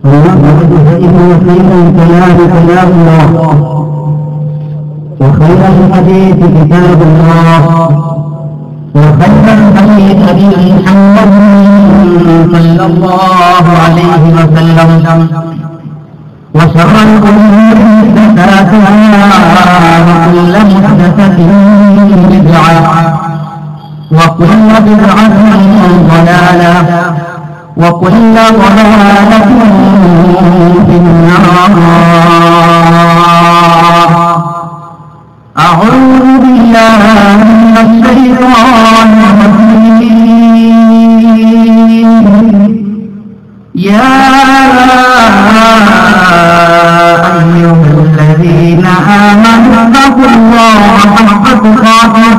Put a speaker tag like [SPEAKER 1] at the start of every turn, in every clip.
[SPEAKER 1] فإن خير الكلام كلام الله وخير الحديث كتاب الله وخير الهدي هدي محمد صلى الله عليه وسلم وشر الأمور محدثاتها وكل محدثة بدعة وكل بدعة ضلالة وكل ضلالة في النار. أعوذ بالله من الشيطان الرجيم. يا أيها الذين آمنوا اتقوا الله حق تقاته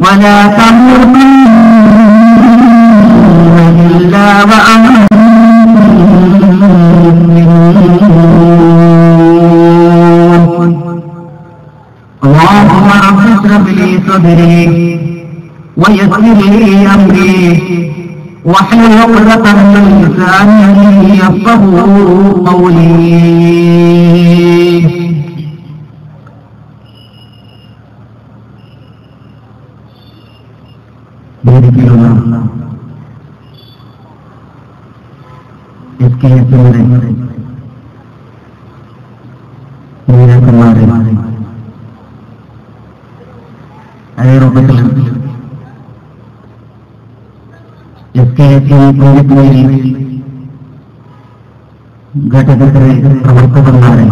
[SPEAKER 1] ولا تموتن إلا وأنتم مسلمون. اللهم رب اشرح لي صدري ويسر لي أمري واحلل عقدة من لساني يفقهوا قولي. इसके कुमार अरे रूपത്തിൽ इसके ഘടകത്തിലെ പ്രവർത്തകന്മാരെ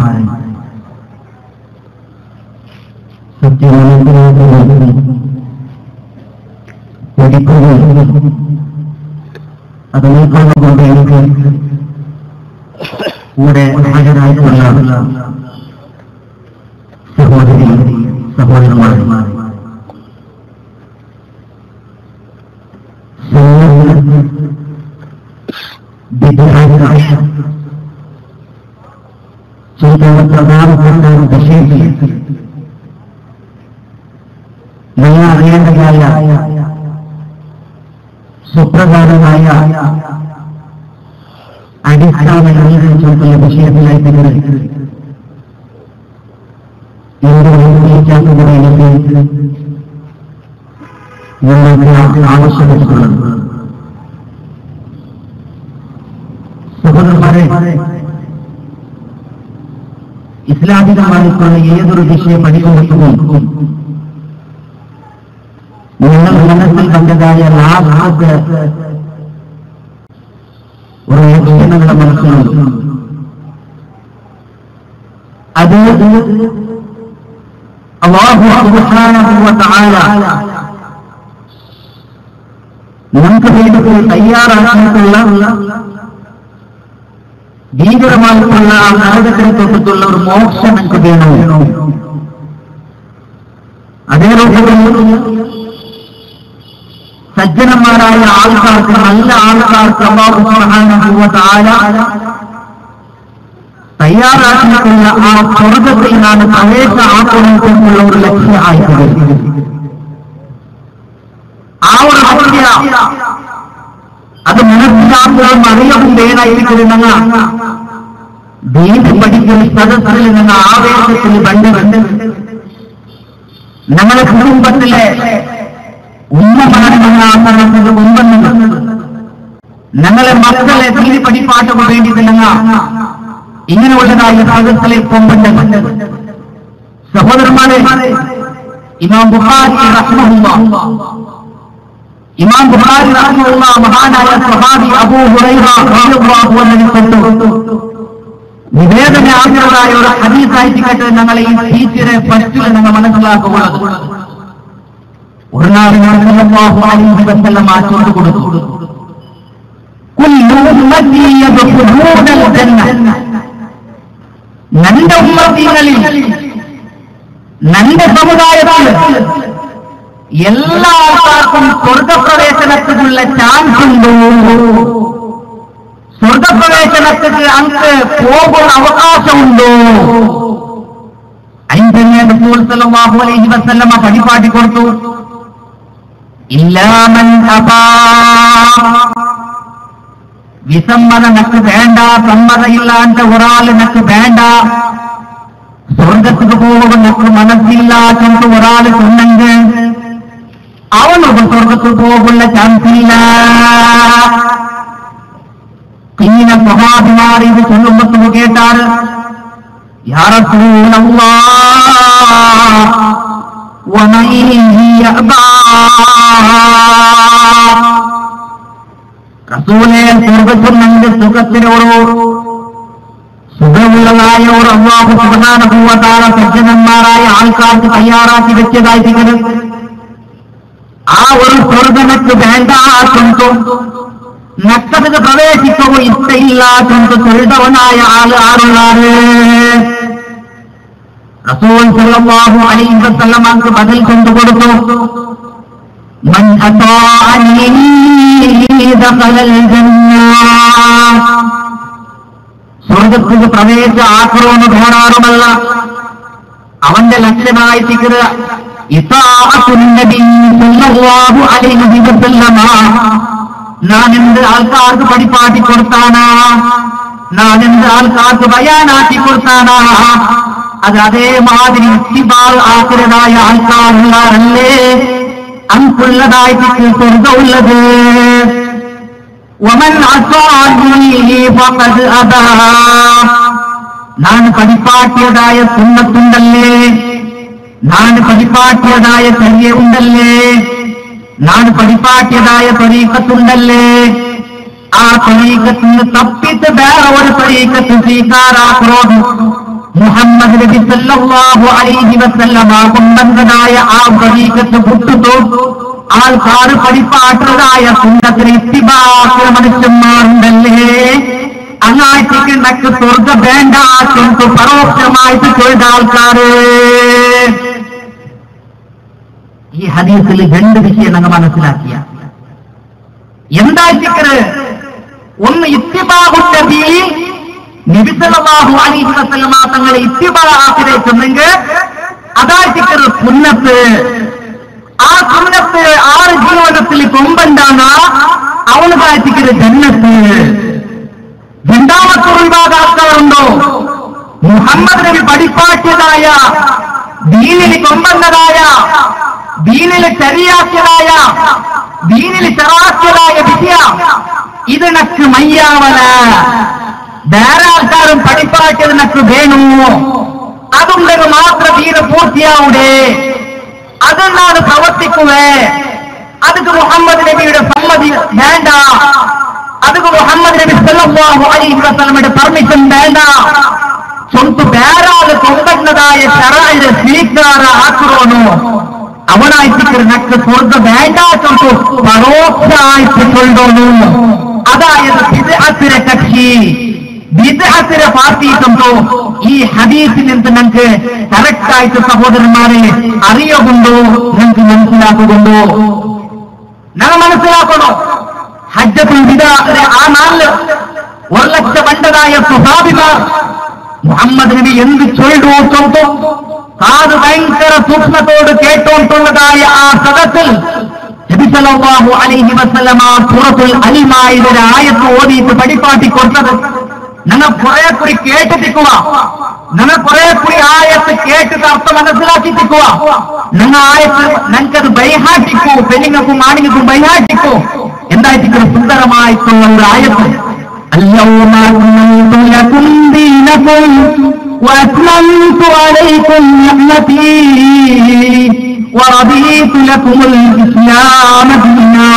[SPEAKER 1] സത്യമാണെന്ന് ഒരിക്കലും അതിനേക്കാളുകൊണ്ട് എനിക്ക് കൂടെ ഹാജരായിട്ടുള്ള സഹോദരി സഹോദരന്മാർ പ്രധാനപ്പെട്ട വിഷയത്തിൽ നിങ്ങൾ അറിയേണ്ടതായ സുപ്രധാനമായ അടിസ്ഥാന ചോദിക്കുന്ന വിഷയത്തിലായി തന്നെ എന്റെ എനിക്ക് നിങ്ങൾക്ക് ആവശ്യപ്പെട്ടിട്ടുള്ളത്. സഹോദരന്മാരെ, ഇസ്ലാമികമായിട്ടുള്ള ഏതൊരു വിഷയം പഠിക്കുമ്പോഴും നിങ്ങൾ മനസ്സിൽ കണ്ടതായ ലാഭത്തെ ഒരു ലക്ഷ്യങ്ങളുടെ മനസ്സിലുണ്ട്. അത് അല്ലാഹു സുബ്ഹാനഹു വ തആല നമുക്ക് വേണ്ടി തയ്യാറാക്കിയിട്ടുള്ള ഭീകരമായിട്ടുള്ള നരകത്തിനെ തൊട്ടിട്ടുള്ള ഒരു മോക്ഷം നമുക്ക് വേണം. അതേപോലെ സജ്ജനന്മാരായ ആൾക്കാർക്ക്, നല്ല ആൾക്കാർക്ക് അല്ലാഹു സുബ്ഹാനഹു വ തആല തയ്യാറാക്കിയിട്ടുള്ള ആ സ്വർഗത്തിൽ നിന്നാണ് പ്രവേശനമാക്കുന്നതിനുള്ള ഒരു ലക്ഷ്യമായിട്ടുള്ളത്. ആ ഒരു ലക്ഷ്യ അത് മനസ്സിലാക്കുകയും അറിയവും വേണമായിരിക്കുന്ന ദീൻ പഠിക്കുന്ന സദസ്സിൽ നിന്ന് ആവേശത്തിൽ കണ്ടുകൊണ്ട് ഞങ്ങളുടെ കുടുംബത്തിലെ ഉമ്മമാരുടെ മുമ്പെന്ന് ഞങ്ങളെ മക്കളെ ദീൻ പഠിപ്പാട്ടു വേണ്ടി തന്നെ ഇങ്ങനെയുള്ളതായ സദസ്സിലേക്ക് കൊണ്ടുണ്ട്. സഹോദരന്മാരെ, ഇമാം ബുഖാരി റഹ്മഹുല്ലാഹ് മഹാനായ സ്വഹാബി അബൂ ഹുറൈറ റളിയല്ലാഹു അൻഹു തൊട്ടു നിവേദന ആഗ്രഹമായ ഒരു ഹദീസായിട്ട് കേട്ട് ഞങ്ങൾ ഈ ടീച്ചറെ ഫസ്റ്റിൽ ഞങ്ങൾ മനസ്സിലാക്കുന്നത്. ഒരു നാൾ സല്ലല്ലാഹു അലൈഹി വസല്ലം ചൊല്ലി കൊടുത്തു, കുല്ലു ഉമ്മത്തി യദ്ഖുലൂനൽ ജന്ന, നന്റെ ഉമ്മത്തികളിൽ, നന്റെ സമുദായത്തിൽ എല്ലാ ആൾക്കാർക്കും സ്വർഗപ്രവേശനത്തിനുള്ള ചാൻസ് ഉണ്ടോ? സ്വർഗപ്രവേശനത്തിന് അങ്ങ് പോകുന്ന അവകാശമുണ്ടോ? അതിന് റസൂൽ സല്ലല്ലാഹു അലൈഹി വസല്ലം പഠിപ്പാട്ടി കൊടുത്തു, ഇല്ലാ മൻ അബാ, വിസമ്മത നക്ക് വേണ്ട, സമ്മതയില്ലാത്ത ഒരാൾ നക്ക് വേണ്ട, സ്വർഗத்துக்கு പോകുമ്പോൾ നക്ക് മനസ്സില്ലാത്ത ഒരാൾ சொன்னங்க അവനൊരു സ്വർഗத்துக்கு പോകുള്ള ചാൻസ് ഇല്ല. ഇങ്ങനെ സ്വഹാബിമാർ ഇത് ചൊല്ലുമ്പോൾ കേട്ടാൽ യാ റസൂലല്ലാഹ് വമൻ യഅബാ, റസൂലേ സ്വർഗത്തിൽ സുഖത്തിനോടോ സുഖമുള്ളതായോട് അല്ലാഹു സുബ്ഹാനഹു വ തആല സജ്ജനന്മാരായ ആൾക്കാർക്ക് തയ്യാറാക്കി വെച്ചതായിരിക്കും. ആ ഒരു സ്വർഗമക്ക് വേണ്ടാത്തും നക്കതിന് പ്രവേശിക്കവോ ഇഷ്ടയില്ലാത്തും തൊഴിലവനായ ആളുകളാണ്. റസൂൽ സല്ലല്ലാഹു അലൈഹി വസല്ലമക്ക് ബദൽ കൊണ്ടുകൊടുത്തു, മൻ അതാഅനി ദഖലൽ ജന്ന, സ്വർഗത്തിൽ പ്രവേശ ആക്രമണം ധാരാളമല്ല, അവന്റെ ലക്ഷ്യമായി തികര ഇതാഅത്തുൻ നബി സല്ലല്ലാഹു അലൈഹി വസല്ലമ. ഞാൻ എന്ത് ആൾക്കാർക്ക് പഠിപ്പാട്ടി കൊടുത്താനാ, ഞാൻ എന്ത് ആൾക്കാർക്ക് ബയാനാക്കി കൊടുത്താനാ, അത് അതേമാതിരി ഇത്തിബാൽ ആക്കുന്നതായ ആൾക്കാരുള്ളതല്ലേ അൻകുള്ളതായിട്ട് സ്വർഗമുള്ളത്. വമൻ അസാനി ഫഖദ് അബാ, ഞാൻ പഠിപ്പാട്ടിയതായ സുന്നത്തുണ്ടല്ലേ, ഞാൻ പഠിപ്പാട്ടിയതായ ചര്യ ഉണ്ടല്ലേ, ഞാൻ പഠിപ്പാട്ടിയതായ ത്വരീഖത്തുണ്ടല്ലേ, ആ ത്വരീഖത്തിന് തപ്പിട്ട് വേറെ ഒരു ത്വരീഖത്ത് സ്വീകാരാക്രോധം മുഹമ്മദ് നബി സല്ലല്ലാഹു അലൈഹി വസല്ലമ കൊണ്ടുവന്നതായ ആ ത്വരീഖത്ത് വിട്ടുതോ ആൾക്കാർ പഠിപ്പാട്ടതായ സുന്നത്തിന് ഇത്തിബാക്കുന്ന മനുഷ്യന്മാരുണ്ടല്ലേ, അങ്ങാറ്റേക്ക് നക്ക് സ്വർഗ വേണ്ട പരോക്ഷമായിട്ട് ചെയ്ത ആൾക്കാര്. ഈ ഹദീസിൽ രണ്ട് വിഷയം ഞങ്ങൾ മനസ്സിലാക്കിയ എന്തായിട്ടിക്കറ്, ഒന്ന് ഇത്തിബാഹുന്റെ നബി സല്ലല്ലാഹു അലൈഹി വസല്ലമ തങ്ങളെ ഇത്തിബാഹാക്കിരേക്കുന്നെങ്കിൽ അതായിട്ടിക്കറ് സുന്നത്ത്. ആ സുന്നത്ത് ആറ് ജീവിതത്തിൽ കൊമ്പണ്ടാണ് അവനതായിട്ടിക്കറ് ജന്നത്ത്. രണ്ടാമത്തെ വിഭാഗം ആൾക്കാരുണ്ടോ, മുഹമ്മദ് നബി പഠിപ്പാക്കിയതായ ദീനിൽ കൊമ്പന്നതായ ദീനിൽ ചരിയാക്കിയതായ ദീനിൽ ചെറാക്കിയതായ വിഷയം ഇത് നക്ക് മയ്യാവല, വേറെ ആൾക്കാരും പഠിപ്പാക്കിയത് നക്ക് വേണു, അതുണ്ടെങ്കിൽ മാത്രം ദീന പൂർത്തിയാവൂടെ, അതെന്നാണ് പ്രവർത്തിക്കുവേ, അതൊക്കെ മുഹമ്മദ് നബിയുടെ സമ്മതി വേണ്ട, അതൊക്കെ മുഹമ്മദ് നബി സല്ലല്ലാഹു അലൈഹി വസല്ലമയുടെ പെർമിഷൻ വേണ്ട, സ്വന്തം വേറെ ആൾ കൊണ്ടുവന്നതായ ശറഅയുടെ സ്വീകാര ആക്രോണോ അവനായിട്ട് നക്ക് സ്വർഗ വേണ്ട ചൊല്ലു പരോക്ഷമായിട്ട് കൊണ്ടോന്നു. അതായത് ബിദ്അത്തിലെ കക്ഷി, ബിദ്അത്തിലെ പാർട്ടി കണ്ടോ. ഈ ഹദീസിൽ നിന്ന് ഞങ്ങൾക്ക് കറക്റ്റായിട്ട് സഹോദരന്മാരെ അറിയുകൊണ്ടോ, ഞങ്ങൾക്ക് മനസ്സിലാക്കുകൊണ്ടോ, ഞങ്ങൾ മനസ്സിലാക്കണോ. ഹജ്ജത്തുൽ വിദാഇലെ ആ നാളില് 1 ലക്ഷം വണ്ടതായ സ്വഹാബിമാർ മുഹമ്മദ് നബി എന്ത് ചൊല്ലു ചൊല്ലും കാത് ഭയങ്കര സൂക്ഷ്മത്തോട് കേട്ടോണ്ടുള്ളതായ ആ സദസ്സിൽ നബി സല്ലല്ലാഹു അലൈഹി വസല്ലമ സൂറത്തുൽ അൽ-മാഇദയുടെ ആയത്ത് ഓതിയിട്ട് പഠിപ്പാട്ടി കൊടുത്തത് ഞങ്ങൾ കുറെ കൂടി കേട്ടിട്ടിക്കുക, ഞങ്ങൾ കുറെ കൂടി ആയത്ത് കേട്ടിട്ട് അർത്ഥം മനസ്സിലാക്കിട്ടിക്കുക, ഞങ്ങൾ ആയത്ത് ഞങ്ങൾക്കത് ബൈഹാട്ടിക്കൂ, പെണ്ണുങ്ങൾക്കും ആണുങ്ങൾക്കും ബൈഹാട്ടിക്കൂ. എന്തായിട്ട് സുന്ദരമായിട്ടുള്ള ഒരു ആയത്ത്, اليوم أكملت لكم دينكم وأتممت عليكم نعمتي ورضيت لكم الإسلام دينا.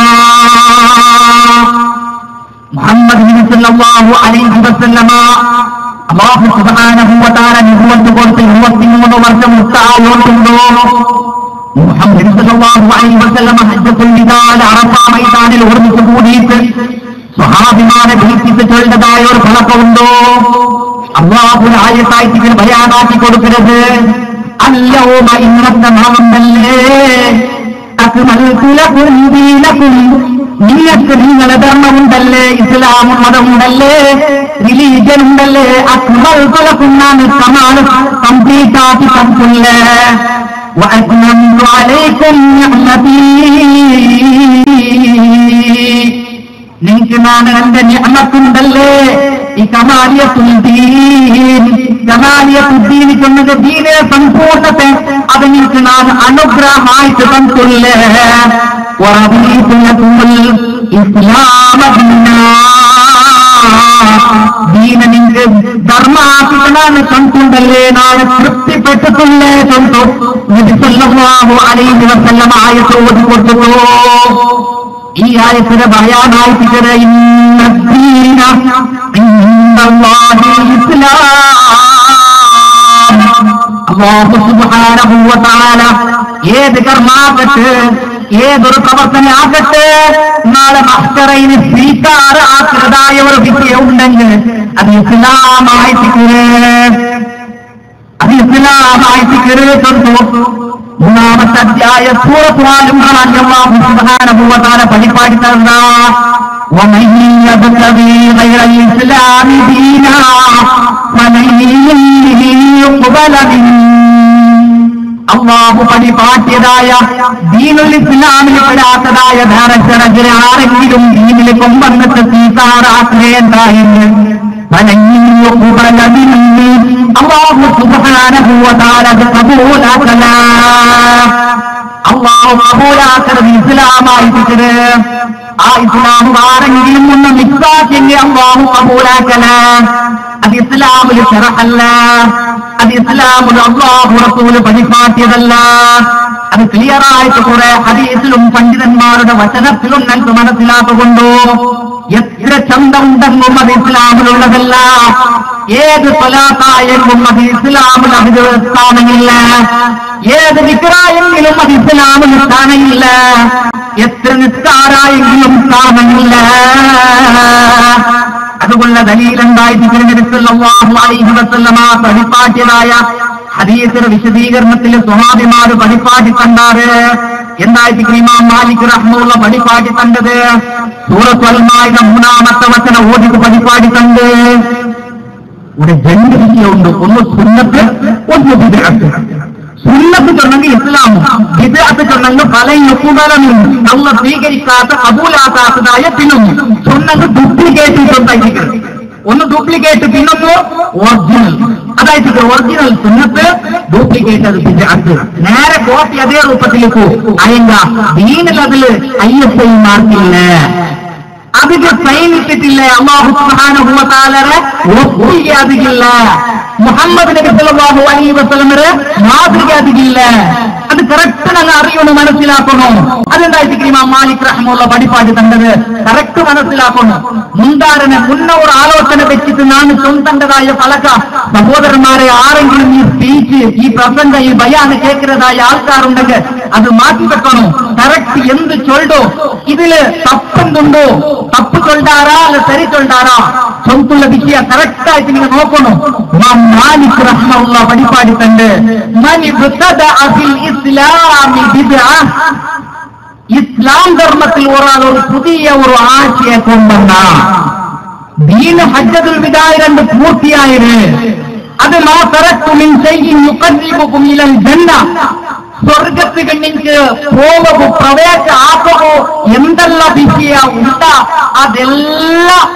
[SPEAKER 1] മുഹമ്മദ് നബി സല്ലല്ലാഹു അലൈഹി വസല്ലമ അല്ലാഹു സുബ്ഹാനഹു വ തആല നിബുവത്ത് കൊടുത്ത് 23 വർഷം മുത്തായോട്ടുണ്ടോ. മുഹമ്മദ് നബി സല്ലല്ലാഹു അലൈഹി വസല്ലമ ഹജ്ജത്തുൽ വിദാൽ അറഫ മൈതാനിൽ ഒരുമിച്ച് കൂടിയിട്ട് സ്വഹാബിമാരെ വിളിപ്പിച്ച് ചൊല്ലതായ ഒരു ഫലക്കമുണ്ടോ. അല്ലാഹു ആയത്തായിട്ട് ബയാനാക്കി കൊടുക്കരുത്. അല്ലൗമ ഇന്നത്തെ നാമണ്ടല്ലേ അക്മൽതു ലക്കും ദീനക്കും, നിങ്ങൾക്ക് നിങ്ങളുടെ ധർമ്മമുണ്ടല്ലേ, ഇസ്ലാം മതമുണ്ടല്ലേ, റിലീജൻ ഉണ്ടല്ലേ, അക്മൽതു ലക്കും നാം കംപ്ലീറ്റ് ആക്കി തന്നില്ലേ, വഅത്മംതു അലൈക്കും നിഅമതി, നിങ്ങൾക്ക് ഞാൻ എന്റെ നിഅമത്തുണ്ടല്ലേ ഈ കമാലിയത്തുദ്ദീൻ ചൊന്നത് ദീനെ സമ്പൂർണ്ണത്തെ അത് നിങ്ങൾക്ക് ഞാൻ അനുഗ്രഹമായിട്ട് തന്നില്ലേ. ഇസ്ലാമ ദീന നിങ്ങൾക്ക് ധർമാസികളാണ് തന്നിട്ടുണ്ടല്ലേ, നാളെ തൃപ്തിപ്പെട്ടിട്ടുള്ളേ തന്നു. നബി സല്ലല്ലാഹു അലൈഹി വസല്ലം ആയത്ത് ഓതി കൊടുത്തു. ഈ ആയത്തിന് പറയാനായിട്ട് അല്ലാഹു സുബ്ഹാനഹു വ തആല ഏത് കർമാകട്ടെ, ഏതൊരു പ്രവർത്തനമാകട്ടെ, നാളെ മഹ്ശറയിൽ സ്വീകാരാകൃതമായ ഒരു വിഷയം ഉണ്ടെങ്കിൽ അത് ഇസ്ലാമായിട്ട് കേട്ടു. മൂന്നാമത്തെ അധ്യായ സൂറത്തുൽ ആൽ ഇംറാൻ അല്ലാഹു സുബ്ഹാനഹു വ തആല പഠിപ്പാടി തന്ന വമൻ യബ്തഗി ഗൈറൽ ഇസ്ലാമി ദീനാ ഫലൻ യുഖ്ബല മിൻഹു. അല്ലാഹു പഠിപ്പാട്ടിയതായ ദീനുൽ ഇസ്ലാമിൽ പെടാത്തതായ ധാരണ ആരെങ്കിലും ദീനിൽ കൊണ്ടുവന്നിട്ട് സ്വീകാരാക്കുകയുണ്ടായിരുന്നു അല്ലാഹു സുബ്ഹാനഹു വ തആല കബൂലാക്കല. അല്ലാഹു കബൂലാക്കുന്നത് ഇസ്ലാമായിട്ട് ആ ഇസ്ലാം ആരെങ്കിലും ഒന്ന് മിസ്സാക്കിയെങ്കിൽ അല്ലാഹു കബൂലാക്കല. അത് ഇസ്ലാമിൽ ശറഅല്ല, അത് ഇസ്ലാമിൽ അല്ലാഹു റസൂല് പഠിപ്പാട്ടിയതല്ല. അത് ക്ലിയറായിട്ട് കുറെ ഹദീസിലും പണ്ഡിതന്മാരുടെ വചനത്തിലും നമുക്ക് മനസ്സിലാക്കുകൊണ്ടു. എത്ര ചന്തമുണ്ടെന്നും അത് ഇസ്ലാമിലുള്ളതല്ല, ഏത് സ്വലാത്തായെങ്കിലും അത് ഇസ്ലാമിൽ അത് സ്ഥാനമില്ല, ഏത് വിക്രായെങ്കിലും അത് ഇസ്ലാമിൽ സ്ഥാനമില്ല, എത്ര നിസ്കാരായെങ്കിലും സ്ഥാനമില്ല. അതുകൊണ്ട് ദലീലുണ്ടായിട്ട് നബി സല്ലല്ലാഹു അലൈഹി വസല്ലമ പഠിപ്പാട്ടിയതായ ഹദീസിന്റെ വിശദീകരണത്തിൽ സ്വഹാബിമാര് പഠിപ്പാട്ടി കണ്ടാറ്. എന്തായിട്ട് ഇമാം മാലിക് റഹ്മത്തുള്ള പഠിപ്പാട്ടി കണ്ടത് സൂറത്തുൽ മാഇദ 3-ാമത്തെ വചനം ഓതിക്ക് പഠിപ്പാട്ടി കണ്ട്. ഇവിടെ രണ്ട് വിഷയമുണ്ട്, ഒന്ന് സുന്നത്ത്, ഒന്ന് ബിദ്അത്ത്. സുന്നത്ത് ചൊന്നെങ്കിൽ ഇസ്ലാമും, ബിദ്അത്ത് ചൊന്നെങ്കിൽ പല യുക്ബലനും അള്ള സ്വീകരിക്കാത്ത കബൂലാക്കാത്തതായ പിന്നൊന്നും ചൊന്നെങ്കിൽ ഡ്യൂപ്ലിക്കേറ്റ് ഉണ്ടായിരിക്കുന്നത്. ഒന്ന് ഡ്യൂപ്ലിക്കേറ്റ്, പിന്നൊന്ന് ഒറിജിനൽ. അതായത് ഒറിജിനൽ സുന്നത്ത്, ഡ്യൂപ്ലിക്കേറ്റ് അത് ബിദ്അത്ത്. നേരെ കോപ്പി അതേ രൂപത്തിൽ അയങ്ക ദീനിൽ അതില് ISI മാർക്കില്ല, അതിന് സൈൻ ഇട്ടിട്ടില്ല, അല്ലാഹു സുബ്ഹാനഹു വ തആലയെ ഒപ്പിക അതില്ല, മുഹമ്മദ് നബി സല്ലല്ലാഹു അലൈഹി വസല്ലമയെ മാതൃക അതില്ല. അത് കറക്റ്റ് ഞങ്ങൾ അറിയണം, മനസ്സിലാക്കണം. അതെന്തായിട്ട് ഇമാം മാലിക് റഹ്മത്തുള്ള പഠിപ്പാടി കണ്ടത് കറക്റ്റ് മനസ്സിലാക്കണം. മുൻധാരണ മുന്ന ഒരു ആലോചന വെച്ചിട്ട് ഞാൻ ചൊന്തണ്ടതായ പലക സഹോദരന്മാരെ ആരെങ്കിലും ഈ സ്പീച്ച്, ഈ പ്രസംഗം, ഈ ബയാന് കേൾക്കുന്നതായ ആൾക്കാരുണ്ടെങ്കിൽ അത് മാറ്റിവെക്കണം. കറക്റ്റ് എന്ത് ചൊല്ലോ, ഇതില് തപ്പെന്തുണ്ടോ, തപ്പ് ചൊല്ലാറാ അല്ല ശരി ചൊല്ലാറാ, ചൊന്തുള്ള വിഷയം കറക്റ്റായിട്ട് നിങ്ങൾ നോക്കണം. മാലിക് റഹ്മത്തുള്ള പഠിപ്പാടി കണ്ട് ഇസ്ലാം ധർമ്മത്തിൽ ഒരാൾ ഒരു പുതിയ ഒരു ആശയം കൊണ്ടുവന്ന ദീന ഹജ്ജത്തുൽ വിദാ 2 പൂർത്തിയായത് അത് സ്വർഗത്തിൽ നിങ്ങൾക്ക് പോകൂ, പ്രവേശ ആക്കവോ, എന്തെല്ലാം വിഷയ ഉണ്ട അതെല്ലാം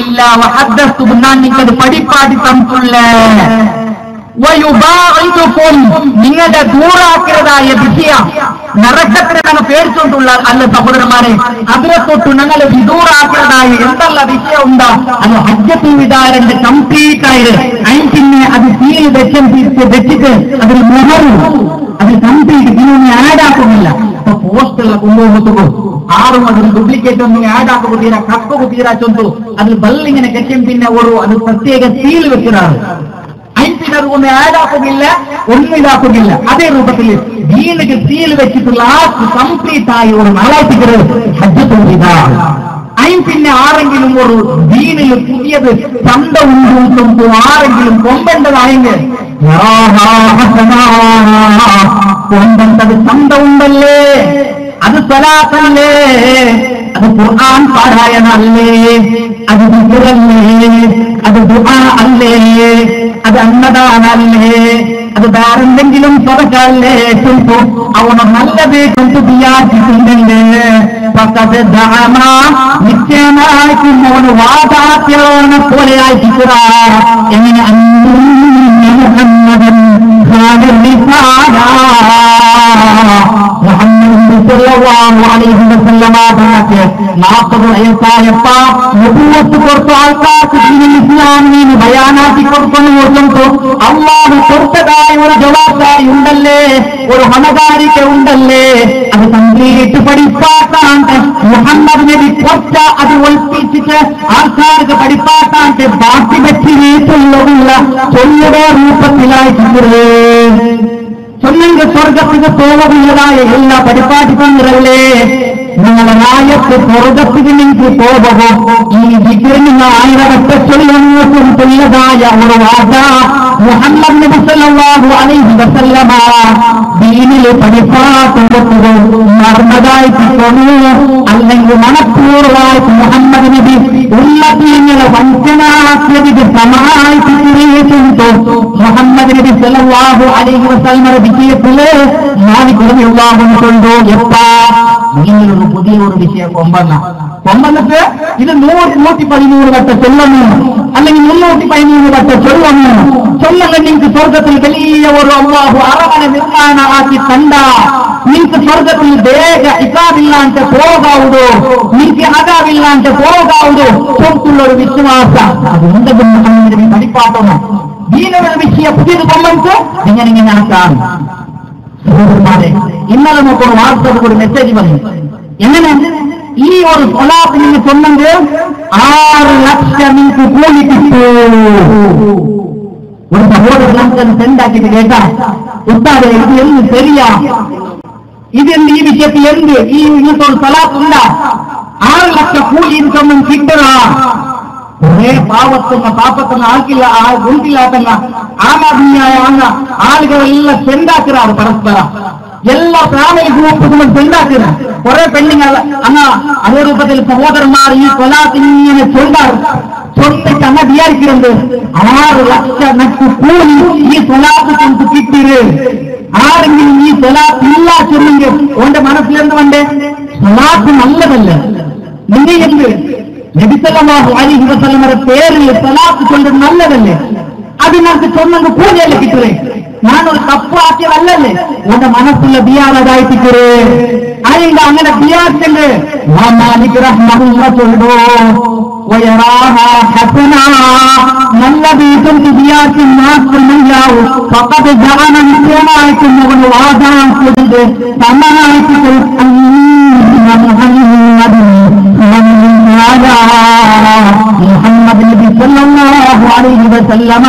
[SPEAKER 1] ഇല്ല ഹദ്ദസ്തു ഞാൻ നിങ്ങൾക്കത് പഠിപ്പാടി തന്നിട്ടുള്ള നിങ്ങളുടെ ദൂരാക്കുന്നതായ വിഷയം നരകത്തിന് ഞങ്ങൾ പേടിച്ചുകൊണ്ടുള്ള അല്ല സഹോദരന്മാരെ, അതിനെ തൊട്ട് ഞങ്ങൾ വിദൂരാക്കുന്നതായ എന്തെല്ല വിഷയം ഉണ്ടോ അത് ഹജ്ജത്തുൽ വിദാ 2 കംപ്ലീറ്റ് ആയത്. അതിന് അത് സീൽ വെച്ചിട്ട് അതിൽ മുഹറും അതിൽ കംപ്ലീറ്റ് ഇതിനൊന്നും ആഡാക്കുന്നില്ല. അപ്പൊ പോസ്റ്റെല്ലാം കൊണ്ടുപോകുമ്പോൾ ആറും അതിൽ ഡ്യൂപ്ലിക്കേറ്റ് ഒന്നും ആഡാക്കുക തീരാ, കപ്പ് കുത്തീരാ ചൊന്തു അതിൽ ബല്ലിങ്ങനെ കെട്ടും, പിന്നെ ഒരു അത് പ്രത്യേക സീൽ വെക്കുന്നതാണ്. അതിനത് ഒന്നും ആഡാക്കുന്നില്ല, ഒന്നും ഇതാക്കുന്നില്ല. അതേ രൂപത്തിൽ ദീനിക്ക് സീൽ വെച്ചിട്ടുള്ള കംപ്ലീറ്റ് ആയി ഒരു നാളായിട്ടിക്കരുത് ഹജ്ജത്തുൽ വിദാ. പിന്നെ ആരെങ്കിലും ഒരു ദീനിൽ പുതിയത് ചന്ത ഉണ്ടു ആരെങ്കിലും കൊമ്പേണ്ടതായെങ്കിൽ കൊമ്പേണ്ടത് ചന്ത ഉണ്ടല്ലേ, അത് സ്വലാത്തല്ലേ, അത് ഖുർആൻ പാരായണല്ലേ, അത് ദിക്റല്ലേ, അത് ദുആ അല്ലേ, അത് അന്നദാനല്ലേ, അത് വേറെന്തെങ്കിലും സ്വതക്കല്ലേ ചൊല്ലു അവന് നല്ലത് കൊണ്ട് വിചാരിച്ചിട്ടുണ്ടെങ്കിൽ നിശ്ചയമായിട്ടും അവന് വാദാത്യോനെ പോലെ ആയിട്ടില്ല. എങ്ങനെ മുഹമ്മദൻ വയസ്സായപ്പ നുബുവത്ത് കൊടുത്ത ആൾക്കാർക്ക് ഇസ്ലാമിന് ബയാനാക്കി കൊടുക്കുന്നു. അള്ളാഹു കൊടുത്തതായ ഒരു ജവാബ്ദാരി ഉണ്ടല്ലേ, ഒരു ഹണകാരിക ഉണ്ടല്ലേ, അത് കംപ്ലീറ്റ് പഠിപ്പാട്ടാണ്ട് മുഹമ്മദ് നബി കൊച്ച അത് ഒളിപ്പിച്ചിട്ട് ആൾക്കാർക്ക് പഠിപ്പാട്ടാണ്ട് ബാക്കി വെച്ചിട്ടുള്ള ചൊല്ലുടെ രൂപത്തിലായിട്ടില്ലേ. ചൊല്ലെങ്കിൽ സ്വർഗത്തിന് പോവുകയുള്ളതായ എല്ലാ പരിപാടികളല്ലേ. നിങ്ങളുടെ രായത്ത് സ്വർഗത്തിന് നിങ്ങൾക്ക് പോകും. ഈ വിഗ്രഹങ്ങൾ ആയിരവട്ടെ ചൊല്ലുന്നതും തുല്യതായ ഒരു വാദ മുഹമ്മദ് നബി സല്ലല്ലാഹു അലൈഹി വസല്ലമ ദീനിൽ പഠിപ്പാട്ടുകൊണ്ടു മർമ്മതായിട്ട് കൊണ്ടു അല്ലെങ്കിൽ മനഃപൂർവ്വമായിട്ട് മുഹമ്മദ് നബി ഉള്ളതീങ്ങളെ വഞ്ചനാക്കിയതിന് സമായിട്ട് തിരിയിട്ടുണ്ട്. മുഹമ്മദ് നബി സല്ലല്ലാഹു അലൈഹി വസല്ലമയുടെ വിജയത്തില് മാലിക് റളിയല്ലാഹു അൻഹു കൊണ്ടു എപ്പാ നിങ്ങളൊരു പുതിയ ഒരു വിഷയം കൊമ്പന്നിട്ട് ഇത് 113 വട്ടം ചൊല്ലണം, അല്ലെങ്കിൽ 313 വട്ടം ചൊല്ലണം. ചൊല്ലണം നിങ്ങൾക്ക് സ്വർഗത്തിൽ വലിയ ഒരു അല്ലാഹു അറവനെ നിർമ്മാണ ആക്കി തണ്ട. നിങ്ങൾക്ക് സ്വർഗത്തിൽ വേഗ ഇതാവില്ലാണ്ട് പോകാവുന്നു, നിങ്ങൾക്ക് അതാവില്ലാണ്ട് പോകാവുന്നു. ചോർത്തുള്ള ഒരു വിശ്വാസം അതുണ്ടെങ്കിൽ മുഹമ്മദ് നബി പഠിപ്പാട്ടണം. ദീനൊരു വിഷയം പുതിയത് കൊമ്പത്ത് ഇങ്ങനെ ആക്കാം. സഹോദരന്മാരെ, ഇന്നലെ നമുക്കൊരു വാട്സാപ്പ് ഒരു മെസ്സേജ് വന്നു. എങ്ങനെ ഈ ഒരു സ്വലാത്ത് നിങ്ങൾ ചൊന്നെങ്കിൽ 6 ലക്ഷം നിങ്ങൾക്ക് കൂലി കിട്ടൂ. ഒരു സഹോദരൻ നമുക്കത് സെൻഡാക്കിയിട്ട് കേൾക്കാം. ഉസ്താദേ, ഇത് എന്ത് ശരിയാ, ഇതെന്ത് ഈ വിഷയത്തിൽ എന്ത് ഈ ഇങ്ങനത്തെ ഒരു സ്വലാത്തുണ്ട 6 ലക്ഷം കൂലി ഇൻകം കിട്ടുക. കുറെ പാപ്പത്തുന്ന ആൾക്കില്ല ഗുണ്ടില്ലാത്തല്ല ആമാത്മീയായ ആളുകളെല്ലാം സെൻഡാക്കുറാറ് പരസ്പരം. എല്ലാ ഫാമിലി ഗ്രൂപ്പുകളും സെൻഡാക്കുക. കുറെ പെണ്ണുങ്ങൾ അതേ രൂപത്തിൽ സഹോദരന്മാർ ഈ കൊലാത്തിങ്ങനെ ചൊല്ലാറ്. ചൊന്നിട്ട് അങ്ങ് വിചാരിക്കുന്നത് 6 ലക്ഷം കൂലി ഈ സ്വലാത്ത് കൊണ്ട് കിട്ടിയത്. ആരെങ്കിലും ഈ സ്വലാത്ത് ഇല്ല ചൊല്ലെങ്കിൽ ഓന്റെ മനസ്സിലെന്ത് വേണ്ടേ? സ്വലാത്ത് നല്ലതല്ല. നിങ്ങൾ എന്ത് നബി സല്ലല്ലാഹു അലൈഹി വസല്ലമയുടെ പേരിൽ സ്വലാത്ത് ചൊല്ലുന്നത് നല്ലതല്ലേ? അത് നമുക്ക് ചൊന്നത് കൂലിയല്ലേ കിട്ടുവേ? ഞാനൊരു തപ്പാക്കിയതല്ലല്ലേ? ഓന്റെ മനസ്സുള്ള ബിയാറതായിട്ടിക്കേ. അതിന്റെ അങ്ങനെ ബിയാറിന്റെ നല്ല വീട്ടിൽ ബിയാർക്ക് മാത്രമല്ലാവും പക്കത്ത് ജാന നിശ്ചയമായിട്ടും അവന് വാദാക്കുന്നത് സമാനായിട്ട് മുഹമ്മദ് നബി സല്ലല്ലാഹു അലൈഹി വസല്ലമ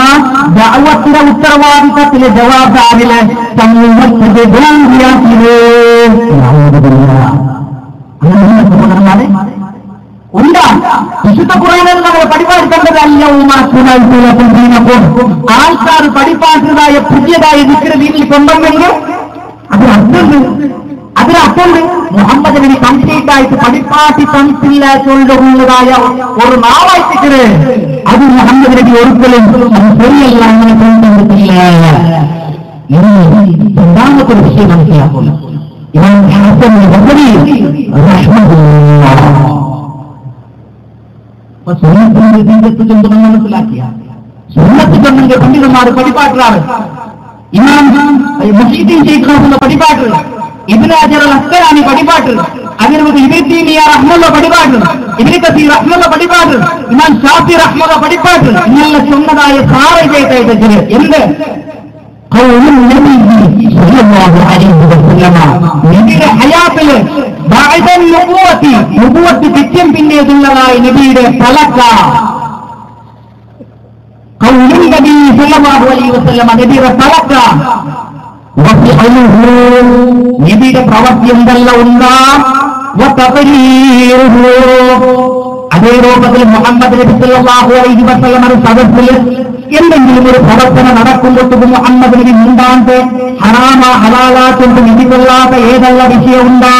[SPEAKER 1] ദഅവത്തിന്റെ ഉത്തരവാദിത്തത്തിലെ ജവാബാറിലെ സമൂഹത്തിന്റെ ബോധിയാക്കിയേ. ഉണ്ടാ വിശുദ്ധ ഖുർആനിൽ നമ്മൾ പഠിപ്പാക്കേണ്ടത് ആൾക്കാർ പഠിപ്പാക്കുന്നതായ പുതിയതായ ദിക്ർ വീട്ടിൽ കൊണ്ടുവന്നെങ്കിൽ അതിനർത്ഥമുണ്ട് മുഹമ്മദ് നബി കംപ്ലീറ്റ് ആയിട്ട് പഠിപ്പാട്ടി തന്നില്ല കൊണ്ടുള്ളതായ ഒരു നാവായിട്ടിട്ട് അത് മുഹമ്മദ് നബി ഒരിക്കലും അത് ശരിയല്ല അങ്ങനെ കൊണ്ടുവന്നിട്ടില്ല. രണ്ടാമത്തെ ഒരു വിഷയം മനസ്സിലാക്കുന്നു. മനസ്സിലാക്കിയ സുന്നത്തിന്റെ പണ്ഡിതന്മാർ പഠിപ്പാട്ടാറ്. ഇമാം മുഹീദ്ദീൻ ശൈഖ് പഠിപ്പാട്ട്, ഇബ്നു ഹജർ അൽ അസ്ഖലാനി പഠിപ്പാട്ട്, അതിനുമുമ്പ് ഇബ്നു തൈമിയ്യ റഹ്മത്തുള്ളാഹി പഠിപ്പാട്ട്, ഇബ്നു കസീർ റഹ്മത്തുള്ളാഹി പഠിപ്പാട്ട്, ഇമാം ഷാഫി റഹ്മത്തുള്ളാഹി പഠിപ്പാട്ട്. ഇങ്ങനെ സ്വന്തമായ സാറേതായിട്ട് എന്ത് നബിയുടെ ഹയാത്തില് നുബുവത്ത് തിത്യം പിന്നീടുള്ളതായ നബിയുടെ തലക്ക നബി സല്ലല്ലാഹു അലൈഹി വസല്ലം നബിയുടെ തലക്ക നബിയുടെ പ്രവൃത്തി എന്തെല്ലാം ഉണ്ടാ. അതേ രൂപത്തിൽ മുഹമ്മദ് നബി സല്ലല്ലാഹു അലൈഹി വസല്ലമയുടെ സദസ്സിൽ എന്തെങ്കിലും ഒരു പ്രവർത്തനം നടക്കുമ്പോൾ മുഹമ്മദ് നബി മുണ്ടാണ്ട് ഹറാമ ഹലാലാ കൊണ്ട് വിധികൊള്ളാത്ത ഏതല്ല വിഷയമുണ്ടാ.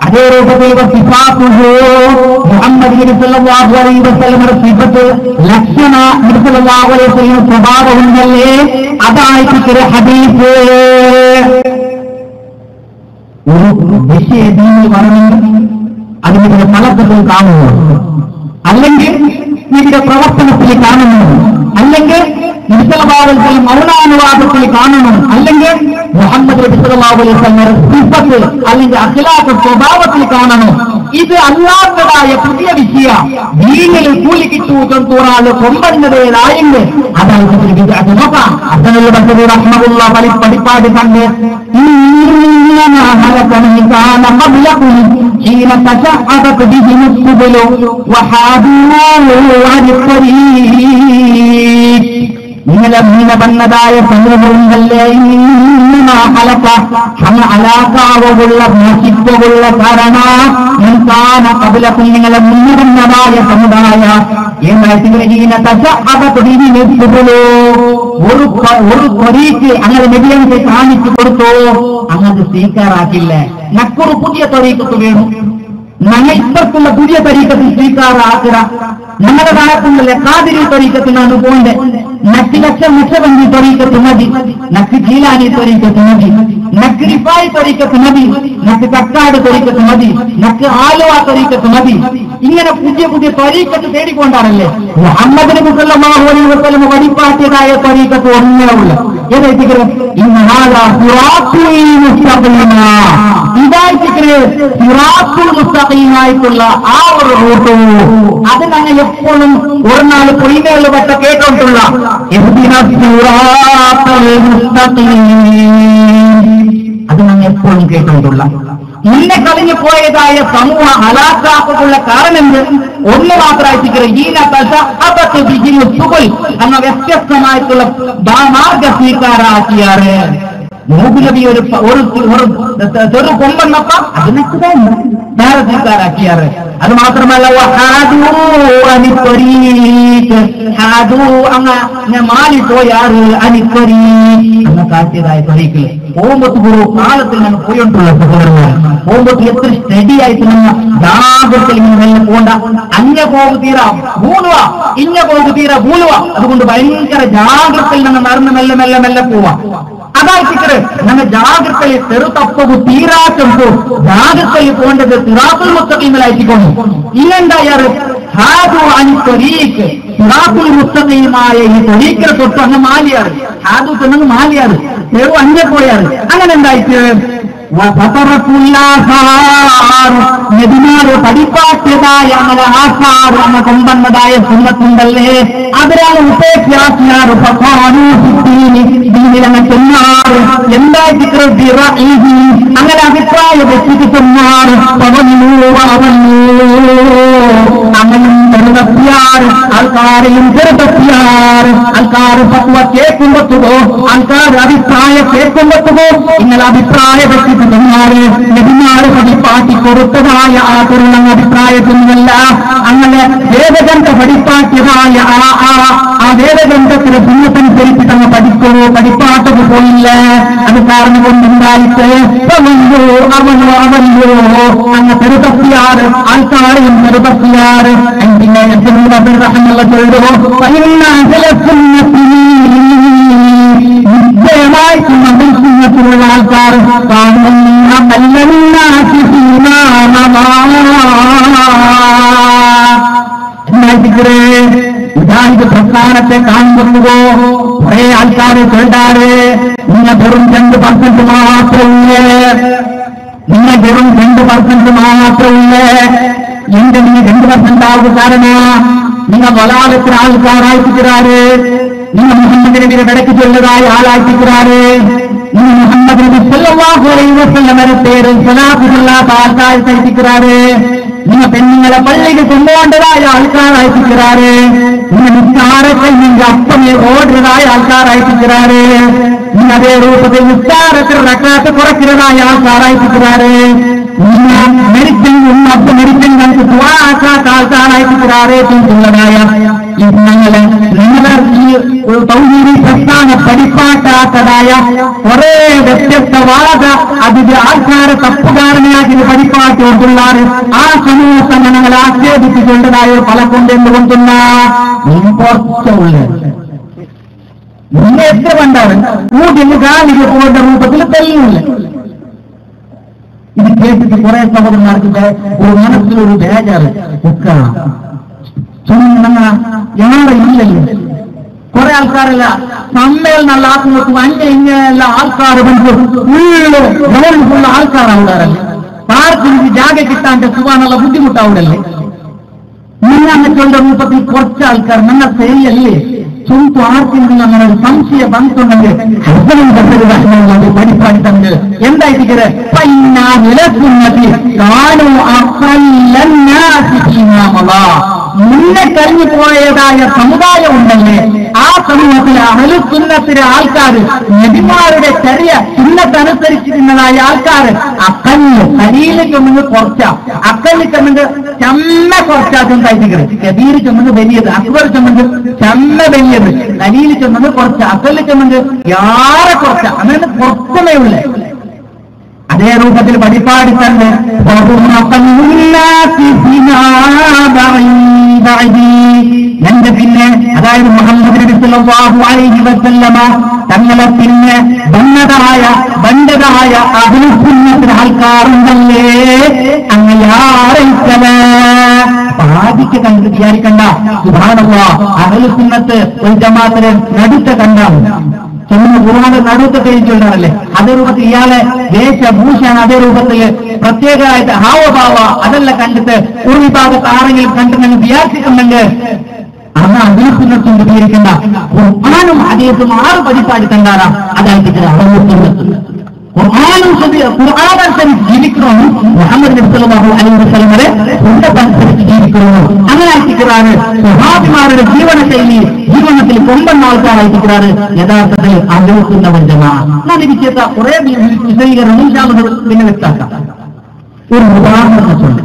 [SPEAKER 1] അതേ രൂപത്തിൽ മുഹമ്മദ് നബി സല്ലല്ലാഹു അലൈഹി വസല്ലമയുടെ സിഫത്ത് ലക്ഷണ നബി സല്ലല്ലാഹു അലൈഹി വസല്ലം സ്വഭാവമുണ്ടല്ലേ, അതായിട്ട് ഹദീസ്. ഒരു വിഷയദീനിൽ വരണമെങ്കിൽ അതിന്റെ ഫലത്തിൽ കാണുന്നു, അല്ലെങ്കിൽ ഇതിന്റെ പ്രവർത്തനത്തിൽ കാണുന്നു, അല്ലെങ്കിൽ നിസ്സലഭാവത്തിൽ മൗനാനുവാദത്തിൽ കാണണം, അല്ലെങ്കിൽ മുഹമ്മദ് നബി സല്ലല്ലാഹു അലൈഹി വസല്ലമയുടെ സിഫത്ത് അല്ലെങ്കിൽ അഖ്ലാഖ് സ്വഭാവത്തിൽ കാണണം. ഇത് അല്ലാത്തതായ പുതിയ വിഷയ ദീനിൽ കൂലി കിട്ടൂറാൾ കൊമ്പന്നതേതായെങ്കിൽ അതായത് നോക്കാം. അസനുൽ ബസരി റഹ്മത്തുള്ളാഹി പഠിപ്പാട് കണ്ട് നിങ്ങളെ മീന വന്നതായ സമൂഹങ്ങളെ അലാകാവുള്ള നശിപ്പുള്ള കാരണ കബലത്തിൽ നിങ്ങളെ മുന്നവന്നതായ സമുദായ ഒരു ത്വരീക്ക് അങ്ങനെ നബിയെ കാണിച്ചു കൊടുത്തോ, അങ്ങനത്തെ സ്വീകാറാക്കില്ല. നക്കൊരു പുതിയ ത്വരീക്കത്ത് വേണം, ഞങ്ങൾ ഇപ്പുറത്തുള്ള പുതിയ തരീക്കത്തിൽ സ്വീകാറാക്കുക. ഞങ്ങളുടെ നാളത്തുള്ള കാതിരി ത്വരീക്കത്തിനാണ് പോകേണ്ടത്. നക്ക് ലക്ഷബന്ധി ത്വരീക്കത്ത് മതി, നക്ക് ജീലാനി ത്വരീക്കത്ത് മതി, നക്ക് റിഫായി ത്വരീക്കത്ത് മതി, നക്ക് കക്കാട് ത്വരീക്കത്ത് മതി, നക്ക് ആലുവ ത്വരീക്കത്ത് മതി. ഇങ്ങനെ പുതിയ പുതിയ ത്വരീക്കത്ത് തേടിക്കൊണ്ടാണല്ലേ മുഹമ്മദ് നബി സല്ലല്ലാഹു അലൈഹി വസല്ലം വഴിപാട്ടിയതായ ത്വരീക്കത്ത് ഒന്നേ ഉള്ളൂ. ഏതായിരിക്കും ഇതായിട്ടുള്ള ആ ഒരു റൂട്ട് അത് ഞങ്ങൾ എപ്പോഴും ഒരു നാൾ പൊയ്മേള് വട്ട കേട്ടോണ്ടുള്ള അത് ഞങ്ങൾ എപ്പോഴും കേട്ടോണ്ടുള്ള ഇന്നെ കളഞ്ഞു പോയതായ സമൂഹ ഹലാക്കാക്കുള്ള കാരണം ഒന്ന് മാത്രമായിട്ട് എന്ന വ്യത്യസ്തമായിട്ടുള്ള മാർഗ സ്വീകാരാക്കിയാറ്. മൂബിലബി ഒരു ചെറു കൊമ്പന്നപ്പ അതിനൊക്കെ വേറെ സ്വീകാരാക്കിയാറ്. അത് മാത്രമല്ല മാലി പോയാറ് അനിപ്പരി എന്ന കാട്ടിയതായ തൊഴിക്കല് പോകുമ്പത്ത് ഒരു കാലത്തിൽ നമ്മൾ പോയിട്ടുള്ള സഹോദരന്മാർ പോകുമ്പത്ത് എത്ര സ്റ്റഡി ആയിട്ട് നമ്മ ജാഗ്രതയിൽ മെല്ലെ പോണ്ട. അന്യ പോകു തീരാ ഭൂളുക, ഇന്ന പോകു തീരാ ഭൂളുക. അതുകൊണ്ട് ഭയങ്കര ജാഗ്രതയിൽ നമ്മൾ നടന്ന് മെല്ലെ മെല്ലെ മെല്ലെ പോവാം. അതായിട്ട് നമ്മൾ ജാഗ്രതയിൽ ചെറുതപ്പവും തീരാറ്റം ജാഗ്രതയിൽ പോകേണ്ടത് സിറാത്തുൽ മുസ്തഖീമിലായിക്കൊണ്ട് ഇല്ലെന്തായാറ് ഹാദു അൻ ത്വരീഖ് സിറാത്തുൽ മുസ്തഖീമായ ഈ ത്വരീഖിനെ തൊട്ട് അങ്ങ് മാലിയാറ്. ഹാദു ചെന്നങ്ങ് മാലിയാറ്, ചെറു അഞ്ഞെ പോയാറ്. അങ്ങനെ എന്തായിട്ട് നബിമാര് പഠിപ്പാക്കിയതായ അങ്ങനെ ആസാറ് അങ്ങ് കൊണ്ടുവന്നതായ സുന്നത്തുണ്ടല്ലേ, അതിനാണ് ഉപേക്ഷയാക്കിയാറ്. ചെന്നാറ് എന്തായിട്ട് അങ്ങനെ അഭിപ്രായ വ്യക്തിക്ക് ചെന്നാറ് അങ്ങനെയും ചെറുതപ്പിയാറ് ആൾക്കാരെയും ചെറുതപ്പിയാറ്. ആൾക്കാർ പക്വ കേൾക്കുമ്പോത്തുകോ ആൾക്കാർ അഭിപ്രായം കേൾക്കുമ്പോത്തുകോ ഇങ്ങനെ അഭിപ്രായ വ്യക്തിക്ക് ചെന്നാറ് നബിമാര് പഠിപ്പാക്കി കൊടുത്തതായ ആ തുറന്ന അഭിപ്രായത്തിനല്ല, അങ്ങനെ വേദഗ്രന്ഥ പഠിപ്പാക്കിയതായ ആ വേദഗ്രന്ഥത്തിന് സുന്നത്തനുസരിച്ച് തന്നെ പഠിക്കണോ പഠിപ്പാട്ടത് പോയില്ല. അത് കാരണം കൊണ്ടുണ്ടായിട്ട് അവനോ അങ്ങ് ചെറുതപ്പിയാറ് ആൾക്കാരെയും ചെറുതപ്പിയാറ്. പിന്നെ റഹ്മത്തുള്ള ചൊല്ലോ നിശ്ചയമായിട്ടും അതിൽ സുന്നത്തിലുള്ള ആൾക്കാർ ഇതായത് പ്രസ്ഥാനത്തെ കാണുന്നുവോ കുറെ ആൾക്കാർ കേട്ടാറ് നിങ്ങൾ വെറും 2% മാത്രമേ നിങ്ങൾ വെറും 2% മാത്രമേ എന്റെ നിങ്ങൾ 2% ആവുക കാരണം നിങ്ങൾ വലാലത്തിന് ആൾക്കാരായിട്ടിരാറ്. നിങ്ങൾ മുഹമ്മദ് നബിയുടെ വിടക്ക് ചൊല്ലതായ ആളായിട്ടിരാറ്. നിങ്ങൾ മുഹമ്മദ് നബി സല്ലല്ലാഹു അലൈഹി വസല്ലമയുടെ പേര് സ്വലാത്തുല്ലാത്ത ആൾക്കാരായിട്ടിരാറ്. നിങ്ങൾ പെണ്ണുങ്ങളെ പള്ളിക്ക് കൊണ്ടുപോകേണ്ടതായ ആൾക്കാരായിട്ടിരാറ്. നിങ്ങൾ നിസ്കാരത്തിൽ നിന്റെ അപ്പനെ ഓടുന്നതായ ആൾക്കാരായിട്ടിരാറ്. നിങ്ങൾ അതേ രൂപത്തിൽ നിസ്കാരത്തിൽ റക്അത്ത് കുറയ്ക്കുന്നതായ ആൾക്കാരായിട്ടിരാറ്. നിങ്ങൾ മരിച്ചെങ്കിൽ അപ്പം മരിച്ചെങ്കിൽ ദുആക്കാത്ത ആൾക്കാരായിട്ടിരാറേറ്റുള്ളതായ ഞങ്ങളെ നിങ്ങളെ ഈ തൗഹീദി പ്രസ്ഥാന പഠിപ്പാട്ട മനസ്സിലാക്കാത്തതായ കുറെ വ്യത്യസ്തവാദ അതിന്റെ ആൾക്കാരെ തപ്പുകാരനാക്കി പരിപ്പാട്ടി കൊണ്ടുള്ളാറ് ആ സമൂഹത്തെ ഞങ്ങൾ ആക്ഷേപിച്ചുകൊണ്ടതായ പല കൊണ്ടെന്തുകൊണ്ടുന്ന കുറച്ചുള്ള നിന്നെ എത്ര കണ്ടാണ് കൂട്ടിന് കാലിക്ക് പോകേണ്ട രൂപത്തിൽ തെല്ലില്ല. ഇത് കേട്ടിട്ട് കുറെ സഹോദരന്മാർക്ക് ഒരു മനസ്സിലൊരു ബേജാറ് ഞങ്ങളുടെ ഇല്ലല്ലോ. കുറെ ആൾക്കാരല്ല സമ്മേളനം ആക്കുമ്പോൾ അന്യ ഇങ്ങനെയുള്ള ആൾക്കാർ ഫുള്ള് ആൾക്കാരാവുകാരല്ലേ. ആർക്കും ജാഗ കിട്ടാൻ്റെ സുഖാനുള്ള ബുദ്ധിമുട്ടാവൂടല്ലേ. നിങ്ങളുടെ രൂപത്തിൽ കുറച്ച് ആൾക്കാർ നിങ്ങൾ ശരിയല്ലേ ചുമത്തു ആർക്കെങ്കിലും അങ്ങനെ ഒരു സംശയ ബന്ധുണ്ടെങ്കിൽ പഠിപ്പാടിട്ടുണ്ട് എന്തായിട്ടിക്കത് മുന്നേ കഴിഞ്ഞു പോയതായ സമുദായം ഉണ്ടല്ലേ ആ സമൂഹത്തിലെ അഹ്ലുസുന്നത്തിലെ ആൾക്കാർ നബിമാരുടെ ചെറിയ സുന്നത്തനുസരിച്ചിരുന്നതായ ആൾക്കാർ കലീലിക്കുമെന്ന് കുറച്ച അക്കലിക്കുമെന്ന് ചമ്മ കുറച്ചാക്കുണ്ടായിട്ടിക്കത് കബീർ ചുമന്ന് വലിയത് അക്ബർ ചുമന്ന് ചമ്മ വലിയത് കലീൽ ചുമന്ന് കുറച്ച അക്കല് ചുമന്ന് യാറെ കുറച്ച അങ്ങനെ കുറച്ചമേ ഉള്ളേ. അതേ രൂപത്തിൽ പഠിപ്പാടി തന്നെ എന്റെ പിന്നെ അതായത് മുഹമ്മദ് നബി സല്ലല്ലാഹു അലൈഹി വസല്ലമ തങ്ങളെ പിന്നെ ബന്ധതായ അഹ്ലുസുന്നത്തിന്റെ ആൾക്കാരുണ്ടല്ലേ അങ്ങയാറയ്ക്കല പാതിക്ക് കണ്ട് വിചാരിക്കണ്ട. സുബ്ഹാനല്ലാഹ് അഹ്ലുസുന്നത്ത് ഒരു ജമാഅത്തിലെ നടുത്ത കണ്ടാണ് ചെന്ന് ഒരുപാട് നടുത്ത കഴിച്ചുകൊണ്ടാണല്ലേ. അതേ രൂപത്തിൽ ഇയാളെ വേഷഭൂഷാണ് അതേ രൂപത്തിൽ പ്രത്യേകമായിട്ട് ഹാവഭാവ അതെല്ലാം കണ്ടിട്ട് ഒരു വിഭാഗത്ത് ആരെങ്കിലും കണ്ടിട്ടുണ്ടെങ്കിൽ വിചാരിച്ചിട്ടുണ്ടെങ്കിൽ അന്ന് അഹ്ലുസുന്നത്തും വിചാരിക്കണ്ട. ഖുർആനും ഹദീസും 6 പതിപ്പാടി കണ്ടാറാം അതായിട്ട് അഹ്ലുസുന്നത്ത് ഖുർആനനുസരിച്ച് ജീവിക്കണമെന്നും മുഹമ്മദ് നബി സല്ലല്ലാഹു അലൈഹി വസല്ലമയുടെ സുന്നത്തനുസരിച്ച് ജീവിക്കണമെന്നും അങ്ങനെ ആയിട്ടിക്കാറ് സ്വഹാബിമാരുടെ ജീവിതത്തിൽ കൊമ്പൻ ആൾക്കാരായിട്ടിക്കാറ് യഥാർത്ഥത്തിൽ അഹ്ലുസുന്ന വൽ ജമാഅ. ഞാൻ വിചാരിച്ച കുറെ വിശദീകരണം പിന്നെ വ്യക്താക്കാം. ഒരു ഉദാഹരണം ചൊല്ലി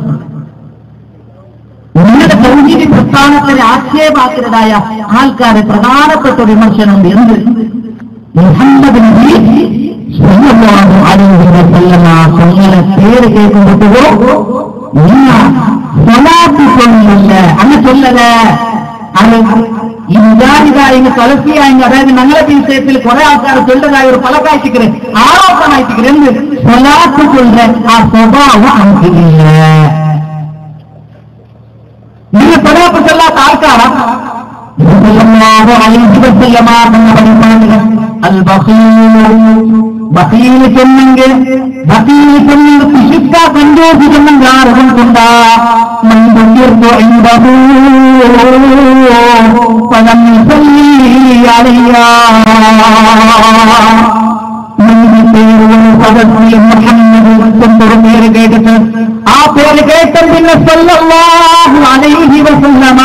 [SPEAKER 1] നിങ്ങളുടെ തൗഹീദി പ്രസ്ഥാനത്തിന് ആക്ഷേപാത്രരായ ആൾക്കാരെ പ്രധാനപ്പെട്ട വിമർശനം എന്ത് മുഹമ്മദ് നബി സല്ലല്ലാഹു അലൈഹി വസല്ലമ തങ്ങളുടെ പേര് കേൾക്കുമ്പോഴോ സ്വലാത്ത് ചൊല്ലില്ല അന്ന് ചൊല്ലല അത് ഇന്ന് തലസിയായെങ്കിൽ അതായത് ഞങ്ങളെ വിഷയത്തിൽ കുറെ ആൾക്കാർ ചൊല്ലതായ ഒരു പല കാഴ്ചക്കര് ആരോപണമായിട്ടിക്കര് എന്ത് സ്വലാത്ത് ചൊല്ല ആ സ്വഭാവം നമുക്കില്ല. നിങ്ങൾ പ്രധാനപ്പെട്ടല്ലാത്ത ആൾക്കാരാ സല്ലല്ലാഹു അലൈഹി വസല്ലമ എന്ന പഠിപ്പാണ് ബഖീൽ ചെന്നെങ്കിൽ പിശുക്ക സന്തോഷിക്കുന്നെങ്കിൽ ആർക്കും കൊണ്ടാ മൺകൊണ്ടിരുന്നു എന്തോ പണം പേര് കേട്ടിട്ട് ആ പേര് കേട്ട പിന്നെ സല്ലല്ലാഹു അലൈഹി വസല്ലമ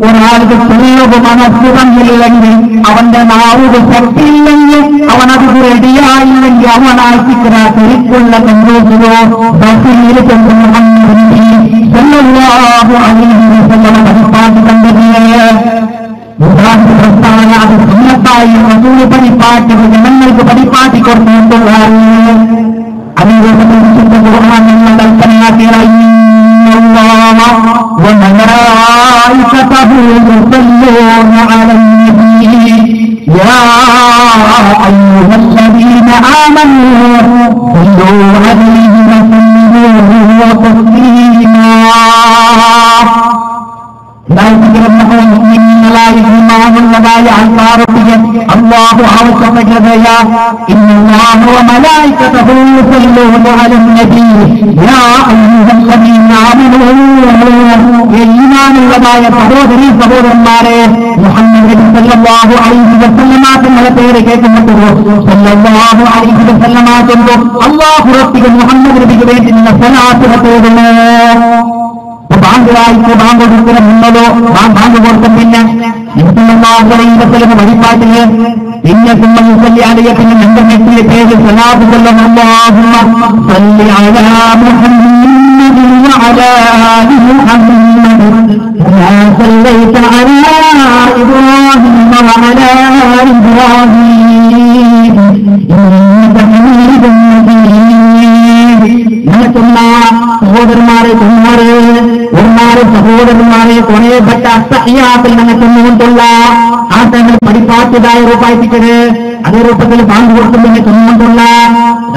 [SPEAKER 1] ഒരാൾക്ക് സുലഭ മനസ്സ് തന്നില്ലെങ്കിൽ അവന്റെ നാവുക ശക്തിയില്ലെങ്കിൽ അവനത് റെഡിയായില്ലെങ്കിൽ അവനായിട്ടിക്കുന്ന തിരിക്കുള്ള സന്തോഷമോ ബഖീൽ ചെന്ന് മുഹമ്മദ് സല്ലല്ലാഹു അലൈഹി വസല്ലമ പഠിപ്പാട്ടി കണ്ടതിന് പ്രസ്ഥാന അത് സുന്നത്തായി റസൂൽ പഠിപ്പാട്ടി ജനങ്ങൾക്ക് പഠിപ്പാട്ടി കൊടുത്തിട്ടുള്ളതാണ്. അതിനെ ഖുർആൻ നമ്മൾ കൽപ്പനയാക്കിയ وملائكته يصلون على النبي يا أيها الذين آمنوا صلوا عليه وسلموا تسليما. ായ ആൾക്കാരൊക്കെ അല്ലാഹു ആവശ്യപ്പെട്ടതയാ ഇന്നല്ലാഹു വമലായികതഹു യുസല്ലൂന അലൻ നബി യാ അയ്യുഹല്ലദീന ആമനൂ ഈമാനുള്ളതായ സഹോദരീ സഹോദരന്മാരെ മുഹമ്മദ് നബി സല്ലല്ലാഹു അലൈഹി വസല്ലമ തങ്ങളുടെ പേര് കേൾക്കുമ്പോൾ സല്ലല്ലാഹു അലൈഹി വസല്ലമ കൊണ്ട് അല്ലാഹു റബ്ബിക്ക് മുഹമ്മദ് നബിക്ക് വേണ്ടി നിങ്ങൾ സ്വലാത്ത് ചൊല്ലുന്നു. ബാങ്കായിട്ട് ബാങ്ക് കൊടുക്കുന്ന മുന്നതോ ബാങ്ക് കൊടുക്കും പിന്നെ വഴിപാട്ടില് പിന്നെ സുമ്മലിയ പിന്നെ എന്റെ നെറ്റിലെ പേര് സലാത്ത് ചൊല്ലുന്നു. അല്ലാഹുമ്മ സല്ലി അലാ മുഹമ്മദ് വഅലാ ആലി മുഹമ്മദ് كما صليت على إبراهيم وعلى آل إبراهيم إنك حميد مجيد. നിനക്കുള്ള സഹോദരന്മാരെ സഹോദരന്മാരെ കുറേപ്പെട്ട അത്തഹിയാത്തിൽ നിനക്കൊന്നുകൊണ്ടുള്ള ആ തന്നെ പഠിപ്പാറ്റതായ ഉറപ്പായിട്ടിക്കത് അതേ രൂപത്തിൽ ബാങ്ക് കൊടുക്കുന്നതിനെ കൊന്നുകൊണ്ടുള്ള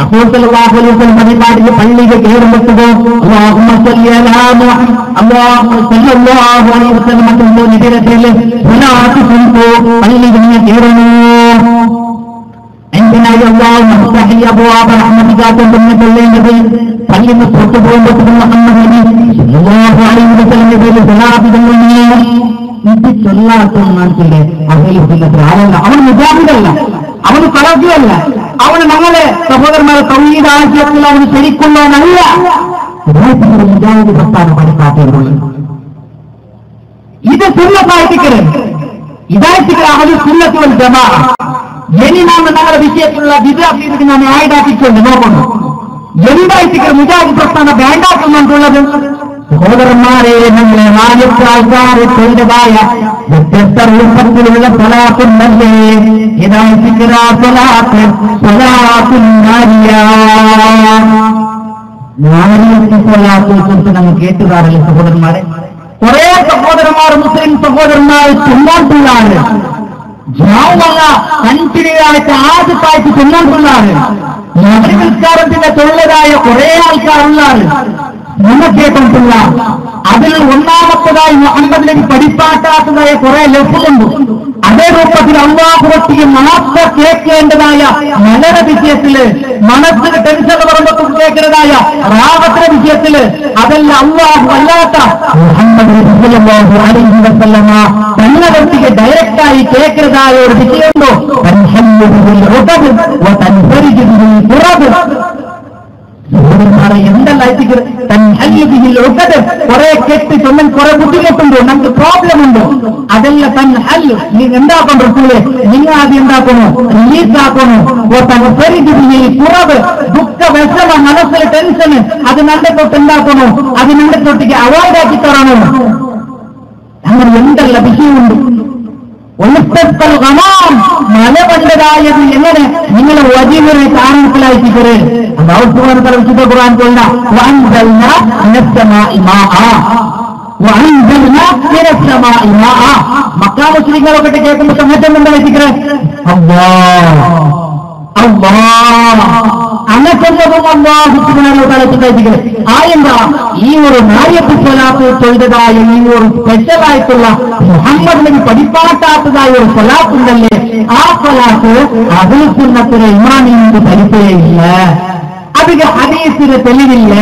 [SPEAKER 1] റസൂൽ സല്ലല്ലാഹു അലൈഹി വസല്ലം പരിപാടിക്ക് പള്ളിയിൽ കയറുമ്പോൾ അല്ലാഹുമ്മ സല്ലി അലാ മുഹമ്മദ് അല്ലാഹുമ്മ സല്ലല്ലാഹു അലൈഹി വസല്ലം മറ്റുള്ള നിബിരത്തിൽ സ്വലാത്ത് കൊണ്ടു പള്ളിയിൽ കയറുന്നു. എന്തിനായി അല്ലാഹു മഫ്തഹി അബ്വാബ റഹ്മതികാത്തുണ്ടെന്ന് ചൊല്ലേണ്ടത്? പള്ളിയിൽ നിന്ന് പുറത്തു പോകുമ്പോൾ മുഹമ്മദ് നബി സല്ലല്ലാഹു അലൈഹി വസല്ലം പേരിൽ സ്വലാത്ത് ചൊല്ലുന്നു. ഇത് ചൊല്ലാത്തൊന്നും മനസ്സിലെ അഹ്ലുസുന്നത്ത് ആരല്ല? അവൻ മുജാഹിദല്ല, അവന് കളജിയല്ല, അവന് ഞങ്ങളെ സഹോദരന്മാരെ തൗഹീദ് ആശയത്തിൽ അവന് ശരിക്കൊള്ളാനല്ല. മുജാഹിദ് പ്രസ്ഥാനം പഠിക്കാത്തതുള്ളത് ഇത് സുന്നത്തായിട്ടിക്കരുത്. ഇതായിട്ടിക്കൽ അഹ്ലുസുന്നത്ത് വൽ ജമാഅ. ഇനി നാം ഞങ്ങളുടെ വിഷയത്തിലുള്ള വിദ്യാർത്ഥികൾക്ക് ഞാൻ ആയിടാക്കിക്കൊണ്ട് നോക്കുന്നു. എന്തായിട്ടിക്കൽ മുജാഹിദ് പ്രസ്ഥാനം വേണ്ടാക്കുന്നുള്ളത്? സഹോദരന്മാരെ, നമ്മളെ നാലത്തെ ആൾക്കാർ ചെയ്തതായ വ്യത്യസ്ത രൂപത്തിലുള്ള സ്വലാത്തുണ്ടല്ലേ? ഇതായിട്ട് സ്വലാത്ത് സ്വലാത്തെ കുറിച്ച് നമ്മൾ കേട്ടുകാറില്ല സഹോദരന്മാരെ. കുറെ സഹോദരന്മാർ മുസ്ലിം സഹോദരന്മാർ ചൊല്ലാട്ടുള്ളാണ്, ജാവുമല്ല കൺസിനിയായിട്ട് ആദ്യത്തായിട്ട് ചൊല്ലാട്ടുള്ളാണ്. നമസ്കാരത്തിന്റെ തൊള്ളതായ കുറെ ആൾക്കാരുള്ളാണ് നമ്മൾ കേട്ടിട്ടില്ല. അതിൽ ഒന്നാമത്തതായി മുഹമ്മദ് നബി പഠിപ്പാട്ടാത്തതായ കുറെ ലഫ്ലുണ്ട്. അതേ രൂപത്തിൽ അല്ലാഹുവൊട്ടിಗೆ മാത്രം കേൾക്കേണ്ടതായ മലര വിഷയത്തില്, മനസ്സിന് ടെൻഷൻ പറയുമ്പോൾ കേൾക്കുന്നതായ റാഹത്തിന്റെ വിഷയത്തില് അതെല്ലാം അല്ലാഹു അല്ലാത്ത മുഹമ്മദ് നബി സല്ലല്ലാഹു അലൈഹി വസല്ലമ തന്നതൊട്ടിಗೆ ഡയറക്റ്റായി കേൾക്കുന്നതായ ഒരു വിഷയമുണ്ടോ? സഹോദരന്മാരെ, എന്തല്ല കുറെ കെട്ടി ചൊല്ലൻ കുറെ ബുദ്ധിമുട്ടുണ്ടോ, നമുക്ക് പ്രോബ്ലം ഉണ്ടോ? അതെല്ലാം തന്നെ ഹല്ല് നിങ്ങൾ എന്താക്കണം? റസൂലേ, നിങ്ങൾ ആദ്യം എന്താക്കണോ? റിലീസ് ആക്കണോ? കുറവ്, ദുഃഖ, വിഷമ, മനസ്സിലെ ടെൻഷന് അത് നമ്മുടെ തൊട്ട് എന്താക്കണോ? അത് നമ്മുടെ തൊട്ടിക്ക് അവോയ്ഡ് ആക്കി തരണോ? അങ്ങനെ എന്തല്ല വിഷയമുണ്ട്. മല കണ്ടതായത് എങ്ങനെ നിങ്ങളെ വജീവരെ കാരണത്തിലായിട്ടിക്കര് വിശുദ്ധ ഖുർആൻ കൊണ്ട മക്കാ മുസ്ലിങ്ങളൊക്കെ കേൾക്കുമ്പോൾ സമയത്ത് എന്താ വെച്ചിക്കര്? അങ്ങനത്തുള്ളതും അല്ലാഹുവിനെ ആയെന്താ ഈ ഒരു നായത്ത് സ്വലാത്ത് ചെയ്തതായ ഈ ഒരു സ്പെഷ്യലായിട്ടുള്ള മുഹമ്മദ് നബി പഠിപ്പാട്ടാത്തതായ ഒരു സ്വലാത്തുണ്ടല്ലേ, ആ സ്വലാത്ത് അഹ്ലുസുന്നത്തിലെ ഇമാമിന് പരിചയമില്ല, അതിന് ഹദീസിന് തെളിവില്ല,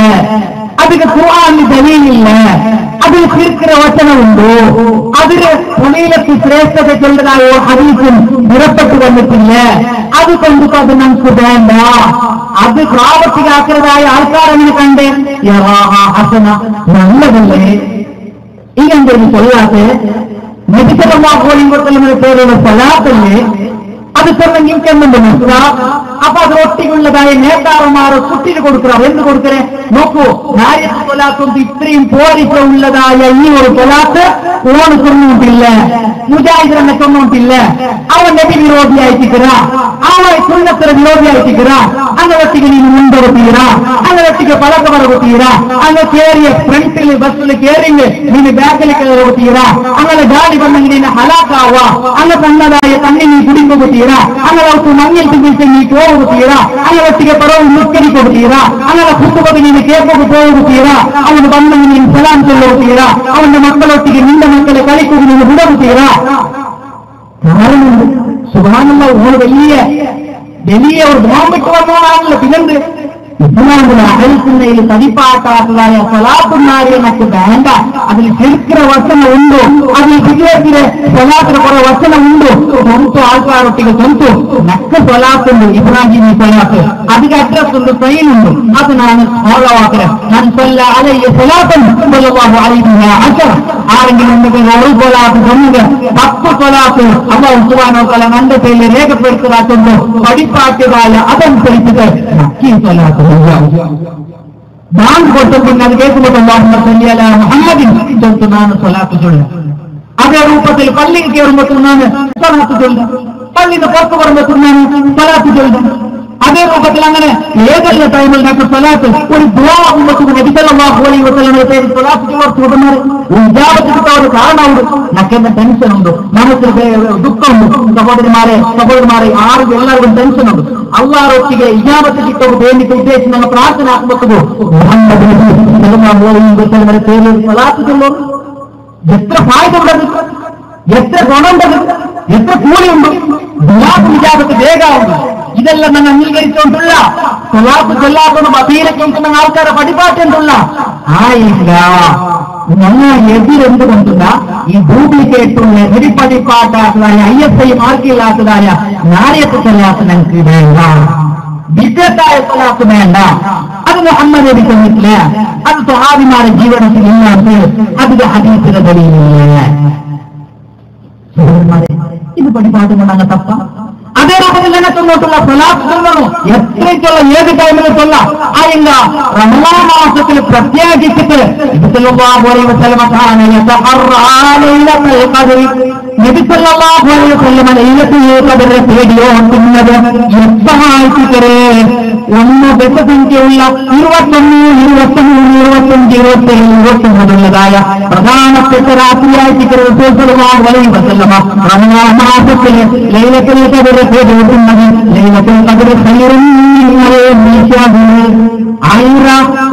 [SPEAKER 1] അതിന് ഖുർആനിന് ദലീലില്ല, അതിൽ ശിർക്കിന്റെ വചനമുണ്ടോ, അതിന് ഫളീലത്ത് ശ്രേഷ്ഠതയ്ക്കുള്ളതായ ഹദീസും പുറപ്പെട്ടു വന്നിട്ടില്ല. അതുകൊണ്ട് അത് നമുക്ക് വേണ്ട. അത് പ്രാവർത്തികാക്കുന്നതായ ആൾക്കാരങ്ങനെ കണ്ട് ഹസന നല്ലതല്ലേ ഇതെന്തൊരു സ്വലാത്ത് മെഡിക്കൽ പേരുള്ള സ്വലാത്തല്ലേ? അത് തന്നെ നിൽക്കുന്നുണ്ട് മനസ്സിലാവും. അപ്പൊ അത് ഒട്ടിക്കുള്ളതായ നേതാവുമാർ കുട്ടിന് കൊടുക്കണം. എന്ത് കൊടുക്കണേ നോക്കൂ, നായത്ത് സ്വലാത്തും ഇത്രയും പോരിച്ച ഉള്ളതായ ഈ ഒരു സ്വലാത്ത് ഓണ് തൊണ്ണൂട്ടില്ല, മുജാഹിദിനെ തൊണ്ണൂട്ടില്ല. അവൻ നബി വിരോധിയായിട്ടിക്കറ, അവൻ സുന്നത്തിന് വിരോധിയായിട്ടിക്കറ. അങ്ങനൊട്ടിക്ക് നീ മുൻപൊടുത്തീര, അങ്ങനൊട്ടിക്ക് പലക്കവർ കുത്തീര, അങ്ങ് കേറിയ ഫ്രണ്ടിൽ ബസ്സിൽ കേറിങ് നീ ബാക്കിൽ കുത്തീര, അങ്ങനെ ഗാഡി വന്നെങ്കിൽ നിന്നെ ഹലാക്കാവുക, അങ്ങ് തന്നതായ തണ്ണി നീ കുടിപ്പ് കുത്തീര, അങ്ങനെ മഞ്ഞൾ ചികിത്സ നീ പോകുത്തീര, അങ്ങനൊട്ടിക്ക് പറവ് മുസ്കരി കൊടുത്തീര, അങ്ങനെ കുത്തുപതി നീ കേൾപ്പൊക്കെ പോകുത്തീര, അവന് വന്നെങ്കിൽ നീ സലാം ചൊല്ലുത്തീര, അവന്റെ മക്കളൊട്ടിക്ക് നിന്റെ മക്കളെ കളിക്കുക നീ വിടവുത്തീര. കാരണമുണ്ട് സുബ്ഹാനല്ലാഹ്. ഓൾ വലിയ ഒരു ബോംബിട്ട് വന്നതാണല്ലോ. പിന്നെന്ത് ഇസ്ലാമിലെ അഹൽസുന്നയിൽ തടിപ്പാട്ടാത്തതായ സ്വലാത്തുമാരെ നമുക്ക് വേണ്ട. അതിൽ ശിർക്കിന്റെ വചനമുണ്ടോ, അതിൽ വിജയത്തിലെ സ്വലാത്തിന് കുറെ വചനമുണ്ടോ? സ്വന്തം ആൾക്കാരൊട്ടിക്ക് സ്വന്തം നക്ക സ്വലാത്തുണ്ട്, ഇബ്രാഹിമി സ്വലാത്ത്, അധിക അഡ്രസ് ഉണ്ട്, ട്രെയിനുണ്ട്. അതിനാണ് ഫോളോ ആക്കല്. ആരെങ്കിലും എന്തെങ്കിലും ഒരു സ്വലാത്ത് തന്നത് 10 സ്വലാത്ത് അല്ലാഹു സുബ്ഹാനഹു വ തആല നമ്മുടെ പേരിൽ രേഖപ്പെടുത്തലാക്കുമ്പോൾ പഠിപ്പാട്ടിയതായ അതനുസരിച്ചിട്ട് നക്കി സ്വലാത്ത് ബാങ്ക് കൊടുത്തു പിന്നെ അത് കേൾക്കുമ്പോൾ അല്ലാഹുമ്മ സല്ലി അലാ മുഹമ്മദിൻ ചൊല്ലുന്നാണ് സ്വലാത്ത് ചൊല്ലുക. അതേ രൂപത്തിൽ പള്ളിയിൽ കയറുമ്പോൾ തിന്നാണ് സ്വലാത്ത് ചൊല്ലുക, പള്ളിയിൽ നിന്ന് പുറത്ത് പറയുമ്പോൾ തിന്നാണ് സ്വലാത്ത് ചൊല്ലുക. അതേ രൂപത്തിൽ അങ്ങനെ ഏതൊരു ടൈമിൽ നമുക്ക് സ്വലാത്ത് ഒരു ദുആ ഉമ്മത്തുക്ക് നബി സല്ലല്ലാഹു അലൈഹി വസല്ലമയുടെ പേരിൽ സ്വലാത്ത് ചോർത്ത് കൊടുക്കുന്നത് ഇജാബത്ത് കിട്ടാൻ ഒരു കാരണമുണ്ട്. നമുക്കെന്താ ടെൻഷൻ ഉണ്ട്, മനസ്സിൽ ദുഃഖമുണ്ട്. സഹോദരന്മാരെ ആരും എല്ലാവരും ടെൻഷനുണ്ട്. അള്ളാഹുവിന്റെ ഇജാബത്ത് കിട്ടാൻ വേണ്ടിയിട്ട് ഉദ്ദേശിച്ച് നമ്മൾ പ്രാർത്ഥന ആക്കുമ്പോൾ മുഹമ്മദ് നബി സല്ലല്ലാഹു അലൈഹി വസല്ലമയുടെ പേരിൽ സ്വലാത്ത് ചൊല്ലും. എത്ര ഫായദയുണ്ടത്, എത്ര ഗുണമുണ്ടത്, എത്ര കൂലിയുണ്ട്. ദുആക്ക് ഇജാബത്ത് വേഗമുണ്ട്. ഇതെല്ലാം നമ്മൾ അംഗീകരിച്ചുകൊണ്ടുള്ള സ്വലാത്ത് ചൊല്ലാത്ത മദീനയ്ക്ക് ആൾക്കാരെ പഠിപ്പാറ്റുകൊണ്ടുള്ള ആയില്ല. ഞങ്ങൾ എതിരെന്തുകൊണ്ടുള്ള ഈ ഡ്യൂപ്ലിക്കേറ്റും ലഹരി പഠിപ്പാട്ടാത്തതായ ISI മാർക്കില്ലാത്തതായ നാരിയത്ത് സ്വലാത്ത് ഞങ്ങൾക്ക് വേണ്ട, വിദ്യത്തായ സ്വലാത്ത് വേണ്ട. അത് മുഹമ്മദ് നബി തന്നിട്ടില്ല, അത് സ്വഹാബിമാരുടെ ജീവിതത്തിൽ ഇല്ലാത്ത അതിന്റെ ഹദീസിന്റെ ദലീലില്ല. ഇത് പഠിപ്പാട്ടുകൊണ്ട് അങ്ങ് തപ്പ. അതേ രൂപത്തിൽ തന്നെ തൊന്നോട്ടുള്ള സ്വലാത്ത് ചൊല്ലണോ, എത്രയ്ക്കുള്ള ഏത് ടൈമിലും ചൊല്ല. അതില്ല റമളാൻ മാസത്തിൽ പ്രത്യേകിച്ചിട്ട് നബി സല്ലല്ലാഹു അലൈഹി വസല്ലമ ലൈലത്തുൽ ഖദ്റിനെ തേടിയോടുന്നത് എത്രയായിട്ടിക്കറേ. ഒന്ന് ബന്ധസംഖ്യയുള്ള 21, 23, 25, 27, 29 പ്രധാനപ്പെട്ട രാത്രിയായിട്ടിക്കറ റസൂൽ സല്ലല്ലാഹു അലൈഹി വസല്ലമ റമളാൻ മാസത്തിൽ ലൈലത്തുൽ ഖദ്റിനെ തേടിയോടുന്നത് ലൈലത്തുൽ ഖദ്ർ ഖൈറുൻ മിൻ ശഹ്രി.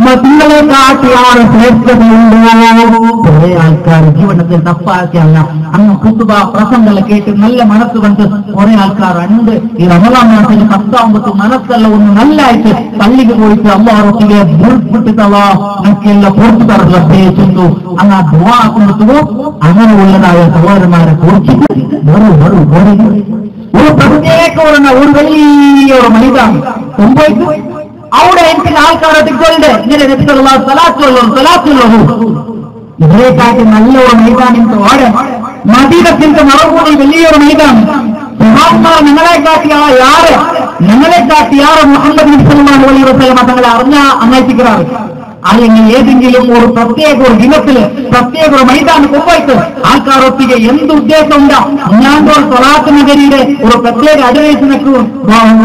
[SPEAKER 1] മതികളെ കാട്ടിയാണ് ശ്രേഷ്ഠതയുണ്ടോ. കുറെ ആൾക്കാർ ജീവിതത്തിൽ തപ്പാക്കിയാണ് അങ്ങ് കുത്തുബ പ്രസംഗങ്ങൾ കേട്ട് നല്ല മനസ്സ് കൊണ്ട് കുറെ ആൾക്കാർ ഉണ്ട്. ഈ റമളാൻ മാസത്തിൽ 10 മനസ്സെല്ലാം ഒന്ന് നല്ലായിട്ട് പള്ളിക്ക് പോയിട്ട് അല്ലാഹുവിനെ ഭൂൽപ്പെട്ടിട്ടവാ നമുക്കെല്ലാം പുറത്തു തരുന്ന പേച്ചുണ്ടു അങ്ങ് ദുആ കൊണ്ടുവോ. അങ്ങനെയുള്ളതായ സഹോദരന്മാരെ കുറിച്ചിട്ട് ഒരു പ്രത്യേക ഒരു വലിയൊരു മൈതാനം മുമ്പോട്ട് അവിടെ എനിക്ക് ആൾക്കാരെ തിക്കൊണ്ട് ഇങ്ങനെ രക്തമുള്ള സ്ഥലത്തുള്ളൂ. ഇതിലേക്കായിട്ട് നല്ലൊരു മൈതാനിന്റെ ഓടെ മദീനത്തിന്റെ മറകൂടി വലിയൊരു മൈതാനം. സുഹാബിമാർ ഞങ്ങളെ കാട്ടിയാറ് മുഹമ്മദ് നബി സല്ലല്ലാഹു അലൈഹി വസല്ലമ തങ്ങളെ അറിഞ്ഞ അന്വേഷിക്കാറ്. അല്ലെങ്കിൽ ഏതെങ്കിലും ഒരു പ്രത്യേക ഒരു ദിനത്തില് പ്രത്യേക ഒരു മൈതാനത്ത് പോയിട്ട് ആൾക്കാരൊത്തിಗೆ എന്ത് ഉദ്ദേശമുണ്ടാ. ഞാനോ സ്വലാത്ത് നഗരിയുടെ ഒരു പ്രത്യേക അഡ്വൈസിനൊക്കെ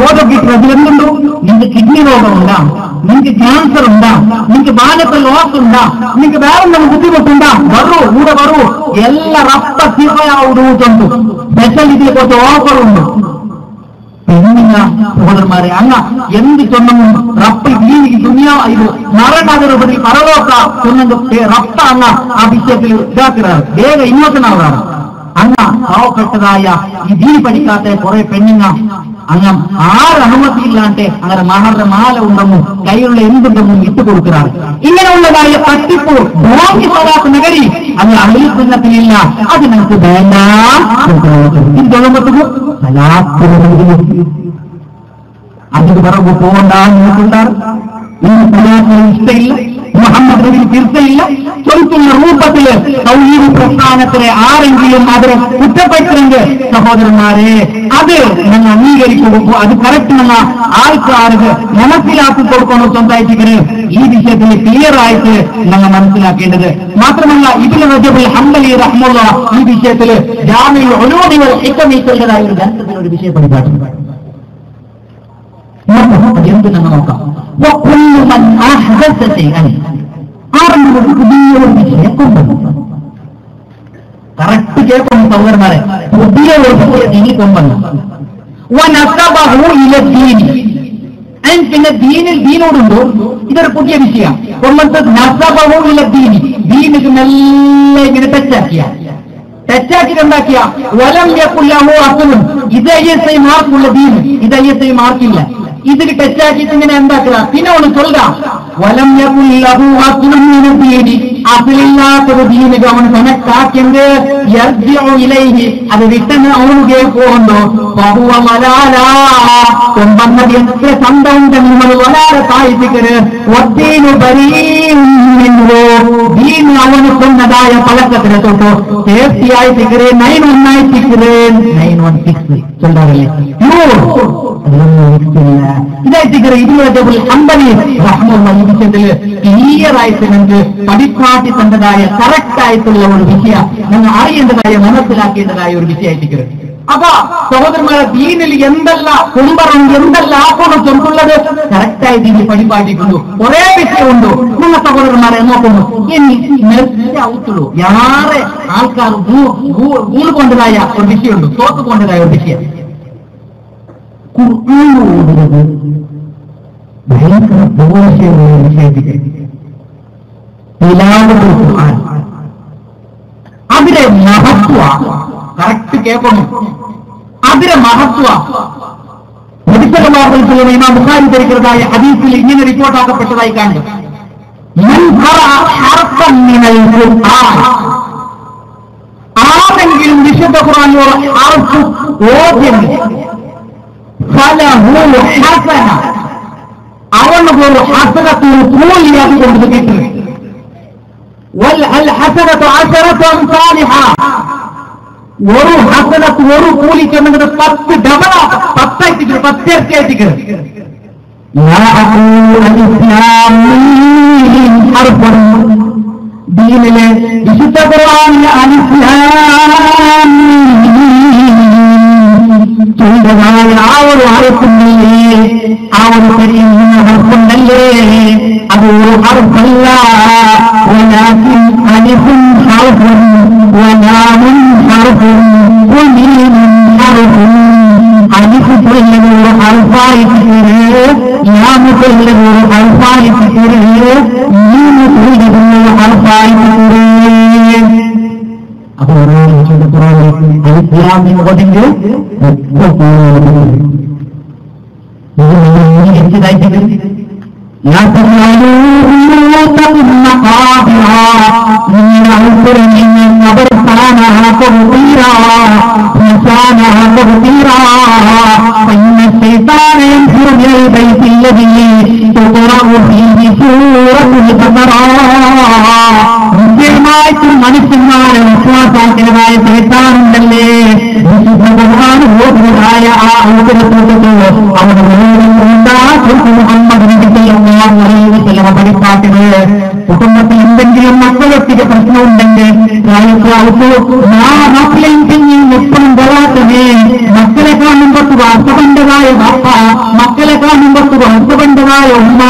[SPEAKER 1] ഓർഡർ കിട്ടും. അതിലെന്തുണ്ടോ, നിങ്ങൾക്ക് കിഡ്നി രോഗമുണ്ടാ, നിങ്ങൾക്ക് ക്യാൻസർ ഉണ്ടാ, നിങ്ങൾക്ക് ബാലത്തിൽ ലോസ് ഉണ്ടാ, നിങ്ങൾക്ക് വേറെ എന്തെങ്കിലും ബുദ്ധിമുട്ടുണ്ടാ, കൂടെ വരൂ. എല്ലാ റപ്പ സിഫയാവുന്നുണ്ട്. സ്പെഷ്യൽ ഇതിൽ കുറച്ച് ഓഫറുണ്ട്. സഹോദരന്മാരെ അങ്ങ എന്ത് ചൊന്നു റപ്പ് ഈ ദുനിയാ ഇത് മരണാതിരുപതി പരലോക്ക ചൊന്നു റപ്പ അങ്ങ ആ വിഷയത്തിൽ ഇതാക്കുന്നത് വേഗം ഇമോഷനാവുകയാണ്. അങ്ങ പാവപ്പെട്ടതായ ഈ ദീനി പഠിക്കാത്ത കുറെ പെണ്ണുങ്ങ അങ്ങ് ആറ് അനുമതിയില്ലാണ്ട് അങ്ങനെ മഹറുടെ മാല ഉണ്ടെന്നും കയ്യിലുള്ള എന്തുണ്ടെന്നും ഇട്ടുകൊടുക്കുകയാണ്. ഇങ്ങനെയുള്ളതായ തട്ടിപ്പ് ഭൂമി സ്വലാത്ത് നഗരി അങ്ങ് അഹിൽസുന്നത്തിലില്ല. അത് നമുക്ക് വേണ്ട. അതിന് പിറകു പോകണ്ടാകുണ്ടാറ്. ഇന്ന് സ്വലാത്തിന് ഇഷ്ടമില്ല, മുഹമ്മദ് നബിക്ക് തീർച്ചയില്ല. ചൊല്ലുന്ന രൂപത്തില് തൗഹീദ് പ്രസ്ഥാനത്തിലെ ആരെങ്കിലും അതിനെ കുറ്റപ്പെട്ടെങ്കിൽ സഹോദരന്മാരെ അത് ഞങ്ങൾ അംഗീകരിക്കുമ്പോൾ അത് കറക്റ്റ് എന്ന ആൾക്കാർക്ക് മനസ്സിലാക്കി കൊടുക്കണം. സ്വന്തമായിട്ട് ഈ വിഷയത്തിൽ ക്ലിയർ ആയിട്ട് ഞങ്ങൾ മനസ്സിലാക്കേണ്ടത് മാത്രമല്ല. ഇബ്നു റജബുൽ ഹംബലി റഹ്മത്തുള്ളാഹി ഈ വിഷയത്തിൽ ജാമിഉൽ ഉലൂമി വൽ ഹിക്മത്തിൻ്റെതായ ഒരു ഗ്രന്ഥത്തിൽ ഒരു വിഷയം പഠിപ്പാട്ടുണ്ട്. എന്ത് നമ്മൾ നോക്കാം. ആരെങ്കിലും പുതിയൊരു വിഷയം കൊണ്ടുവന്നു, കറക്റ്റ് കേൾക്കുന്നു സഹോദരന്മാരെ, പുതിയ ഒരു വിഷയത്തിൽ കൊണ്ടുവന്നു. പിന്നെ ദീനോടുണ്ടോ ഇതൊരു പുതിയ വിഷയം കൊണ്ടുവന്നത്. നസബഹു ഇല ദീനി, ദീനിക്ക് മെല്ലെ ഇങ്ങനെ തെറ്റാക്കിട്ട് ഉണ്ടാക്കിയ വലം യഖുല്ലഹു അസ്ലുൻ, ഇത് ISI മാർക്കുള്ള ദീൻ, ഇത് ISI മാർക്കില്ല. ഇതിന് തെറ്റാക്കിയിട്ട് ഇങ്ങനെ എന്താക്കുക. പിന്നെ ഒന്ന് ചൊല്ലുക, വലം യഖുല്ലഹു അസ്ലുൻ മിന ദീനി, അസ്ലില്ലാത്തൊരു ദീനിക്ക് അവൻ കണക്കാക്കിയത് യർജിഉ ഇലൈഹി, അത് റിട്ടേൺ അവനുകെ പോകുന്നു. ഫഹുവ മലാല, കൊമ്പന്നത് എത്ര സന്തമുണ്ടെന്നും അത് വളരെ താഴ്ത്തിക്കര്. വദ്ദീനു ബരീഉൻ മിൻഹു, ദീൻ അവന് കൊന്നതായ പഴക്കത്തിനെ തൊട്ട് സേഫ്റ്റിയായിട്ടിക്കര്. 91 916 ചൊല്ലാറില്ലേ ഇതായിട്ടിക്കര്. ഇബ്നു റജബുൽ ഹംബലി റഹ്മത്തുള്ളാഹി ഈ വിഷയത്തില് ക്ലിയറായിട്ട് നിങ്ങൾക്ക് പഠിപ്പാട്ടി തന്നതായ കറക്റ്റ് ആയിട്ടുള്ള ഒരു വിഷയം നിങ്ങൾ അറിയേണ്ടതായ മനസ്സിലാക്കേണ്ടതായ ഒരു വിഷയമായിട്ട്. അപ്പൊ സഹോദരന്മാരെ ദീനിൽ എന്തല്ല കുമ്പറും എന്തല്ല ആക്കണം ചൊല്ലുള്ളത് കറക്റ്റായി ദീനിൽ പഠിപ്പാട്ടിക്കുന്നു. കുറെ വിഷയമുണ്ടോ നിങ്ങൾ സഹോദരന്മാരെ നോക്കുന്നു. ഇനി ഔട്ടുള്ളൂ യാറെ ആൾക്കാർ ഊണ് കൊണ്ടതായ ഒരു വിഷയമുണ്ട്, തോക്ക് കൊണ്ടതായ ഒരു വിഷയം. ഭയങ്കര ദോഷമുള്ള വിഷയത്തിൽ അതിലെ മഹത്വ കറക്റ്റ് കേൾക്കണം. അതിലെ മഹത്വ നബിസല്ലല്ലാഹു ഇമാം ബുഖാരി ധരിക്കുന്നതായ ഹദീസിൽ ഇങ്ങനെ റിപ്പോർട്ടാക്കപ്പെട്ടതായി കണ്ടു. ആരെങ്കിലും വിശുദ്ധ ഖുർആനിലുള്ള ഹർഫ് ഓതിയെങ്കിൽ അവന് ഒരു ഹസനത്തിന് കൂലിയാക്കി കൊണ്ട് കിട്ടും. ഒരു ഹസനത്ത് ഒരു കൂലിക്കുണ്ടെങ്കിൽ 10 ഡബിളാ, 10 10 ദീനിലെ വിശുദ്ധ ഖുർആനിലെ ആ ഒരു ഹർഫുണ്ടല്ലേ, ആ ഒരു ചെറിയ ഹർഫുണ്ടല്ലേ, അത് ഒരു ഹർഫല്ല. വലാകിൻ അലിഫുൻ ഹർഫുൻ വലാമുൻ ഹർഫുൻ വമീമുൻ ഹർഫുൻ. അലിഫ് ചൊല്ലുന്നത് ഒരു ഹർഫായിട്ട് ലാമ് ചൊല്ലുന്നത് ഒരു ഹർഫായിട്ട് മീമ് ചൊല്ലുന്നത് ഒരു ഹർഫായിട്ട്. അപ്പൊ ഓടിന്റെ നിശ്ചയമായിട്ടും മനുഷ്യന്മാരെ വിശ്വാസാക്കിയതായ ശൈത്താനുണ്ടല്ലേ, ഓടുന്നതായ ആ ഔഷധത്തോട്ടത്തോ അവിടെ മുഹമ്മദ് പഠിപ്പാട്ടിന് കുടുംബത്തിൽ എന്തെങ്കിലും മക്കളൊത്തിക്ക് പ്രശ്നമുണ്ടെങ്കിൽ എപ്പോഴും പോരാത്തമേ മക്കളെ കാണുമ്പോൾ ഹസ്ബൻഡായ ബാപ്പ, മക്കളെ കാണുമ്പോൾ ഹസ്ബൻഡായ ഉമ്മ,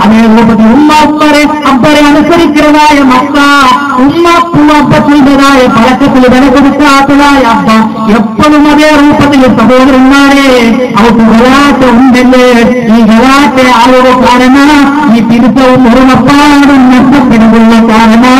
[SPEAKER 1] അതേ രൂപത്തിൽ ഉമ്മ അബ്ബരെ അനുസരിക്കുന്നതായ മക്ക, ഉമ്മ അബ്ബത്തിൻ്റെതായ പഴക്കത്തിൽ വില കൊടുക്കാത്തതായ അബ്ബ, എപ്പോഴും അതേ രൂപത്തിൽ സഹോദരന്മാരെ അവർക്ക് ഗലാറ്റ ഉണ്ടല്ലേ. ഈ ഗലാറ്റ ആളുടെ കാരണം ഈ തിരുത്തവും ഉറമപ്പാടും നഷ്ടപ്പെടുന്നുള്ള കാരണം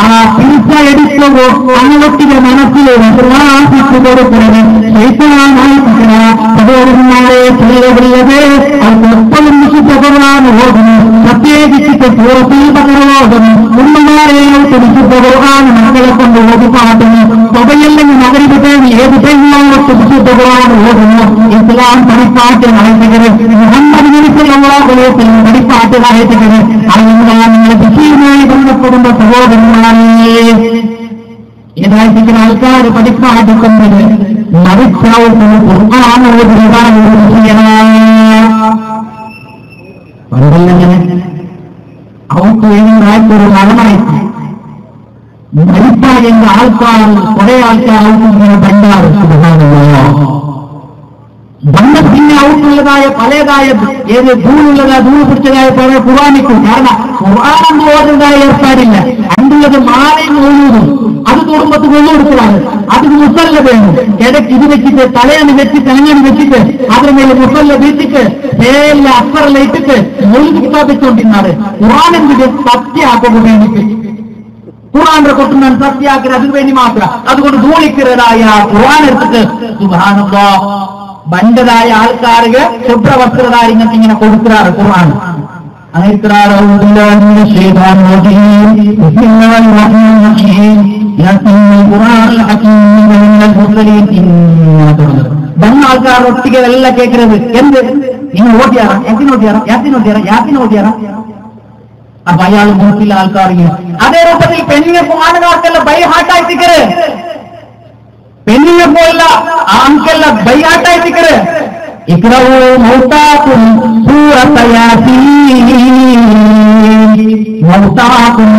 [SPEAKER 1] ആ തിരിച്ച എടുത്തവോ അങ്ങോട്ടിന്റെ മനസ്സിൽ വിശ്വാസിച്ചു കൊടുക്കുന്നത് ശൈത്താനായിരിക്കുന്ന സഹോദരന്മാരെ ചിലരുള്ളത് അവർക്ക് എപ്പോഴും വിശുദ്ധ ഖുർആൻ ഓതുന്നു. പ്രത്യേകിച്ചിട്ട് സൂറത്തുൽ ബഖറ ഓതുന്നു. ഉമ്മമാരെ വിശുദ്ധ ഖുർആൻ മക്കളെ കൊണ്ട് ഓതിപ്പാട്ടുന്നു. സ്വഭയല്ലെങ്കിൽ മഗ്‌രിബ് ടൈം ഏത് ടൈമിലോട്ട് വിശുദ്ധ ഖുർആൻ ഓതുന്നു. ഇസ്ലാം പഠിപ്പാട്ട് വായിച്ചത് മുഹമ്മദ് നബി സല്ലല്ലാഹു അലൈഹി വസല്ലം പഠിപ്പാട്ട് വായിച്ചത് അള്ളാഹ് നിങ്ങളെ വിഷയവുമായി ബന്ധപ്പെടുന്ന സഹോദരന്മാരെ ഏതായിരിക്കുന്ന ആൾക്കാർ പഠിപ്പാടുക്കുന്നത് മറിച്ചാവുന്ന ഖുർആൻ ഓതുന്നതാണ് ഒരു വിഷയമാണ്. പണ്ടങ്ങനെ അവർക്ക് വേണ്ടിയൊരു മരണമായിട്ട് മരിപ്പായ ആൾക്കാർ കുറെ ആൾക്കാർ ഔട്ടിങ്ങനെ ബണ്ടാറ് ബന്ധത്തിന് ഔട്ടുള്ളതായ പലതായ ഏത് ധൂളുള്ളതായ ധൂള് പിടിച്ചതായ പല ഖുർആനിക്കും. കാരണം ഖുർആൻ ഓതുന്നതായ ഏർപ്പാടില്ല. അണ്ടുള്ളത് മാലയും ഓടുന്നതും അത് കുടുംബത്ത് കൊള്ളുകൊടുത്തതാണ്. അത് മുസല്ല വേണം. ഇടയ്ക്ക് ഇത് വെച്ചിട്ട് തലയാണ് വെച്ചിട്ട് അങ്ങനെ വെച്ചിട്ട് അതിന് മേലെ മുസല്ല വീട്ടിട്ട് പേരില്ല അക്കറല്ല ഇട്ടിട്ട് മൊഴി സ്ഥാപിച്ചുകൊണ്ടിരുന്നാണ്. ഖുർആനെന്തിന് സത്യാക്കുക വേണ്ടിട്ട് ഖുർആന്റെ കൊട്ടുന്ന സത്യാക്കൽ അതിന് വേണ്ടി മാത്രം. അതുകൊണ്ട് ധൂളിക്കരുതായ ഖുർആൻ എടുത്തിട്ട് സുബ്ഹാനല്ലാഹ് ബണ്ടതായ ആൾക്കാർക്ക് ശുഭ്രവസ്ത്രധാരിങ്ങൾക്ക് ഇങ്ങനെ കൊടുക്കാറ് ഖുർആൻ. ബന്ന ആൾക്കാർ ഒട്ടിക്കതല്ല കേൾക്കുന്നത്. എന്ത് നിങ്ങൾ ഓടിയാറ യാത്തിനോടിയാറ അപ്പൊ അയാൾ മൂക്കില്ല ആൾക്കാർക്ക്. അതേ രൂപത്തിൽ പെണ്ണിനെ ആണുകാർക്കെല്ലാം ബൈ ഹാട്ടായിട്ടിക്കര്, പെണ്ണിനെ പോലുള്ള ആൺക്കെല്ലാം ബൈ ഹാട്ടായിട്ടിക്കര്. ഇഖ്റഊ മൗതാകും സൂറത യാസീൻ. മൗതാകും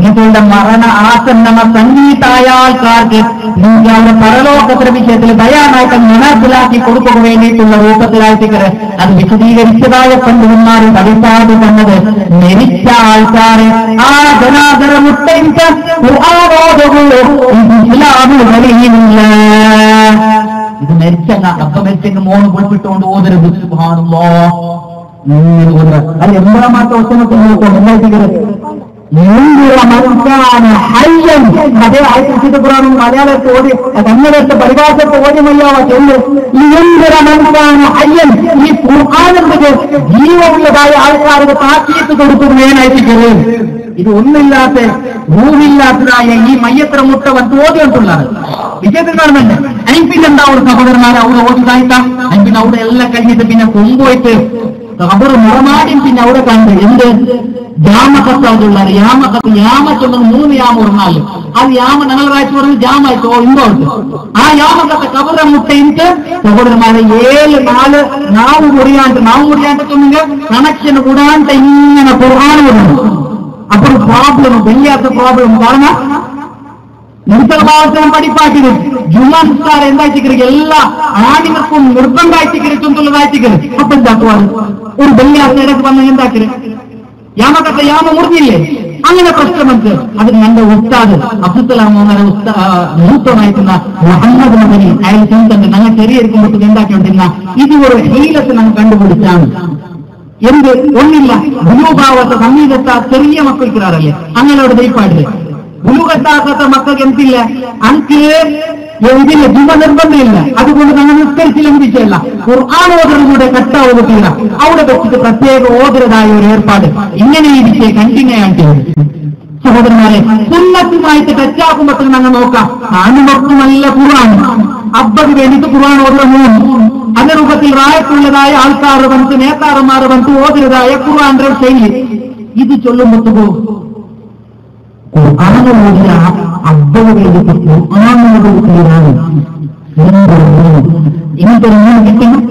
[SPEAKER 1] നിങ്ങളുടെ മരണ ആസന്നമ സംഗീതായ ആൾക്കാർക്ക് നിങ്ങൾ അവരുടെ പരലോകത്തിന്റെ വിഷയത്തിൽ ബയാനായിട്ട് മനസ്സിലാക്കി കൊടുക്കുക വേണ്ടിയിട്ടുള്ള രൂപത്തിലായിട്ട് അത് വിശദീകരിച്ചതായ പണ്ഡിതന്മാരും പഠിപ്പാട് തന്നത് മരിച്ച ആൾക്കാരെ ആ ജനാദര മുട്ടയിച്ച ഇസ്ലാമിൽ കഴിയുന്നില്ല. ഇത് മരിച്ചല്ല, അപ്പ മരിച്ചെങ്കിൽ മോണ് പൊളിപ്പിട്ടുകൊണ്ട് ഓതരുത്. സുബ്ഹാനല്ലാഹ്. അത് എമ്പാമാത്ത ഒറ്റമൊക്കെ നോക്കാം. എന്തായിട്ടിക്കരുത് അതേ ആയിരത്തി ഖുർആനിൽ മലയാളത്തെ ഓടി കന്നഡത്തെ പരിഭാഷത്തെ ഓടിമയ്യാവ ചെല്ല് നിയന്ത്രണ മനസ്സാണ് അയ്യൻ. ഈ ഖുർആനിന്റെ ജീവമുള്ളതായ ആൾക്കാർക്ക് താക്കീത്ത് കൊടുക്കുന്നതിനായിട്ടിക്കരുത്. ഇത് ഒന്നില്ലാത്ത ഭൂമിയില്ലാത്തതായ ഈ മയ്യത്ര മുട്ട വന്ന് ഓടിയിട്ടുള്ളതാണ് വിജയത്തിൽ കാണുന്നുണ്ട്. അതിന് പിന്നെന്താ ഒരു സഹോദരന്മാരെ അവിടെ ഓടിതായിട്ടാ അതിന് പിന്നെ അവിടെ എല്ലാം കഴിഞ്ഞിട്ട് പിന്നെ കൊണ്ടുപോയിട്ട് അവർ മുറമാടിയും പിന്നെ അവിടെ കണ്ട് എന്ത് യാമക്കത്തുള്ളത് യാമക്കത്ത് യാമത്തുള്ളത് 3 യാമ ഉറങ്ങാല് അത് യാമ ഞങ്ങൾ വായിച്ചു പറഞ്ഞ് ജാമായിട്ടോ ഇങ്ങോട്ട് ആ യാമക്കത്തെ കബറ മുട്ടയിട്ട് സഹോദരന്മാരെ 7 നാവ് മുറിയാണ്ട് കണക്ഷന് കൂടാണ്ട് ഇങ്ങനെ ഖുർആൻ വിടുന്നു. അപ്പോൾ പ്രോബ്ലം വലിയാത്ത പ്രോബ്ലം കാരണം നിർത്തഭാവത്തിനും പഠിപ്പാക്കിയത് ജുമാ നിസ്കാരം എന്തായിട്ടിക്കരുത് എല്ലാ ആണികൾക്കും നിർബന്ധമായിട്ടിക്കരുത്തുള്ളതായിട്ടിക്കരുത്. അപ്പൊ എന്താക്കുവാണ് ഒരു വെള്ളിയാത്ത ഇടയ്ക്ക് വന്ന് എന്താക്കരുത് യാമക്കത്തെ യാമ മുറിഞ്ഞില്ലേ അങ്ങനെ പ്രശ്നമുണ്ട്. അത് എന്റെ ഉസ്താദ് അബ്ദുസ്സലാമോന്നര മൂത്തമായിട്ടുള്ള മുഹമ്മദ് മദനി അയാൾ ചിന്തണ്ട് ഞങ്ങൾ ചെറിയിരിക്കുമ്പോഴത്തേക്ക് എന്താക്കിക്കൊണ്ടിരുന്ന ഇത് ഒരു ഹീലത്ത് നമ്മൾ കണ്ടുപിടിച്ചാണ്. എന്ത് ഒന്നില്ല ഗുരുഭാവത്തെ സംഗീതത്ത ചെറിയ മക്കൾക്കിറാറല്ലേ അങ്ങനെയോട് ദൈപ്പാടില്ല ഗുരുകത്താത്ത മക്കൾക്ക് എന്തില്ല അനക്ക് ഇതില്ല ജുമ നിർബന്ധമില്ല. അതുകൊണ്ട് ഞങ്ങൾ നിസ്കരിച്ചില്ല എന്തിച്ചല്ല ഖുർആൻ ഓതറിലൂടെ കട്ട ഓതില്ല അവിടെ വെച്ചിട്ട് പ്രത്യേക ഓതരതായ ഒരു ഏർപ്പാട് ഇങ്ങനെ ഇരിക്കെ കണ്ടിന്യൂ ആയിട്ട് സഹോദരന്മാരെ സുന്നത്തുമായിട്ട് തെറ്റാക്കുമ്പോൾ ഞങ്ങൾ നോക്കാം. ആണുമൊക്കെ നല്ല ഖുർആൻ അബ്ബക്ക് വേണ്ടിയിട്ട് ഖുർആൻ ഓതറമോ അതേ രൂപത്തിൽ റായത്തുള്ളതായ ആൾക്കാർ വന്നിട്ട് നേതാറന്മാർ വന്നിട്ട് ഓതരതായ ഖുർആന്റെ ശൈലി ഇത് ചൊല്ലുമ്പോൾ ഖുർആനോട് അബ്ബക്ക് വേണ്ടിയിട്ട് ഖുർആനോട് തീരാണ് ഇങ്ങനത്തെ കിട്ടണം.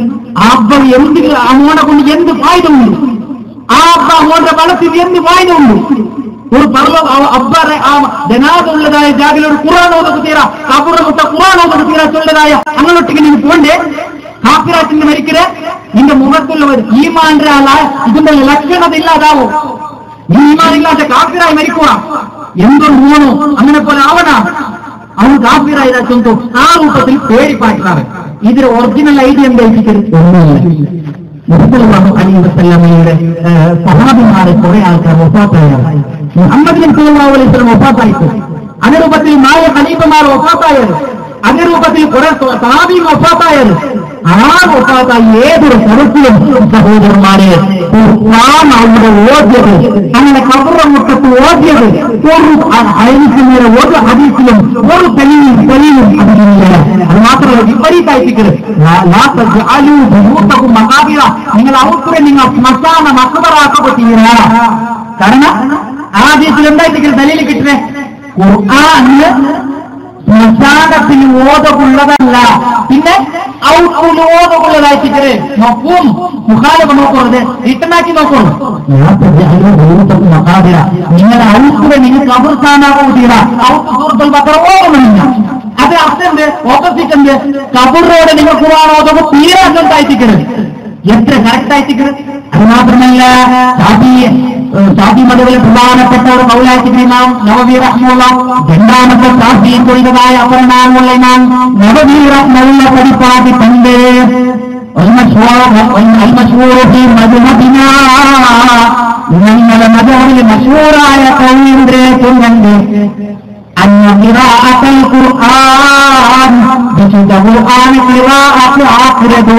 [SPEAKER 1] ആ അബ്ബ എന്ത് അമ്മോടെ കൊണ്ട് എന്ത് ഫായതമുണ്ട്? ആ അബ്ബ അമ്മോടെ വളർത്തി എന്ത് ഫായതമുണ്ട്? ഒരു അബ്ബാറെ ആ ജനാദുള്ളതായ ജാഗിൽ ഒരു ഖുർആനോദൊക്കെ തീരാ കബൂറ മുട്ട ഖുർആനോദൊക്കെ തീരാ ചൊല്ലതായ അങ്ങനൊട്ടിക്ക് നിങ്ങൾ പോണ്ടേ കാഫിറാറ്റിന്റെ മരിക്കരെ നിന്റെ മുഖത്തുള്ളവർ ഈമാന്റെ ഇതിന്റെ ലക്ഷണത ഇല്ലാതാവും. നീ ഈമാനില്ലാത്ത കാഫിറായി മരിക്കുക എന്തൊരു മോണോ അങ്ങനെ പോലെ ആവണ അവൻ കാഫിറായി ചൊന്തു ആ രൂപത്തിൽ പേടിപ്പാക്കാറ്. ഇതിന് ഒറിജിനൽ ഐഡിയ എന്തായിരിക്കരുത് അലിവസല്ലമയുടെ സഹാബിമാരെ കുറെ ആൾക്കാർ വഫാത്തായത് മുഹമ്മദ് നബി സല്ലല്ലാഹു അലൈഹി വസല്ലം വഫാത്തായിട്ട് അതേ രൂപത്തിൽ നായ ഖലീഫമാർ വഫാത്തായത് അതേ രൂപത്തിൽ കുറെ സഹാബികൾ വഫാത്തായത് ആ വഫാത്തായ ഏതൊരു സദസ്സിലും സഹോദരന്മാരെ ഖുർആൻ അവിടെ ഓതിയത് അങ്ങനെ ഖബറ മുട്ടത്ത് ഓതിയത് ഒരു ഹദീസിലെ ഒരു ഹദീസിലും ഒരു ദലീലും അതില്ല. അത് മാത്രമല്ല വിപരീതമായിട്ടിക്കരുത് മഹാബിറ നിങ്ങൾ ഔത്തുവെ നിങ്ങൾ ശ്മശാന മക്ബറാക്കപ്പെട്ടില്ല. കാരണം ആ ഹദീസിൽ എന്തായിട്ടിക്കരുത് ദലീൽ കിട്ടുന്നേ ഖുർആന് ശ്മശാനത്തിന് ഓതമുള്ളതല്ല പിന്നെ ഔത്തുള്ളതായിട്ടിക്കരുത് നോക്കും മുഖാലപ നോക്കുന്നത് റിട്ടനാക്കി നോക്കണം. മഹാബിറ നിങ്ങളുടെ ഔത്തുവെ നിങ്ങൾ കബർസ്ഥാനാകൂട്ടിയില്ല ഔത്ത് സൂറത്തുൽ ബഖറ ഓർമ്മയില്ല. അത് അർത്ഥണ്ട് ഓപ്പോസിറ്റ് എന്ത് കബറിനോട് നിങ്ങൾ ഖുർആൻ ഓതുമ്പോൾ തീരാണ്ടായിട്ടിക്കരുത് എത്ര കറക്റ്റ് ആയിട്ടിക്കരുത്. അത് മാത്രമല്ല ഷാഫി മതത്തിലെ പ്രധാനപ്പെട്ട ഒരു കൗലായിട്ട് ഇമാം നവവി റഹ്മത്തുള്ളാഹി രണ്ടാമത്തെ ഷാഫി കൊണ്ടതായ അപരനാമുള്ള ഇമാം നവവി റഹ്മത്തുള്ളാഹി പഠിപ്പാക്കി തന്റെ ഞങ്ങളുടെ മതവിൽ മശൂറായ കൗലിന്റെ ചൊല്ലുണ്ട് أن قراءة القرآن بشد القرآن قراءة آخرة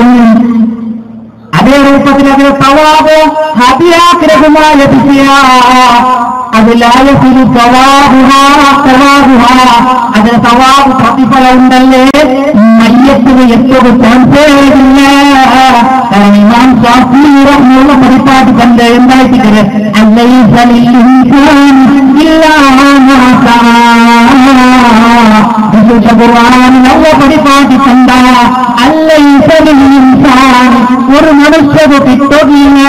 [SPEAKER 1] അതേ രൂപത്തിൽ അതിന് സവാബ് ഹദിയാഗ്രഹമായ വിഷയ അതിലായതിന് അതിന് സവാബ് പ്രതിഫലം ഉണ്ടല്ലേ മയ്യത്തിന് എത്ര ചാൻസേടില്ല. കാരണം ഇമാം ശാഫി റഹ്മത്തുള്ളാഹി പരിപാടി കണ്ട് എന്തായിട്ടിക്കര് പരിശുദ്ധ ഖുർആൻ നല്ല പരിപാടിക്കണ്ട അല്ലൈസലിൻസാൻ ഒരു മനുഷ്യന് കിട്ടുകയില്ല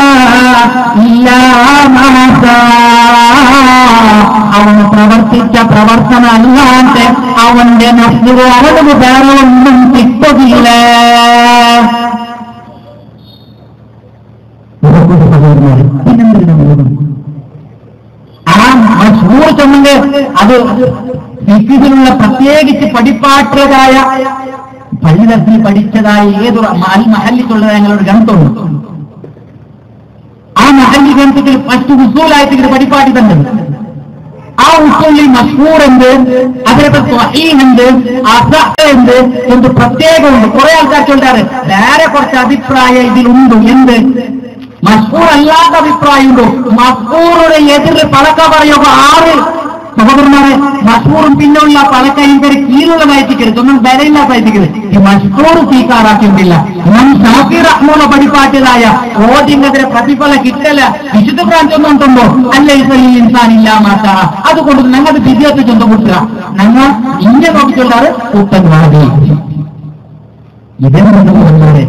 [SPEAKER 1] അവന് പ്രവർത്തിച്ച പ്രവർത്തനം അല്ലാണ്ട് അവന്റെ നഫ്സിന് അവന് വേറെ ഒന്നും കിട്ടുകയില്ല. ആ മശ്ഹൂർ ചൊല്ലുണ്ട്. അത് ഫിഖിലുള്ള പ്രത്യേകിച്ച് പഠിപ്പാറ്റതായ പള്ളിതത്തിൽ പഠിച്ചതായ ഏതൊരു മഹല്ലിക്കുള്ളതായ ഞങ്ങളൊരു ഗ്രന്ഥമുണ്ട്. ആ മഹല്ലി ഗ്രന്ഥത്തിൽ മറ്റു ഉസൂലായിട്ട് ഇങ്ങനെ പഠിപ്പാട്ടി തന്നെ. ആ ഉസൂലിൽ മശ്ഹൂർ ഉണ്ട്, അതിനകത്ത് സ്വഹീഹ് ഉണ്ട്, അസഹ് ഉണ്ട് എന്ന് പ്രത്യേകമുണ്ട്. കുറെ ആൾക്കാർ ചൊല്ലാറ് വേറെ കുറച്ച് അഭിപ്രായം ഇതിലുണ്ട്. എന്ത് മശ്ഹൂർ അല്ലാത്ത അഭിപ്രായമുണ്ടോ? മശ്ഹൂറുടെ എതിര് പലക്ക പറയുക 6 സഹോദരന്മാരെ. മശ്ഹൂറും പിന്നുള്ള പലക്കയും പേര് കീഴുള്ള നയത്തിക്കരുത്, ഒന്നും വിലയില്ലാത്തയത്തിക്കരുത്. ഈ മശ്ഹൂർ സ്വീകാറാക്കിയിട്ടില്ല. ഇമാം ഷാഫി റഹ്മത്തുള്ളാഹി പഠിപ്പാറ്റിയതായ ഓതിനെതിരെ പ്രതിഫലം കിട്ടല വിശുദ്ധ പ്രാഞ്ചൊന്നും ഉണ്ടുണ്ടോ? അല്ലൈസലിൽ ഇൻസാൻ ഇല്ലാ മാ ശാ. അതുകൊണ്ട് ഞങ്ങൾക്ക് വിദ്യാർത്ഥി ചൊന്ത കൊടുക്കുക. ഞങ്ങൾ ഇന്ത്യ നോക്കിച്ചുള്ളാറ് കൂട്ടൻവാദി. ഇതെന്തുകൊണ്ടാണ്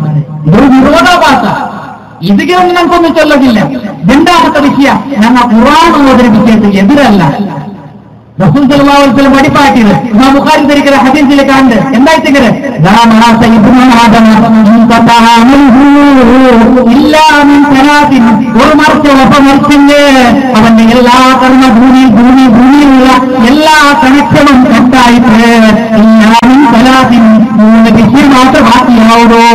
[SPEAKER 1] ഇതൊരു വിരോധാഭാസ. ഇതിലൊന്നും ഞങ്ങൾക്കൊന്നും ചൊല്ലുന്നില്ല. രണ്ടാമത്തെ വിഷയം, ഞങ്ങൾ ഖുർആൻ അവതരിപ്പിച്ചത് എതിരല്ല. റസൂൽ സല്ലല്ലാഹു അലൈഹി വസല്ലം പഠിപ്പാട്ടിയത് ഇമാം ബുഖാരി ധരിക്കുന്ന ഹദീസിലെ കാണുന്നത് എന്തായിട്ടിങ്ങനെ ഒരു മറിച്ചൊപ്പമറിച്ചില്ലേ അവന്റെ എല്ലാ കർമ്മ ഭൂമിയിലുള്ള എല്ലാ കണക്ഷനും കണ്ടായിട്ട് എല്ലാവരും കലാത്തിൻ 3 വിഷയം മാത്രം ബാക്കിയാവുമോ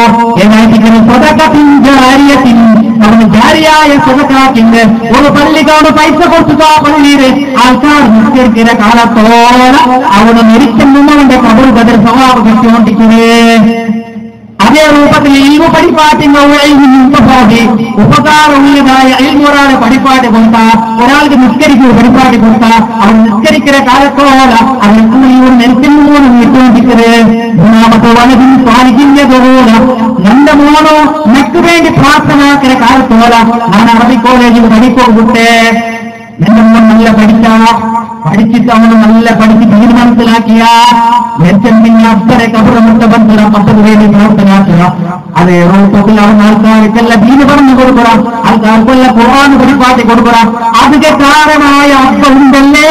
[SPEAKER 1] എന്നായിട്ടിങ്ങനെ സ്വതക്കത്തിൻ ജാരിയത്തിൻ അവന് ജാരിയായ സ്വതക്കാക്കിന്റെ ഒരു പള്ളിക്കാട് പൈസ കൊടുത്തുക പള്ളിയില് ആൾക്കാർ നിസ്കരിക്കുന്ന കാലത്തോളം അവന് മരിക്കും മുന്നവന്റെ കബർ ബദർ സ്വഭാവം കിട്ടിക്കൊണ്ടിരിക്കുന്നേ. അതേ രൂപത്തിൽ ഇൽമു പഠിപ്പാട്ടിന്റെ ഉപകാരമുള്ളതായ ഇൽമൊരാളെ പഠിപ്പാട്ട് കൊടുത്താൽ ഒരാൾക്ക് നിസ്കരിക്കുക പഠിപ്പാട്ടി കൊടുത്താൽ അവൻ നിസ്കരിക്കുന്ന കാലത്തോളം അവൻ കൂലിയും നെൽക്കുന്നു പോലും കിട്ടുകൊണ്ടിരിക്കുന്നത്. മൂന്നാമത്തെ വലതും സ്വാധീന്യതോളം എന്റെ മോനോ നെക്ക് വേണ്ടി പ്രാർത്ഥനാക്കുന്ന കാലത്തോളം ഞാൻ അറബി കോളേജിൽ പഠിപ്പോട്ടെ. എന്റെ മോൻ നല്ല പഠിച്ചിട്ട് അവന് നല്ല പഠിച്ച് ദീൻ മനസ്സിലാക്കിയ പിന്നെ അപ്പരെ കബറമുട്ട ബന്ധനം പദ്ധതി വേണ്ടി പ്രവർത്തനാക്കുക. അതേ റൂപത്തിൽ അവൻ ആൾക്കാർക്കെല്ലാം ദീന് പറഞ്ഞു കൊടുക്കണം, ആൾക്കാർക്കെല്ലാം ഖുർആൻ പരിപാടി കൊടുക്കണം. അതിന്റെ കാരണമായ അപ്പ ഉണ്ടല്ലേ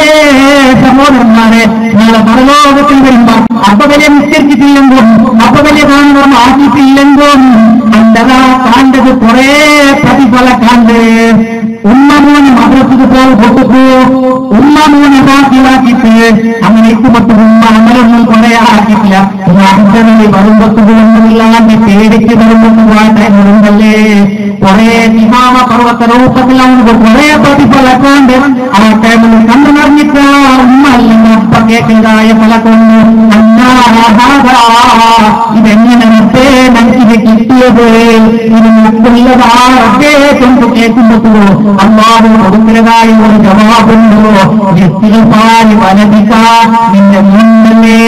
[SPEAKER 1] സഹോദരന്മാരെ. നാളെ പരലോകത്തിൽ വരുമ്പോ അപ്പ വലിയ നിസ്കരിച്ചിട്ടില്ലെങ്കിലും അപ്പ വലിയ കാണുന്ന ആക്കിയിട്ടില്ലെങ്കിലും അല്ലതാ കാണ്ടത് കുറെ പ്രതിഫല കാണ്ട്. ഉമ്മമോനെ മദ്രസക്ക് പോയി കൊടുക്കൂ, ഉമ്മമോനെ ബാക്കിയാക്കിയിട്ട് അങ്ങനെ 8 ഉമ്മ അമലൊന്നും കുറെ ആക്കിയിട്ടില്ല. അഞ്ചനയിൽ വരുമ്പൊന്നുമില്ലാണ്ട് പേടിക്ക് വരുമ്പൊന്നുണ്ടല്ലേ കുറെ ഇമാമ പർവ്വത രൂപത്തിൽ അവർക്ക് കുറെ പ്രതിഫലക്കുണ്ട്. ആ ടൈമിൽ കണ്ടു നിറഞ്ഞിട്ട് ഉമ്മ അല്ലെങ്കിൽ അപ്പ കേൾക്കുന്നതായ ഫലക്കൊന്നു ഇതെങ്ങനെ നമുക്ക് കിട്ടിയത് ഇത് മറ്റുള്ളതാറൊക്കെ കൊണ്ട് കേൾക്കുമ്പോ അള്ളാഹു കൊടുക്കുന്നതായ ഒരു ജവാബുണ്ടോ? വലതിക്ക നിന്റെ മുന്നല്ലേ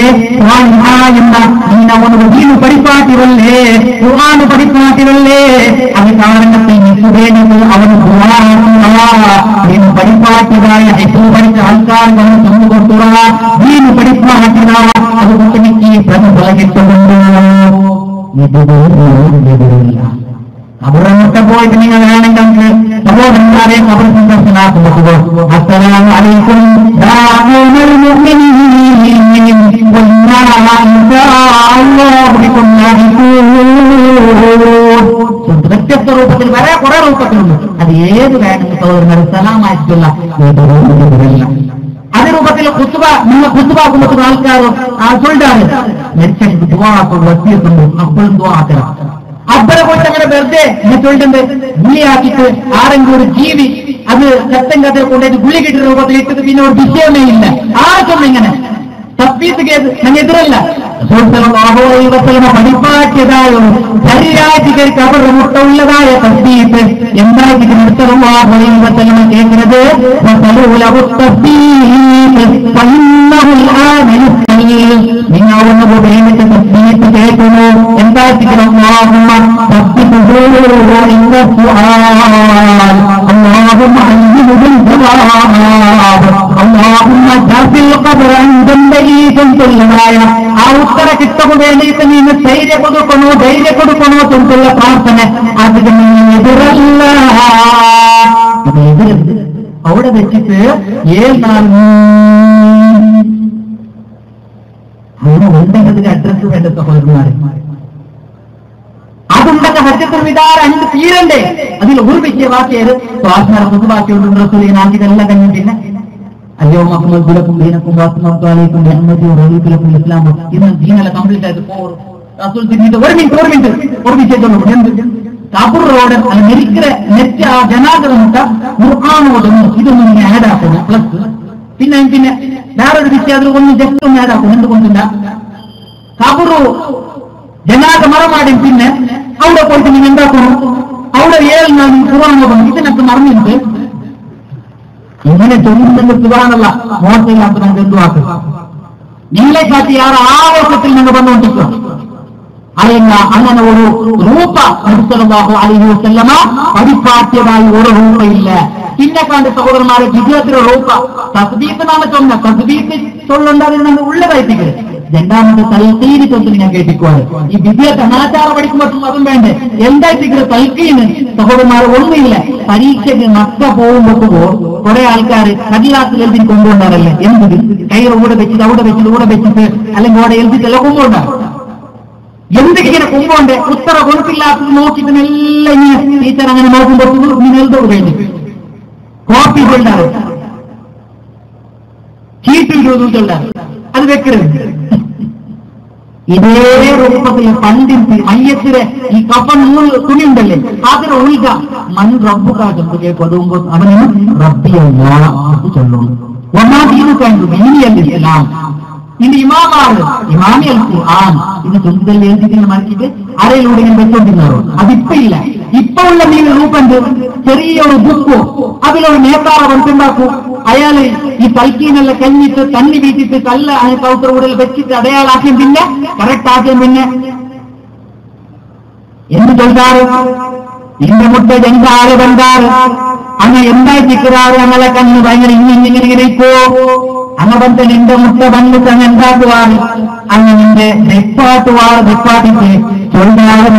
[SPEAKER 1] എന്ന നിന്നവന് ദീന് പഠിപ്പാട്ടിവല്ലേ ഖുർആൻ പഠിപ്പാട്ടിവല്ലേ. അത് കാരണത്തിൽ നിസുവേനത് അവന് ദീന് പഠിപ്പാട്ടിയതായ ഏറ്റവും പഠിച്ച ആൾക്കാർ അവന് ചെന്നു കൊടുക്കുക. ദീന് പഠിപ്പാട്ടിന അതുകൊണ്ട് എനിക്ക് പ്രതിഫലം കിട്ടുന്നുണ്ടോ? ഇതില്ല. കബറൊക്കെ പോയിട്ട് നിങ്ങൾ വേണമെങ്കിൽ നമുക്ക് സഹോദരന്മാരെ കബർ സന്ദർശനാക്കുമ്പോൾ അസ്സലാമു അലൈക്കും വ്യത്യസ്ത രൂപത്തിൽ വരെ കുറെ രൂപത്തിലുണ്ട്. അത് ഏത് വേണമെങ്കിൽ സഹോദരന്മാരെ സലാമായിട്ടുള്ള അതേ രൂപത്തിൽ കുത്തുബ നിങ്ങൾ കുത്തുബാക്കുമ്പോൾ ആൾക്കാർ ചൊല്ലാറ് മരിച്ചു ദുആ വസിയത്തുണ്ട്, അപ്പോഴും ദുആ ആക്കണം. അബ്ബരെ പോയിട്ട് അങ്ങനെ വെറുതെ ചൊല്ലുന്നത് ഗുളിയാക്കിയിട്ട് ആരെങ്കിലും ഒരു ജീവി അത് രക്തം കഥ കൊണ്ടുപോയിട്ട് ഗുളി കിട്ടുന്ന രൂപത്തിൽ ഇട്ടത് പിന്നെ ഒരു വിഷയമേ ഇല്ല. ആർക്കും ഇങ്ങനെ തപ്പീത്ത് കേസ് ഞാൻ എതിരല്ല. പഠിപ്പാറ്റിയതായ ശരീരാറ്റികൾക്ക് അവരുടെ മുട്ട ഉള്ളതായ തപ്പീത്ത് എന്തായിട്ട് നിർത്തലമ കേൾക്കുന്നത് നിങ്ങളൊന്ന് പ്രേമിച്ച് തപ്പീത്ത് കേൾക്കുന്നു. എന്തായിരിക്കണം അല്ലാഹുമ്മ ജാസിൽ ഖബറ ഇൻദല്ലി തുള്ളമായ ആ ഉത്തര കിട്ടു വേണ്ടിയിട്ട് നീ ധൈര്യം കൊടുക്കണോ എന്നുള്ള പ്രാർത്ഥന അതിന് എതിരല്ല. എതിരരുത്. അവിടെ വെച്ചിട്ട് 7 നാൾ അവിടെ ഉണ്ടെങ്കിൽ അഡ്രസ് വേണ്ട സഹോദരന്മാരെ. അതുണ്ടെങ്കിൽ ഹജ്ജത്തുൽ വിദാ 2 തീരണ്ടേ? അതിൽ ഒരു വലിയ വാക്കിയത് ബാക്കിയുണ്ട് റസൂലിനാക്കി ഇതെല്ലാം കഴിഞ്ഞു. പിന്നെ അയ്യോ മക്കളും ദീനക്കും വാസ്തുമാക്കും റസൂലിക്കും ഇസ്ലാം ഇന്ന് ദീനല്ല കംപ്ലീറ്റ് ആയിട്ട് റസൂൽ തിരിഞ്ഞിട്ട് ഒരു മിനിറ്റ് കാബൂർ റോഡ് അത് മെരിക്കര നെറ്റ് ആ ജനാദ ഖുർആനോടുന്നു ഇതൊന്നും ഇങ്ങനെ ആഡാക്കുന്നു. പ്ലസ് പിന്നെ വേറൊരു വിഷയം അതിൽ ഒന്ന് ജസ്റ്റ് ഒന്ന് ആഡാക്കും. എന്തുകൊണ്ടില്ല കാബൂർ ജനാദ മറമാടി പിന്നെ അവിടെ പോയിട്ട് നിങ്ങൾ എന്താക്കണം? അവിടെ 7 നാൾ ഖുർആൻ ഓടണം. ഇതിനൊക്കെ മറന്നിട്ട് ഇങ്ങനെ ചൊല്ലുന്നത് സുബ്ഹാനല്ലാഹ് മോശമില്ലാത്ത നമുക്ക് എന്തുവാക്കും? നിങ്ങളെ കാട്ടി ആവേശത്തിൽ നിങ്ങൾ വന്നുകൊണ്ടിരിക്കുക. അറിയുന്ന അങ്ങനെ ഒരു റൂപ നബി സല്ലല്ലാഹു അലൈഹി വസല്ലമ പരിപാട്യമായി ഒരു റൂപയില്ല. പിന്നെ കണ്ട് സഹോദരന്മാരെ വിജയത്തിലെ റൂപ തസ്ബീഹ് ചൊന്ന തസ്ബീഹ് ചൊല്ലുണ്ടാകുന്ന ഉള്ളതായിട്ടില്ല. രണ്ടാമത്തെ തൽക്കീന് ചൊന്ന് ഞാൻ കേട്ടിക്കുവാണ്. ഈ വിദ്യാർത്ഥി അനാചാരം പഠിക്കുമ്പോഴും അതും വേണ്ടേ? എന്തായിട്ടില്ല തൽക്കീന് സഹോദരന്മാരെ ഒന്നുമില്ല. പരീക്ഷയ്ക്ക് നഷ്ട പോകുമ്പോ കുറെ ആൾക്കാർ കടലാസിൽ എഴുതി കൊണ്ടുകൊണ്ടാറല്ലേ എന്ത് കയ്യിൽ കൂടെ വെച്ചിട്ട് അവിടെ വെച്ചിട്ട് അല്ലെങ്കിൽ അവിടെ എഴുതിട്ടല്ല കൊണ്ടുകൊണ്ടാണ്. എന്തൊക്കെയാണ് കൊമ്പോണ്ട് ഉത്തര കൊടുക്കില്ലാത്തത് നോക്കിയിട്ട് എല്ലാം ഇങ്ങനെ ടീച്ചർ അങ്ങനെ നോക്കുമ്പോൾ ഇങ്ങനെ എഴുതോട് വേണ്ടി കോപ്പി കൊണ്ടാറ് ചീട്ടിൽ ചോദിച്ചുണ്ടാറ് അത് വെക്കരുത്. ഇതേ രൂപത്തിൽ പണ്ടിന് മയ്യത്തിലെ ഈ കഫൻ 3 തുണി ഉണ്ടല്ലേ അതിന് ഒഴിക മൻ റബ്ബുകാശം കേൾക്കുമ്പോൾ അവന് റബ്ബിയല്ല ചൊല്ലുന്നു. ഒന്നാമത് കഴിഞ്ഞു ദീനിയൽ ഇസ്ലാം. ഇത് ഇമാമാണ് ഇമാമി അൽ ഖുർആൻ ഇത് ചൊല്ലുതൽ എഴുതിയിട്ട് മറിച്ചിട്ട് അരയിലൂടെ ഇങ്ങനെ വെച്ചോണ്ടിരുന്നോ. അതിപ്പോ ഇല്ല. ഇപ്പൊ ഉള്ള നീ രൂപണ്ട് ചെറിയൊരു ബുക്കോ അതിലൊരു നേതാവ് വന്നിട്ടുണ്ടാക്കൂ. അയാള് ഈ തൽക്കീനെല്ലാം കഴിഞ്ഞിട്ട് തന്നി വീട്ടിട്ട് കല്ല് കൗത്തർ കൂടെ വെച്ചിട്ട് അടയാളാക്കിയും പിന്നെ കറക്റ്റ് ആക്കിയും പിന്നെ എന്ത് ചൊല്ലാറ്? ഇന്റെ മുട്ട ജങ്കാറ് ബന്ധാറ് അങ്ങനെ എന്തായി നിൽക്കാറ്? അങ്ങനെ കണ്ണ് ഭയങ്കര ഇങ്ങനെ ഇപ്പോ അങ്ങനെ ಬಂದ നിന്റെ മുട്ട വന്നിട്ട് അങ്ങ് എന്താക്കുവാറ്? അങ്ങനെ നിന്റെ വെപ്പാട്ടിട്ട് ചൊല്ലാറ്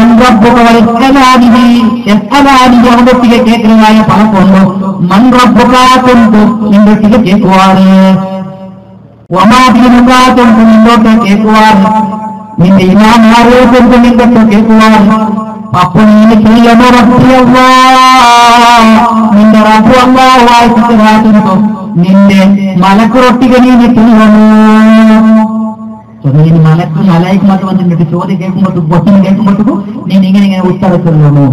[SPEAKER 1] അവതൊട്ടിಗೆ കേൾക്കുന്നതായ പണക്കൊണ്ടു മൺറബ്ബുകാത്തുണ്ട് നിന്നൊട്ടിಗೆ കേൾക്കുവാറ്. ഒമാതിനുകാത്തുണ്ട് നിന്നോട്ട് കേൾക്കുവാറ്. നിന്റെ ഇമാം ആരോഗ്യം നിന്നൊട്ട് കേൾക്കുവാറ്. അപ്പൊ നീ ചെയ്യണോ റബ്ബിയല്ലാ നിന്റെ റബ്ബു അല്ലാഹുവായിട്ട് റാത്തുണ്ടോ നിന്റെ മലക്കുറൊട്ടിക നീ ചെയ്യണോ? നീ മലയ്ക്ക് മാത്രം വന്നിട്ട് ചോദ്യം കേൾക്കുമ്പോഴത്തേക്കും ക്വസ്റ്റ്യൻ കേൾക്കുമ്പോഴത്തേക്കും നീ ഇങ്ങനെ ഉത്തരത്തില്ലണോ?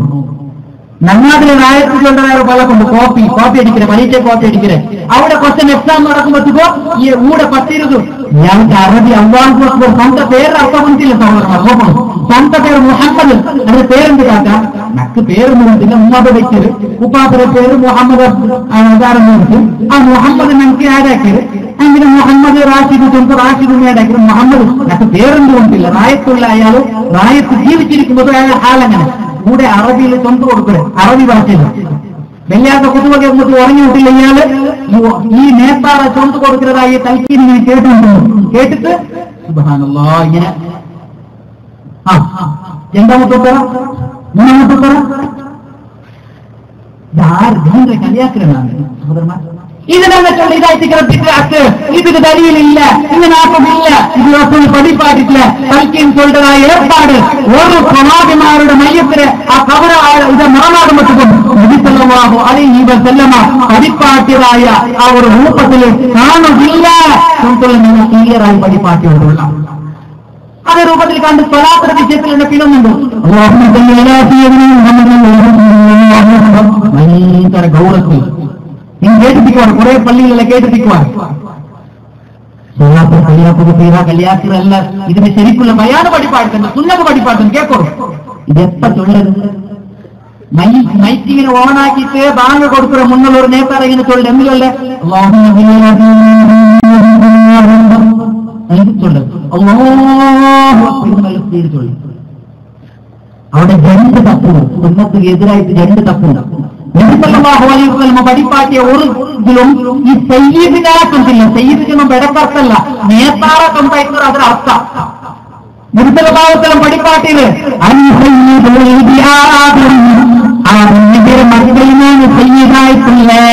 [SPEAKER 1] നമ്മതിൽ റായത്തിലുള്ള പലകൊണ്ട് കോപ്പി അടിക്കണേ പരീക്ഷ കോപ്പി അടിക്കണേ അവിടെ ക്വസ്റ്റ്യൻ എക്സാം നടക്കുമ്പോഴത്തേക്കോ ഈ ഊടെ പത്തിരുന്നു ഞങ്ങൾക്ക് അറബി അള്ളാഹു അക്ബർ സ്വന്ത പേര് അർത്ഥം വന്നിട്ടില്ല സഹോദരന്മാർ നോക്കണം. സ്വന്ത പേര് മുഹമ്മദ് അതിന്റെ പേരെന്ത് കാട്ടാ? നക്ക് പേരൊന്നും വന്നില്ല. മുഹമ്മദ് വെച്ചത് ഉപ്പാപ്പയുടെ പേര് മുഹമ്മദ് ഉദാഹരണം വെച്ച് ആ മുഹമ്മദ് ഞങ്ങൾക്ക് ആഡാക്കിയത് അങ്ങനെ മുഹമ്മദ് റാഷിദ് റാഷിദിനെ ആഡാക്കിയത് മുഹമ്മദ് നക്ക് പേരെന്ത് വന്നിട്ടില്ല. റായത്തുള്ള അയാൾ റായത്ത് ജീവിച്ചിരിക്കുമ്പോൾ അയാൾ ഹാലങ്ങനെ കൂടെ അറബിയിൽ തൊണ്ടു കൊടുക്കണേ അറബി ഭാഷയിൽ വെള്ളിയാഴ്ച കുത്തുവകെ ഒന്നിട്ട് ഉറങ്ങി വിട്ടില്ല. ഇയാള് ഈ നേപ്പാളെ തൊണ്ടു കൊടുക്കുന്നതായി തൽക്കീൻ ഇങ്ങനെ കേട്ടിട്ട് സുബ്ഹാനല്ലാഹ് ഇങ്ങനെ രണ്ടാമത്തെ ഉത്തരം മൂന്നാമത്തെ ഉത്തരം കളിയാക്കലാണ് സഹോദരന്മാർ. ഇതിനെന്നിട്ടുള്ള ഇതായിട്ട് ഇതിന് ദലീലില്ല, ഇതിനാക്കമില്ല, ഇത് റസൂൽ പഠിപ്പാട്ടില്ല. തൽക്കീൻ சொல்றதாയ ഏർപ്പാട് ഒരു പ്രവാചകന്മാരുടെ മയ്യത്തിന് ആ കബറ ഇത് മറമാടുമ്പോഴത്തേക്കും നബി സല്ലല്ലാഹു അലൈഹി വസല്ലമ പഠിപ്പാട്ടിയതായ ആ ഒരു രൂപത്തിൽ കാണുന്നില്ല. നിങ്ങൾ ക്ലിയറായി പഠിപ്പാട്ടിയോടുള്ള അതേ രൂപത്തിൽ കണ്ട് സ്വലാത്തിന്റെ വിഷയത്തിൽ എന്നെ പിന്നുന്നുണ്ട്. ഭയങ്കര ഗൗരവത്തിൽ നിങ്ങൾ കേട്ടിരിക്കുവാണ്. കുറെ പള്ളികളെല്ലാം കേട്ടിരിക്കുവാണ്. കല്യാണത്തിലല്ല ഇതിന് ശരിക്കുള്ള ബയാന് പഠിപ്പാട്ടുണ്ട്, സുന്നത്ത് പഠിപ്പാട്ടുണ്ട്. കേൾക്കോളൂ. ഇതെപ്പ ചൊല്ലരുത്. മൈക്കിങ്ങനെ ഓണാക്കിയിട്ട് ബാങ്ക് കൊടുക്കുന്ന മുന്നുള്ള ഒരു നേതാവ് ഇങ്ങനെ ചൊല്ലു എന്തിലല്ലേ ചൊല്ലു. അവിടെ 2 തപ്പുണ്ട്. സുന്നത്തിന് എതിരായിട്ട് 2 തപ്പുണ്ട്. നബി സല്ലല്ലാഹു അലൈഹി വസല്ലം പഠിപ്പാട്ടിയ ഒരു ഇതിലും ഈ സയ്യിദിനാക്കുന്നില്ല. സയ്യിദിനും ബെടക്കർത്തല്ല, നേതാറെ കൊണ്ടായിട്ടുള്ള അതിനർത്ഥ നബി സല്ലല്ലാഹു അലൈഹി വസല്ലം പഠിപ്പാട്ടിയില് സയ്യിദായിട്ടില്ലേ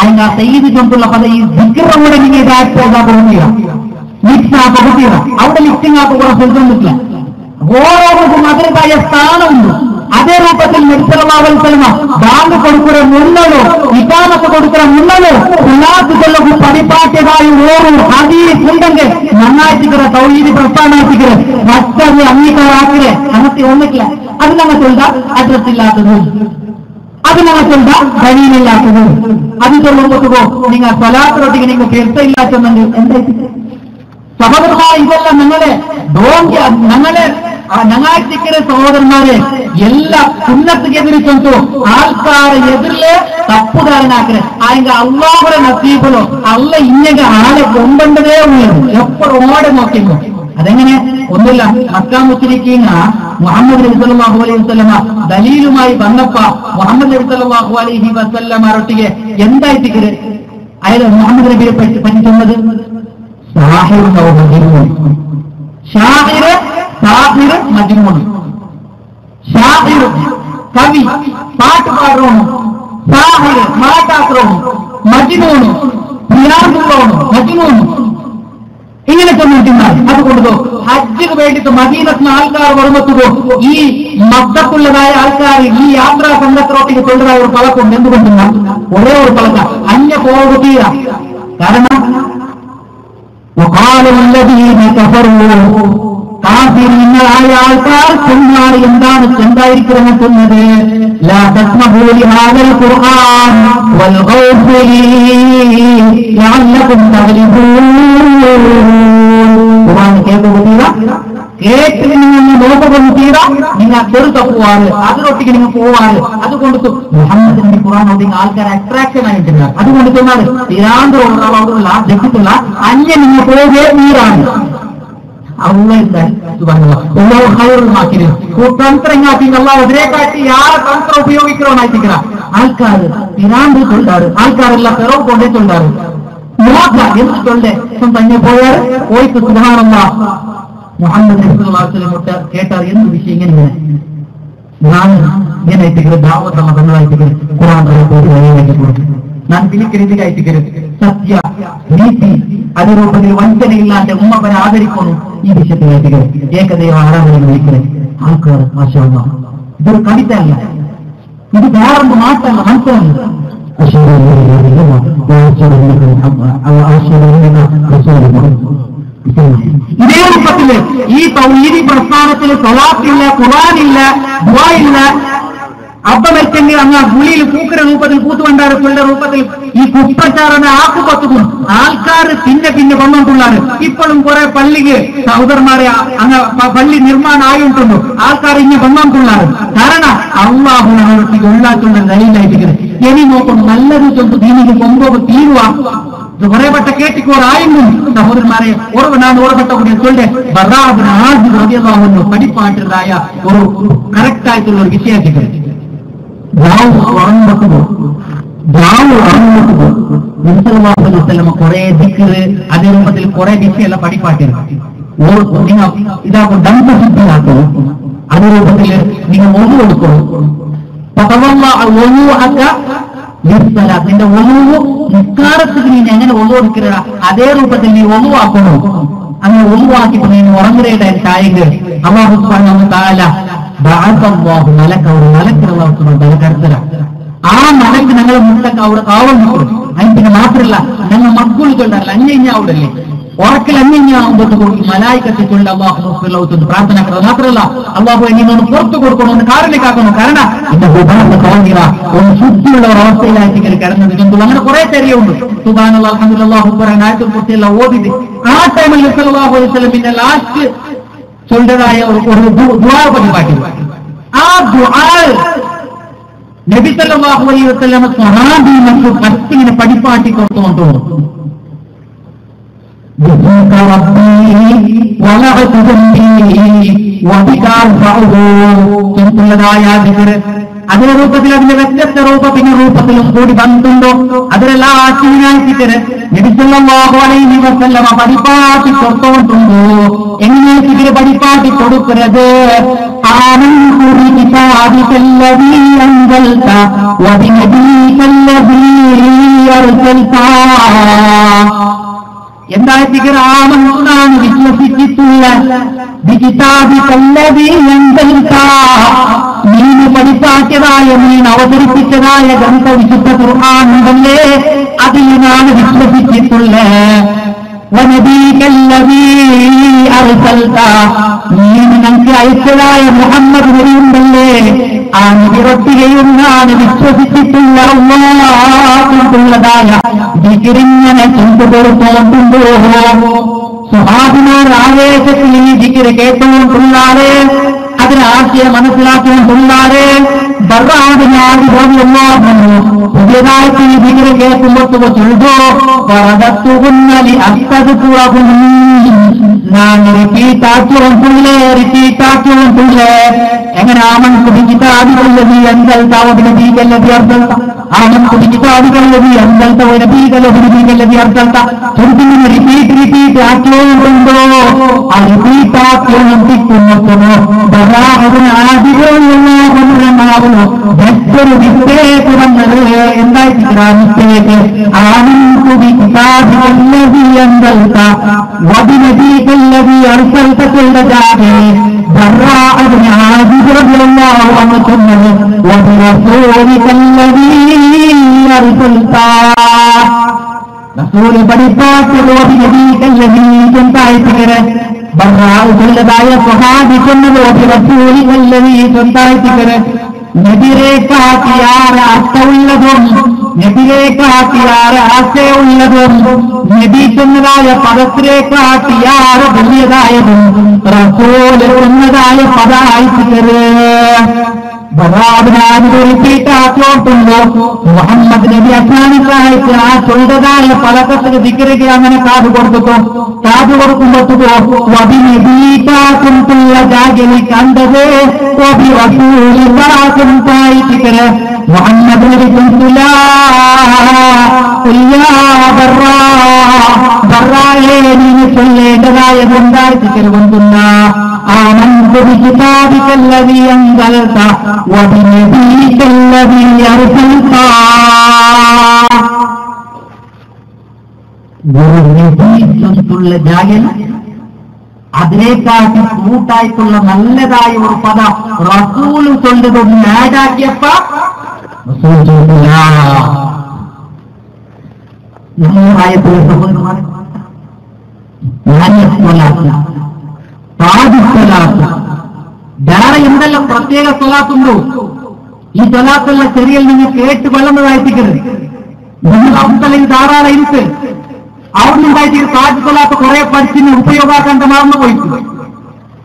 [SPEAKER 1] അതിന് ആ സയ്യിദ് കൊണ്ടുള്ള പദം ഈ ദിക്റും കൂടെ നിങ്ങൾ ഇതായിട്ട് പോകുന്നില്ല, മിക്സ് ആക്കാൻ പറ്റില്ല, അവിടെ മിക്സിംഗ് ആക്കുക കൂടെ ശ്രദ്ധിച്ചിട്ടില്ല. ഓരോർക്കും അതിൻ്റെതായ സ്ഥാനമുണ്ട്. അതേ രൂപത്തിൽ നബി സല്ലല്ലാഹു അലൈഹി വസല്ലം ബാങ്ക് കൊടുക്കുന്ന മുന്നോ ഇഖാമത്ത് കൊടുക്കുന്ന മുന്നോ ഉള്ളാത്തുകൊള്ളു പഠിപ്പാട്ടിയതായി ഓരോ ഹദീസ് ഉണ്ടെങ്കിൽ നന്നായിട്ടിക്കറ തൗഹീദ് പ്രസ്ഥാനാത്തിക്കറ മറ്റത് അംഗീകാരാക്കി래 അങ്ങനത്തെ ഒന്നിട്ടില്ല. അത് ഞങ്ങൾ ചൊല്ല അഡ്രസ് ഇല്ലാത്തതും, അത് ഞങ്ങൾ ചൊല്ല ദലീലില്ലാത്തതും, അത് ചൊല്ലുമ്പോഴോ നിങ്ങൾ സ്വലാത്തിലൊട്ടിക്ക് നിങ്ങൾ കേൾത്തില്ലാത്തുണ്ടെങ്കിൽ എന്തായിട്ട് സഹോദരന്മാരെ ഇതെല്ലാം ഞങ്ങളെ സഹോദരന്മാരെ എല്ലാ സുന്നത്തിനെതിരിച്ചു ആൾക്കാരെ എതിരില് തപ്പുകാരനാക്കരെ അതിന്റെ അള്ളാഹുടെ നസീബിലോ അല്ല ഇങ്ങനെ ആളെ കൊമ്പണ്ടതേ ഉള്ളൂ. എപ്പോഴും ഓടെ നോക്കിയിരുന്നു. അതെങ്ങനെ ഒന്നുമില്ല, മക്കാ മുശ്രിക്കീന മുഹമ്മദ് നബി സല്ലല്ലാഹു അലൈഹി വസല്ലമ ദലീലുമായി വന്നപ്പ മുഹമ്മദ് നബി സല്ലല്ലാഹു അലൈഹി വസല്ലമരൊട്ടിಗೆ എന്തായിട്ടിക്കര് അയാൾ മുഹമ്മദ് നബിയെ പറ്റി ചൊന്നത് ഷാഹിർ കവി, പാട്ട് പാടുറോണു, സാഹിർ മാട്ടാക്കുറോണു, മജ്നൂണു, പ്രിയാണ്ടുള്ളോണു, മജ്നൂണു, ഇങ്ങനെ ചെന്നിട്ടുണ്ടാൽ അതുകൊണ്ടോ ഹജ്ജിന് വേണ്ടിയിട്ട് മദീനത്തിന് ആൾക്കാർ വരുമ്പോ ഈ മക്കത്തുള്ളതായ ആൾക്കാർ ഈ യാത്രാ സംഘത്തിലോട്ടേക്ക് കൊണ്ടതായ ഒരു പളക്കുണ്ട്. എന്തുകൊണ്ടില്ല ഒരേ ഒരു പളക്ക അന്യ പോകുക. കാരണം കാഫിരീങ്ങളായ ആൾക്കാർ ചെന്നാൽ എന്താണ് ചെന്തായിരിക്കണം ചെന്നത് കേട്ടിൽ നിന്ന് നോക്കുകയും തീരാ നിങ്ങൾ ചെറുത്ത പോവാറ് അതിലൊട്ടിക്ക് നിങ്ങൾ പോവാറ്. അതുകൊണ്ട് മുഹമ്മദ് നബി ഖുർആൻ ഓതി ആൾക്കാർ അട്രാക്ഷൻ ആയിട്ടില്ല. അതുകൊണ്ട് ചെന്നാൽ തീരാന്തരമുള്ള ലഭിച്ചുള്ള അന്യ നിങ്ങൾ പോകേ തീരാണ്. അതിനെക്കാട്ടി യാറെ തന്ത്ര ഉപയോഗിക്കണമെന്നായിട്ടില്ല ആൾക്കാർ തീരാണ്ട് തൊണ്ടാറ്. ആൾക്കാരെല്ലാം പിറവ് കൊണ്ടേ തൊണ്ടാറ്. നോക്കാം എന്ത് തൊണ്ടേ തന്നെ പോയാൽ പോയിട്ട് സുബ്ഹാനല്ലാഹ് മുഹമ്മദ് നബി സല്ലല്ലാഹു അലൈഹി വസല്ലം കേട്ടാൽ എന്ത് വിഷയം ഇങ്ങനെ ഞാൻ ഇങ്ങനെ ആയിട്ടിക്കരുത്, ദാവത്ത് മതങ്ങളായിട്ടിക്കരുത്, ഖുർആൻ ഞാൻ പിലിക്കരുതിലായിട്ടിക്കരുത്, സത്യ നീതി അതേ രൂപത്തിൽ വഞ്ചനയില്ലാതെ ഉമ്മപ്പനെ ആദരിക്കുന്നു. ഈ വിഷയത്തിലായിട്ടിക്കരുത് ഏകദൈവ ആരാധന വിളിക്കരുത്. ആൾക്കാർ മാഷാ അല്ലാഹ് ഇതൊരു കവിത അല്ല, ഇത് വേറൊന്ന് മാത്രമല്ല, മനസ്സിലാണ്. ഇതേ രൂപത്തില് ഈ തൗഹീദി പ്രസ്ഥാനത്തില് സ്വലാത്തില്ല, ഖുർആനില്ല, ദുആ ഇല്ല. അബ്ബമരിച്ചെങ്കിൽ അങ്ങ് ഗുളിയിൽ പൂക്കര രൂപത്തിൽ പൂത്തുകൊണ്ടാരക്കുള്ള രൂപത്തിൽ ഈ കുപ്രചാരണ ആക്കുപത്തും ആൾക്കാർ പിന്നെ വന്നോണ്ടുള്ളാണ്. ഇപ്പോഴും കുറെ പള്ളിക്ക് സഹോദരന്മാരെ അങ്ങ് പള്ളി നിർമ്മാണം ആയിട്ടുണ്ടോ ആൾക്കാർ ഇനി വന്നോണ്ടുള്ളാണ്. കാരണം അള്ളാഹു അവർക്ക് ഉള്ളാറ്റുള്ള നിലയിലായിരിക്കുന്നത്. ഇനി നോക്കുന്നു നല്ലൊരു ചൊമ്പ് ദീനിക്ക് കൊമ്പോ തീരുവ കുറേപ്പെട്ട കേട്ടിക്കോറായിരുന്നു സഹോദരന്മാരെ. ഞാൻ ഓർപ്പെട്ട കൂടി ചൊല്ലെ ബറാബിന് ആദ്യം റളിയല്ലാഹു പഠിപ്പാട്ടിയതായ ഒരു കറക്റ്റ് ആയിട്ടുള്ള ഒരു വിഷയത്തിക്ക് കുറെ ദിക്റ് അതേ രൂപത്തിൽ കുറെ വിഷയമുള്ള പഠിപ്പാട്ടിരുന്നു. നിങ്ങൾ ഇതാക്കും ദന്ത ശുദ്ധിയാക്കും. അതേ രൂപത്തിൽ നിങ്ങൾ ഒന്നു കൊടുക്കണം. നിന്റെ ഒന്നുവ് നിസ്കാരത്തിന് നീ എങ്ങനെ ഒന്നുകൊടുക്കുക അതേ രൂപത്തിൽ നീ ഒന്നുവാക്കണോ. അങ്ങനെ ഒന്നുവാക്കിട്ട് നീ ഉറങ്ങുകയുടെ ചായക്ക് അല്ലാഹു സുബ്ഹാനഹു വ തആല ബഅസല്ലാഹു മലക ഒരു മലക്കിനുള്ള തലക്കരത്തര. ആ മലക്ക് ഞങ്ങളെ മുട്ടക്ക് അവിടെ കാവൽ നിൽക്കും. അതിന് പിന്നെ മാത്രമല്ല ഞങ്ങൾ മക്കളുണ്ടാവില്ല അന്യഞ്ഞാവിടല്ലേ ഉറക്കൽ അന്യഞ്ഞാവുമ്പോൾ മലായിക്കത്തിച്ചുള്ള അള്ളാഹു പ്രാർത്ഥന മാത്രമല്ല അള്ളാഹു എന്നോട് പുറത്തു കൊടുക്കണമെന്ന് കാരണക്കാക്കണം. കാരണം എന്റെ സുബാന തോന്നിയ ഒരു ശുദ്ധിയുള്ള ഒരവസ്ഥയിലായിട്ട് കിടന്നത് കണ്ടുള്ളൂ. അങ്ങനെ കുറെ തെരിയുണ്ട്. സുബാനുള്ള അൽഹംദുലില്ലാഹ് പറയാൻ ആയത്തുൽ കുർസിയെല്ലാം ഓതിട്ട് ആ ടൈമിൽ സല്ലല്ലാഹു അലൈഹി വസല്ലം പിന്നെ ലാസ്റ്റ് ചൊല്ലതായ ഒരു ദുആ പരിപാടി. ആ ദുആ നബി സല്ലല്ലാഹു അലൈഹി വസല്ലം സ്വഹാബികൾക്ക് പത്തിങ്ങനെ പഠിപ്പാട്ടി കൊടുത്തുകൊണ്ടുണ്ട്. അതിന്റെ രൂപത്തിൽ അതിന്റെ വ്യത്യസ്ത പിന്നെ രൂപത്തിലും കൂടി വന്നിട്ടുണ്ടോ? അതിലെല്ലാം ആശീനായിട്ടിട്ട് നബി സല്ലല്ലാഹു അലൈഹി വസല്ലമ പരിപാടി കൊടുത്തോണ്ടുണ്ടോ? എങ്ങനെ ഇതിന് പരിപാടി കൊടുക്കുന്നത്? ആമൻതു ബികിതാബികല്ലദീ അൻസൽത വബിനബിയികല്ലദീ അർസൽത. എന്താ ആമൻതുനാണ് വിശ്വസിച്ചിട്ടുള്ള ബികിതാബികല്ലദീ അൻസൽത, നീ പഠിപ്പാക്കിയതായ നീ അവതരിപ്പിച്ചതായ ഗ്രന്ഥ വിശുദ്ധ ഖുർആൻ ഉണ്ടല്ലേ, അതിൽ നാണ് വിശ്വസിച്ചിട്ടുള്ളത്. വനബീകല്ലദീ അർസൽത, നീ ഞങ്ങൾക്ക് അയച്ചതായ മുഹമ്മദ് നബിയുണ്ടല്ലേ, ആ നബിയൊട്ടികയും നാണ് വിശ്വസിച്ചിട്ടുള്ള. അല്ലാഹുള്ളതായ ദിക്റിങ്ങനെ കൊണ്ടുപോയിട്ടുണ്ടോ? സ്വഹാബിമാർ ആവേശത്തിൽ ഈ ദിക്റ് കേട്ടുകൊണ്ടുള്ളാരെ, അതിന് ആശയം മനസ്സിലാക്കിക്കൊണ്ടുള്ളാരെ. പുതിയതായിട്ട് ഈ ദിക്റ് കേൾക്കുമ്പോൾ ചൊല്ലോ പറതത്തുകുന്നലി അസ്തദ്കുറഹും, ഞാൻ റിപ്പീറ്റാക്കിക്കൊണ്ടുള്ളേ. എങ്ങനെ ആമൻതു ബികിതാബികല്ലദീ അൻസൽത വബിനബിയികല്ലദീ അർസൽത, ആമൻതു ബികിതാബികല്ലദീ അൻസൽത വബിനബിയികല്ലദീ അർസൽത. ചുരുക്കിങ്ങനെ റിപ്പീറ്റ് ആക്കിയോണ്ടോ? ആ റിപ്പീറ്റ് ആക്കിയോണ്ടിരിക്കുന്നോ ബറാഅത്തിന് ആദികളുമാവുന്നു. മറ്റൊരു മിസ്റ്റേക്ക് വന്നത് എന്തായിട്ട് മിസ്റ്റേക്ക്? ആമൻതു ബികിതാബികല്ലദീ അൻസൽത വബിനബിയികല്ലദീ അർസൽത കൊണ്ടതാകെ ബറാഅത്തിന് ആദികളുമാവുന്നു വന്നത് വബിറസൂലികല്ലദീ അർസൽത. റസൂൽ പഠിപ്പാക്കിയത് വബിനബിയികല്ലദീ എന്തായിട്ട് ബറാഅത്തുള്ളതായ സ്വഹാബി കൊന്നത് വബിറസൂലികല്ലദീ എന്തായിട്ട് നബിയെ കാട്ടിയാറ് അർത്ഥമുള്ളതും നബിയെ കാട്ടിയാറ് ആശയമുള്ളതും നബി എന്നതായ പദത്തിനെ കാട്ടിയാറ് വലിയതായതും റസൂൽ എന്നതായ പദമായിട്ട് ീട്ടാക്കിയോട്ടുണ്ടോ? മുഹമ്മദ് നബി അജ്ഞാനിക്കായിട്ട് ആ ചൊല്ലതായ പലക്കത്തിന് ദിക്റിക്ക് അങ്ങനെ കാത് കൊടുത്തിട്ടോ? കാത് കൊടുക്കുമ്പോഴോ വബിനബീട്ടാക്കുള്ള ജാഗലി കണ്ടത് വബിറസൂലില്ലാക്കും തായിട്ടിക്കര് മുഹമ്മദ് നബി ബറായെ നീ ചൊല്ലേണ്ടതായ ഉണ്ടായിട്ടിക്കര് കൊണ്ടുന്ന ആമൻതു ബികിതാബികല്ലദീ അൻസൽത വബിനബിയികല്ലദീ അർസൽത. ുള്ള ജാഗൽ അതിനേക്കാട്ടി കൂട്ടായിട്ടുള്ള നല്ലതായ ഒരു പദ റസൂല് ചൊല്ലതൊന്ന് ആഡാക്കിയപ്പ റസൂൽ ചൊല്ലില്ല. നമ്മളായപ്പോൾ സഹോദരന്മാർ വേറെ എന്തെല്ലാം പ്രത്യേക സ്വലാത്തുണ്ടോ? ഈ സ്വലാത്തുള്ള ചെറിയ നിങ്ങൾ കേട്ട് വെള്ളുന്നതായിട്ടിക്കരുത്. നിങ്ങൾ അവസ്ഥയിൽ ധാരാളം ഇരുത്ത് അവിടുന്നുണ്ടായിട്ട് സാജ് സ്വലാത്ത് കുറെ പഠിച്ചിന് ഉപയോഗാക്കാൻ മറന്നു പോയിട്ട്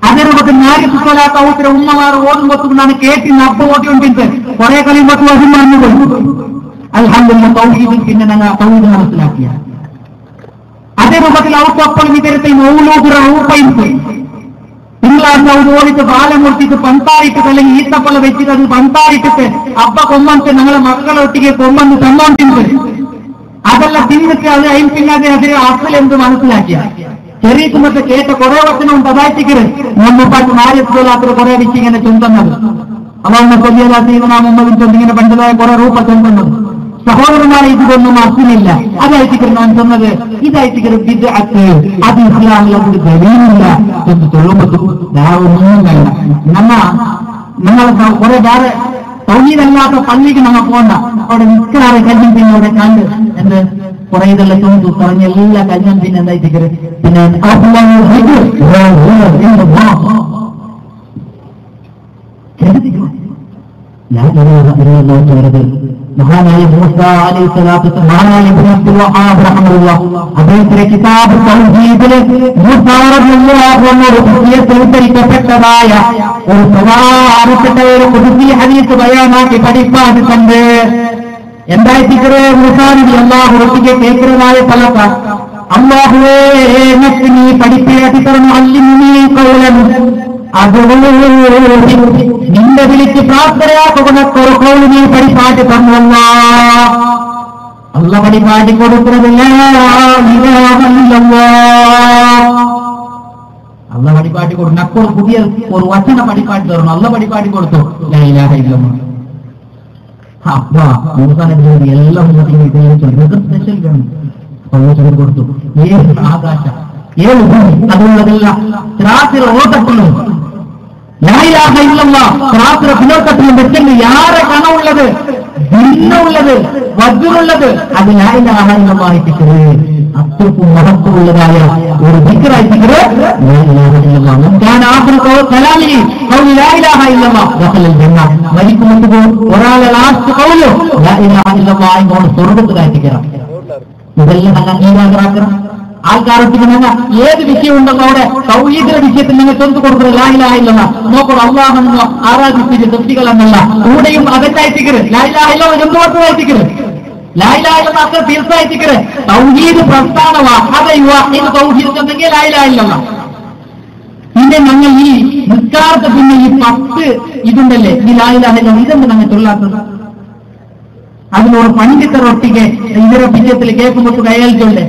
[SPEAKER 1] അതേ രൂപത്തിൽ നാരിപ്പ് സ്വലാത്ത് അവസര ഉമ്മമാർ ഓടുമ്പോഴാണ് കേട്ടിന് അപ്പ ഓട്ടിക്കൊണ്ടിട്ട് കുറെ കളിയുമ്പോൾ അത് മറന്നു പോയി. അൽഹംദുലില്ലാഹ് തൗഹീദിൽ പിന്നെ ഞങ്ങൾ തൗഹീദ് മനസ്സിലാക്കിയ അതേ രൂപത്തിൽ അവർക്കൊപ്പം വിതരത്തെ മൗലൂദുറ ഊപ്പയിട്ട് തിങ്കളാഴ്ച അവർ ഓടിച്ച് പാലം കൊടുത്തിട്ട് പന്തായിട്ട് അല്ലെങ്കിൽ ഈത്തപ്പള്ള വെച്ചിട്ട് അത് പന്തായിട്ടിട്ട് അപ്പ കൊമ്മന്ത് ഞങ്ങളെ മക്കളൊട്ടിക്ക് കൊമ്മന്ത് തന്നോണ്ടിട്ട് അതെല്ലാം തിന്നിട്ട് അത് അയിപ്പില്ലാതെ അതിന് അസലെന്ത് മനസ്സിലാക്കിയ ചെറിയ കുമ്പത്തെ കേട്ട കുറെ വചനവും പതാറ്റിക്കരുത് മുമ്പാട്ട് നാര്യത്തോലാത്ര കുറെ വിച്ചിങ്ങനെ ചൊന്തുന്നത് അള്ളാഹുമ്മ സ്വല്ലി അലാ സയ്യിദിനാ മുഹമ്മദിൻ ചൊല്ലിങ്ങനെ പണ്ടതായ കുറെ രൂപ ചൊന്തുന്നത്. സഹോദരന്മാരെ ഇതൊന്നും അസുനില്ല. അതായിട്ടിക്കരുത് ഞാൻ ചൊന്നത് ഇതായിട്ടിക്കരുത് ബിദ്അത്ത്, അത് ഇസ്ലാമിൽ ഒരു ദലീലില്ല എന്ന് ചൊല്ലുമ്പോൾ ഒന്നും വേണ്ട. നമ്മൾ കുറെ വേറെ തൗഹീദല്ലാത്ത പള്ളിക്ക് നമ്മൾ പോകണ്ട. അവിടെ നിൽക്കാറ് കല്ലും പിന്നെ അവിടെ കണ്ട് എന്ത് കുറെ ഇതെല്ലാം ചൊന്തു പറഞ്ഞ എല്ലാ കല്ലും പിന്നെ എന്തായിട്ടിക്കരുത് പിന്നെ മഹാനായ മൂസ അലൈഹിസ്സലാത്തു മഹാനായ അബ്ദുൽ വഹാബ് റഹ്മത്തുള്ളാഹി അദ്ദേഹത്തിന്റെ കിതാബ് തൗഹീദിലെ മൂസ റളിയല്ലാഹു അൻഹു ഉദ്ധരിക്കപ്പെട്ടതായ ഒരു പ്രധാനപ്പെട്ട ഒരു ഖുദ്സി ഹദീസ് ബയാനാക്കി പഠിപ്പാടുണ്ട്. എന്തായിട്ടിക്കറേ മൂസ നബി അല്ലാഹു ഒട്ടിಗೆ കേൾക്കുന്നതായ പലക അല്ലാഹുവേ എനിക്ക് നീ പഠിപ്പിയാക്കി തരണം അല്ലിനി ഖൗലൻ നിന്റെ വിളിച്ച് പ്രാർത്ഥനയാക്കുന്ന ഒരു കൗലിനെ പരിപാടി തന്നല്ല. അള്ള പരിപാടി കൊടുക്കുന്നതില്ല. അള്ള പരിപാടി കൊടുക്കും. അപ്പോൾ പുതിയ ഒരു വചന പരിപാടി തരണം. അള്ള പരിപാടി കൊടുത്തു ലാ ഇലാഹ ഇല്ലല്ലാഹ്. അപ്പാ മൂസാനബി എല്ലാം സ്പെഷ്യൽ വേണം കൊടുത്തു. ഏത് ആകാശം, ഏത് ഭൂമി, അതുള്ളതല്ല രാത്രി ഓട്ടത്തുള്ളൂ. ലാ ഇലാഹ ഇല്ലല്ലാഹ് രാത്രി പിന്നോട്ടത്തിലും വെച്ചെങ്കിൽ യാരെ കണമുള്ളത്, ഭിന്നമുള്ളത്, വജ്രുള്ളത്, അത് ലാ ഇലാഹ ഇല്ലല്ലാഹ് ദിക്റ്. അത്രക്കും മഹത്വമുള്ളതായ ഒരു ദിക്റായി ദിക്റ് ലാ ഇലാഹ ഇല്ലല്ലാഹ്. മൻ കാന ആഖിറു കലാമിഹി ഖൗലു ലാ ഇലാഹ ഇല്ലല്ലാഹ് ദഖലൽ ജന്ന. മരിക്കുമ്പോൾ ഒരാളെ ലാസ്റ്റ് ഖൗലു ലാ ഇലാഹ ഇല്ലല്ലാഹ് എന്നോട് സ്വർഗ്ഗത്തിലായി ദിക്റാണ്. ഇതെല്ലാം നല്ല അംഗീകാരമാക്കണം. ആൾക്കാർക്ക് നിങ്ങൾ ഏത് വിഷയം ഉണ്ടെന്നോ അവിടെ തൗഹീദിന്റെ വിഷയത്തിൽ നിങ്ങൾ ചെറുത്ത് കൊടുക്കുന്നത് ലാ ഇലാഹ ഇല്ലല്ലാഹ്. നോക്കൂ, അല്ലാഹുവിനെ ആരാധിപ്പിച്ച് സൃഷ്ടികളെന്നല്ല കൂടെയും അകറ്റായിത്തിക്കര് ലാ ഇലാഹ ഇല്ലല്ലാഹ് എന്തുമാത്രമായിത്തിക്കര് ലാ ഇലാഹ ഇല്ലല്ലാഹ് അത്ര തീർച്ചയായിത്തിക്കര് തൗഹീദ് പ്രസ്ഥാനമാ. ഇത് തൗഹീദ് ഉണ്ടെങ്കിൽ ലാ ഇലാഹ ഇല്ലല്ലാഹ്. പിന്നെ ഞങ്ങൾ ഈ നിസ്കാരത്തെ പിന്നെ ഈ 10 ഇതുണ്ടല്ലേ ഈ ലാ ഇലാഹ ഇല്ലല്ലാഹ് ഇതെന്ത് ഞങ്ങൾ ചൊല്ലാത്തത്? അതിനോട് പണ്ഡിതരൊട്ടിക്ക് ഇവരെ വിഷയത്തിൽ കേൾക്കുമ്പോൾ കയൽച്ചൊല്ലേ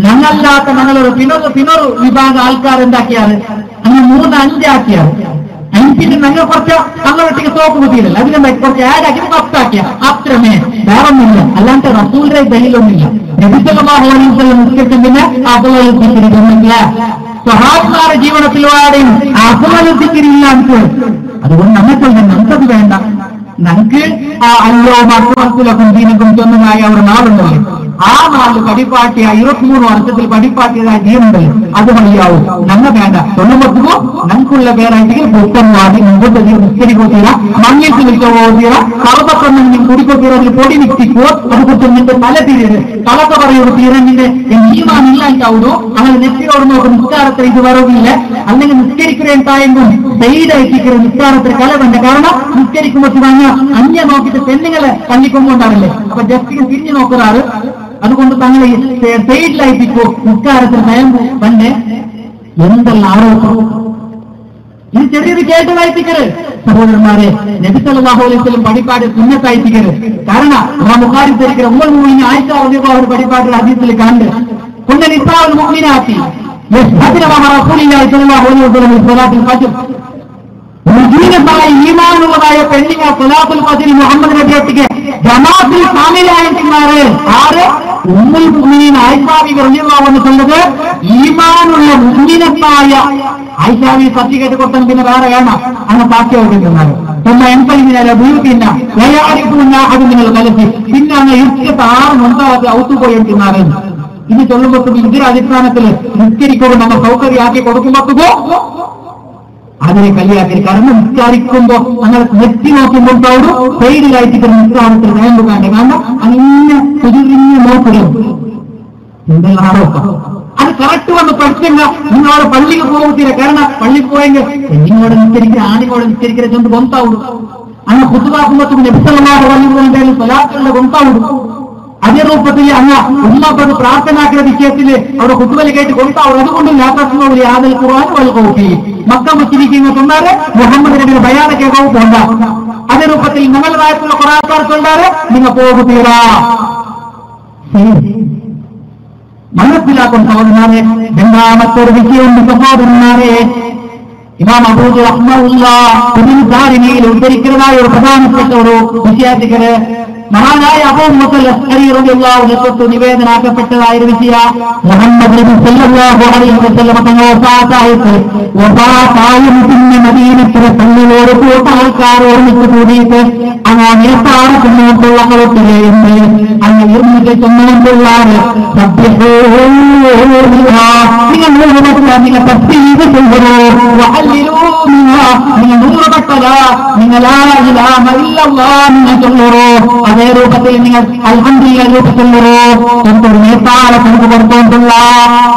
[SPEAKER 1] ഞങ്ങളല്ലാത്ത ഞങ്ങളൊരു പിന്നൊരു വിഭാഗം ആൾക്കാരെന്താക്കിയാറ് അങ്ങനെ 3-5 ആക്കിയാറ്. അതിന് ഞങ്ങൾ കുറച്ച് ഞങ്ങളൊട്ടിക്ക് സോപ്പ് കുത്തിയില്ല, അതിനെ കുറച്ച് ആഡാക്കി 10 ആക്കിയ അത്രമേ വേറൊന്നുമില്ല. അല്ലാണ്ട് റസൂലിന്റെ ദലീലൊന്നുമില്ല. നബി സല്ലല്ലാഹു അലൈഹി വസല്ലം നിസ്കരിക്കും പിന്നെ അഫ്ളലുൽ ദിക്രി തന്നില്ല. സ്വഹാബിമാരുടെ ജീവിതത്തിലൂടെയും അഫ്ളലുൽ ദിക്രി ഇല്ല. അതുകൊണ്ട് നമുക്കത് വേണ്ട. നമുക്ക് അല്ലോ മക്കളും ദീനക്കും സ്വന്തമായ ഒരു നാടുണ്ടല്ലോ, ആ നാല് പടിപ്പാട്ടിയ 23 വർഷത്തിൽ പടിപ്പാട്ടിയതായ ജീവനുണ്ടല്ലോ, അത് മതിയാവും. ഞങ്ങൾ വേണ്ട. തൊണ്ണുമ്പോ ഞങ്ങൾക്കുള്ള പേരായിട്ട് പുത്തൻവാദി മുമ്പോട്ട് നിസ്കരിക്കോത്തീര, മങ്ങിട്ട് നിൽക്കോത്തീര, കറപ്പൊന്നും കുടിക്കോത്തീര, അതിൽ പൊടി നിൽക്കോ, അത് കുറിച്ച് നിന്റെ തല തീരരുത്. തലക്ക പറയുന്നത് തീരങ്ങിന്റെ ജീവാനില്ലാണ്ടാവുന്നു. അങ്ങനെ നെറ്റിയോട് നോക്കും നിസ്കാരത്തിൽ ഇത് വരവില്ല. അല്ലെങ്കിൽ നിസ്കരിക്കുകയുണ്ടായെങ്കിൽ സൈഡായിട്ടിരിക്കുന്ന നിസ്കാരത്തിൽ കല വേണ്ട. കാരണം നിസ്കരിക്കുമ്പോൾ വാങ്ങ അന്യ നോക്കിയിട്ട് പെണ്ണുങ്ങളെ പള്ളിക്കൊണ്ടുണ്ടാവില്ലേ, അപ്പൊ ജസ്റ്റ് തിരിഞ്ഞു നോക്കാറ്. അതുകൊണ്ട് തങ്ങൾ സൈഡിലായിട്ടിപ്പോ നിസ്കാരത്തിൽ ഭയം പണ്ട് എന്തെല്ലാം ആരോപണം. ഇത് ചെറിയൊരു കേട്ടതായിട്ടിക്കര് സഹോദരന്മാരെ. നബി സല്ലല്ലാഹു അലൈഹി വസല്ലം പടിപ്പാട് സുന്നത്തായിട്ടിക്കര്. കാരണം ബുഖാരി ധരിക്കുന്ന ഉമ്മൽ മുഅ്മിനീൻ ആയിഷ റളിയല്ലാഹു അൻഹ പടിപ്പാട് ഹദീസിൽ കണ്ട് കുന്ന നിസാഉൽ മുഅ്മിനാത്തി യസ്ഹദിന മഅ റസൂലില്ലാഹി സ്വല്ലല്ലാഹു അലൈഹി വസല്ലം സ്വലാത്തുൽ ഫജ്ർ. മുജീനത്തായ ഈമാനുള്ളതായ പെണ്ണിനെ സ്വലാത്തുൽ ഫജ്ർ മുഹമ്മദ് നബി ഒട്ടിക്ക് ജമാഅത്തിൽ ശാമിലായിട്ടിമാര് ആര്? ഉമ്മുൽ മുഅ്മിനീൻ ആയിഷ റളിയല്ലാഹു അൻഹ ചൊല്ലത് ഈമാനുള്ള മുഅ്മിനത്തായ ആയിഷാവി സത്യ കേട്ട് കൊടുത്താൽ പിന്നെ വേറെ വേണം അങ്ങനെ സാക്ഷ്യമായിട്ടുണ്ടാകും. പിന്നെ എൻപതിനാല ബൂത്തില്ല വയാടിക്കുന്ന അത് നിങ്ങൾ കലത്തി പിന്നെ അങ്ങ് ഇഷ്ടത്തെ 6 മുൻപാകത്ത് ഔത്തുപോയിട്ടുണ്ടാകും. ഇത് ചൊല്ലുമ്പോൾ ഇതിന്റെ അടിസ്ഥാനത്തിൽ നിസ്കരിക്കുമ്പോൾ നമ്മൾ സൗകര്യമാക്കി കൊടുക്കുമ്പോൾ അതിനെ കളിയാക്കി. കാരണം നിസ്കാരിക്കുമ്പോ ഞങ്ങൾ നെറ്റി നോക്കുമ്പോൾ സൈഡിലായിട്ട് നിസ്കാരത്തിൽ വേണ്ടുകാണ്ട്. കാരണം അങ്ങനെ സുതിരിഞ്ഞ് നോക്കുക എന്തെല്ലാം ആരോപ്പം അത് കറക്റ്റ് വന്ന് പഠിച്ചില്ല. നിങ്ങളവിടെ പള്ളിക്ക് പോകത്തില്ല. കാരണം പള്ളിക്ക് പോയെങ്കിൽ പെണ്ണിനോട് നിസ്കരിക്കുക ആണിനോട് നിസ്കരിക്കുക ചെന്ന് കൊണ്ടാവിടും. അങ്ങ് കുത്തുവാക്കുമ്പോഴത്തേക്കും നബി സല്ലല്ലാഹു അലൈഹി വസല്ലം സ്വലാത്തുകളുടെ കൊണ്ടാവിടും. അതേ രൂപത്തിൽ അങ്ങ് ഉമ്മപ്പത് പ്രാർത്ഥനാക്കുന്ന വിഷയത്തിൽ അവിടെ കുത്തുവലി കേട്ട് കൊണ്ടാവും. അതുകൊണ്ട് ലാത്തസ്മൗലി ആദൽ ഖുർആൻ വൽ ഖൗഫി മക്ക മുസ്ലിമീങ്ങൾ കൊണ്ടാറ് മുഹമ്മദ് നബിയുടെ ബയാനൊക്കെ പോകണ്ട. അതേ രൂപത്തിൽ ഞങ്ങളുടേതായിട്ടുള്ള കുറെ ആൾക്കാർ കൊണ്ടാറ് നിങ്ങൾ പോകുതീരാ. മനസ്സിലാക്കും സഹോദരന്മാരെ. രണ്ടാമത്തെ ഒരു വിഷയമുണ്ട് സഹോദരന്മാരെ. ഇമാം അബൂ റഹ്മത്തുള്ളാഹിയിൽ ഉദ്ധരിക്കുന്നതായ ഒരു പ്രധാനപ്പെട്ട ഒരു വിഷയാധികര് മഹാനായ അബൂ മുസൽ അശ്അരി റളിയല്ലാഹു അൻഹു നിവേദനാക്കപ്പെട്ടതായ ഒരു വിഷയ മുഹമ്മദ് നബി സല്ലല്ലാഹു അലൈഹി വസല്ലം തങ്ങൾ വഫാത്തായും പിന്നെ മദീനത്തിലെ പള്ളിയോട് കൂട്ട ആൾക്കാർ ഒരുമിച്ച് കൂടിയിട്ട് അങ്ങനെ പാടത്തുള്ള കളത്തിലേന്ന് അങ്ങനെ ഇരുന്നിട്ട് ചെന്നുകൊണ്ടുള്ളാറ് നിങ്ങൾ തസ്ബീഹ് ചെയ്യണോ നിങ്ങൾ നൂറുപെട്ടല നിങ്ങൾ ലാ ഇലാഹ ഇല്ലല്ലാഹ് നിങ്ങൾ ചൊല്ലറോ. അതേ രൂപത്തിൽ നിങ്ങൾ അൽഹംദുലില്ലാഹ് രൂപത്തിലുള്ളോ എന്തൊരു നേതാളെ കൊണ്ടുകൊടുത്തോണ്ടുള്ള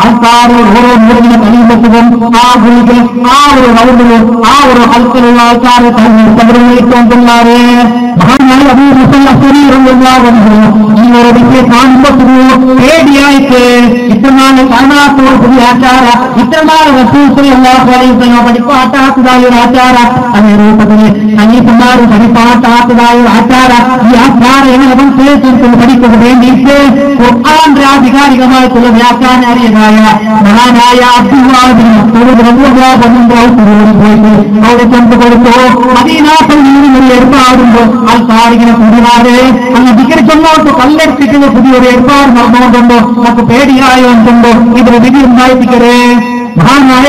[SPEAKER 1] ആൾക്കാർ ഓരോ മുറിഞ്ഞ കഴിയുമ്പോഴും ആ ഗുളികൾ ആ ഒരു റൗണ്ടിലും ആ ഒരു ഹൽക്കിലുള്ള ആൾക്കാരെ തന്നിട്ടുകൊണ്ടുള്ളാറ്. മഹാനായ അബൂ മുസല്ല അശ്അരി റളിയല്ലാഹു അൻഹു ഈ ഒരു വ്യക്തിയെ കാണുമ്പോൾ പേടിയായിട്ട് ഇത്രനാള് കാണാത്തൊരു പുതിയ ആചാര, ഇത്രനാൾ റസൂൽ സല്ലല്ലാഹു അലൈഹി വസല്ലം പഠിപ്പാട്ടാത്തതായ ഒരു ആചാര, അതേ രൂപത്തിൽ ഖലീഫമാർ പഠിപ്പാട്ടാത്തതായ ഒരു ആചാര. ഈ ആചാര എങ്ങനെ മനസ്സിലേക്കും പഠിക്കാൻ വേണ്ടിയിട്ട് ഖുർആന്റെ ആധികാരികമായിട്ടുള്ള വ്യാഖ്യാനം അറിയതായ മഹാനായ അബ്ദുല്ലാഹ് ബിൻ മസ്ഊദ് റളിയല്ലാഹു അൻഹു പോയിട്ട് അവിടെ കൊണ്ടുകൊടുത്തു. മദീന പള്ളിയിൽ ഏർപ്പാടുമ്പോൾ ആൾക്കാരിങ്ങനെ കൂടാതെ അങ്ങ് വികരിച്ചങ്ങോട്ട് കല്ലെടുത്തിട്ട് പുതിയൊരു ഏർപ്പാട് നടന്നുകൊണ്ടുണ്ടോ, നമുക്ക് പേടിയായോണ്ടുണ്ടോ, ഇതൊരു വിധി ഉണ്ടായിപ്പിക്കരേ. മഹാനായ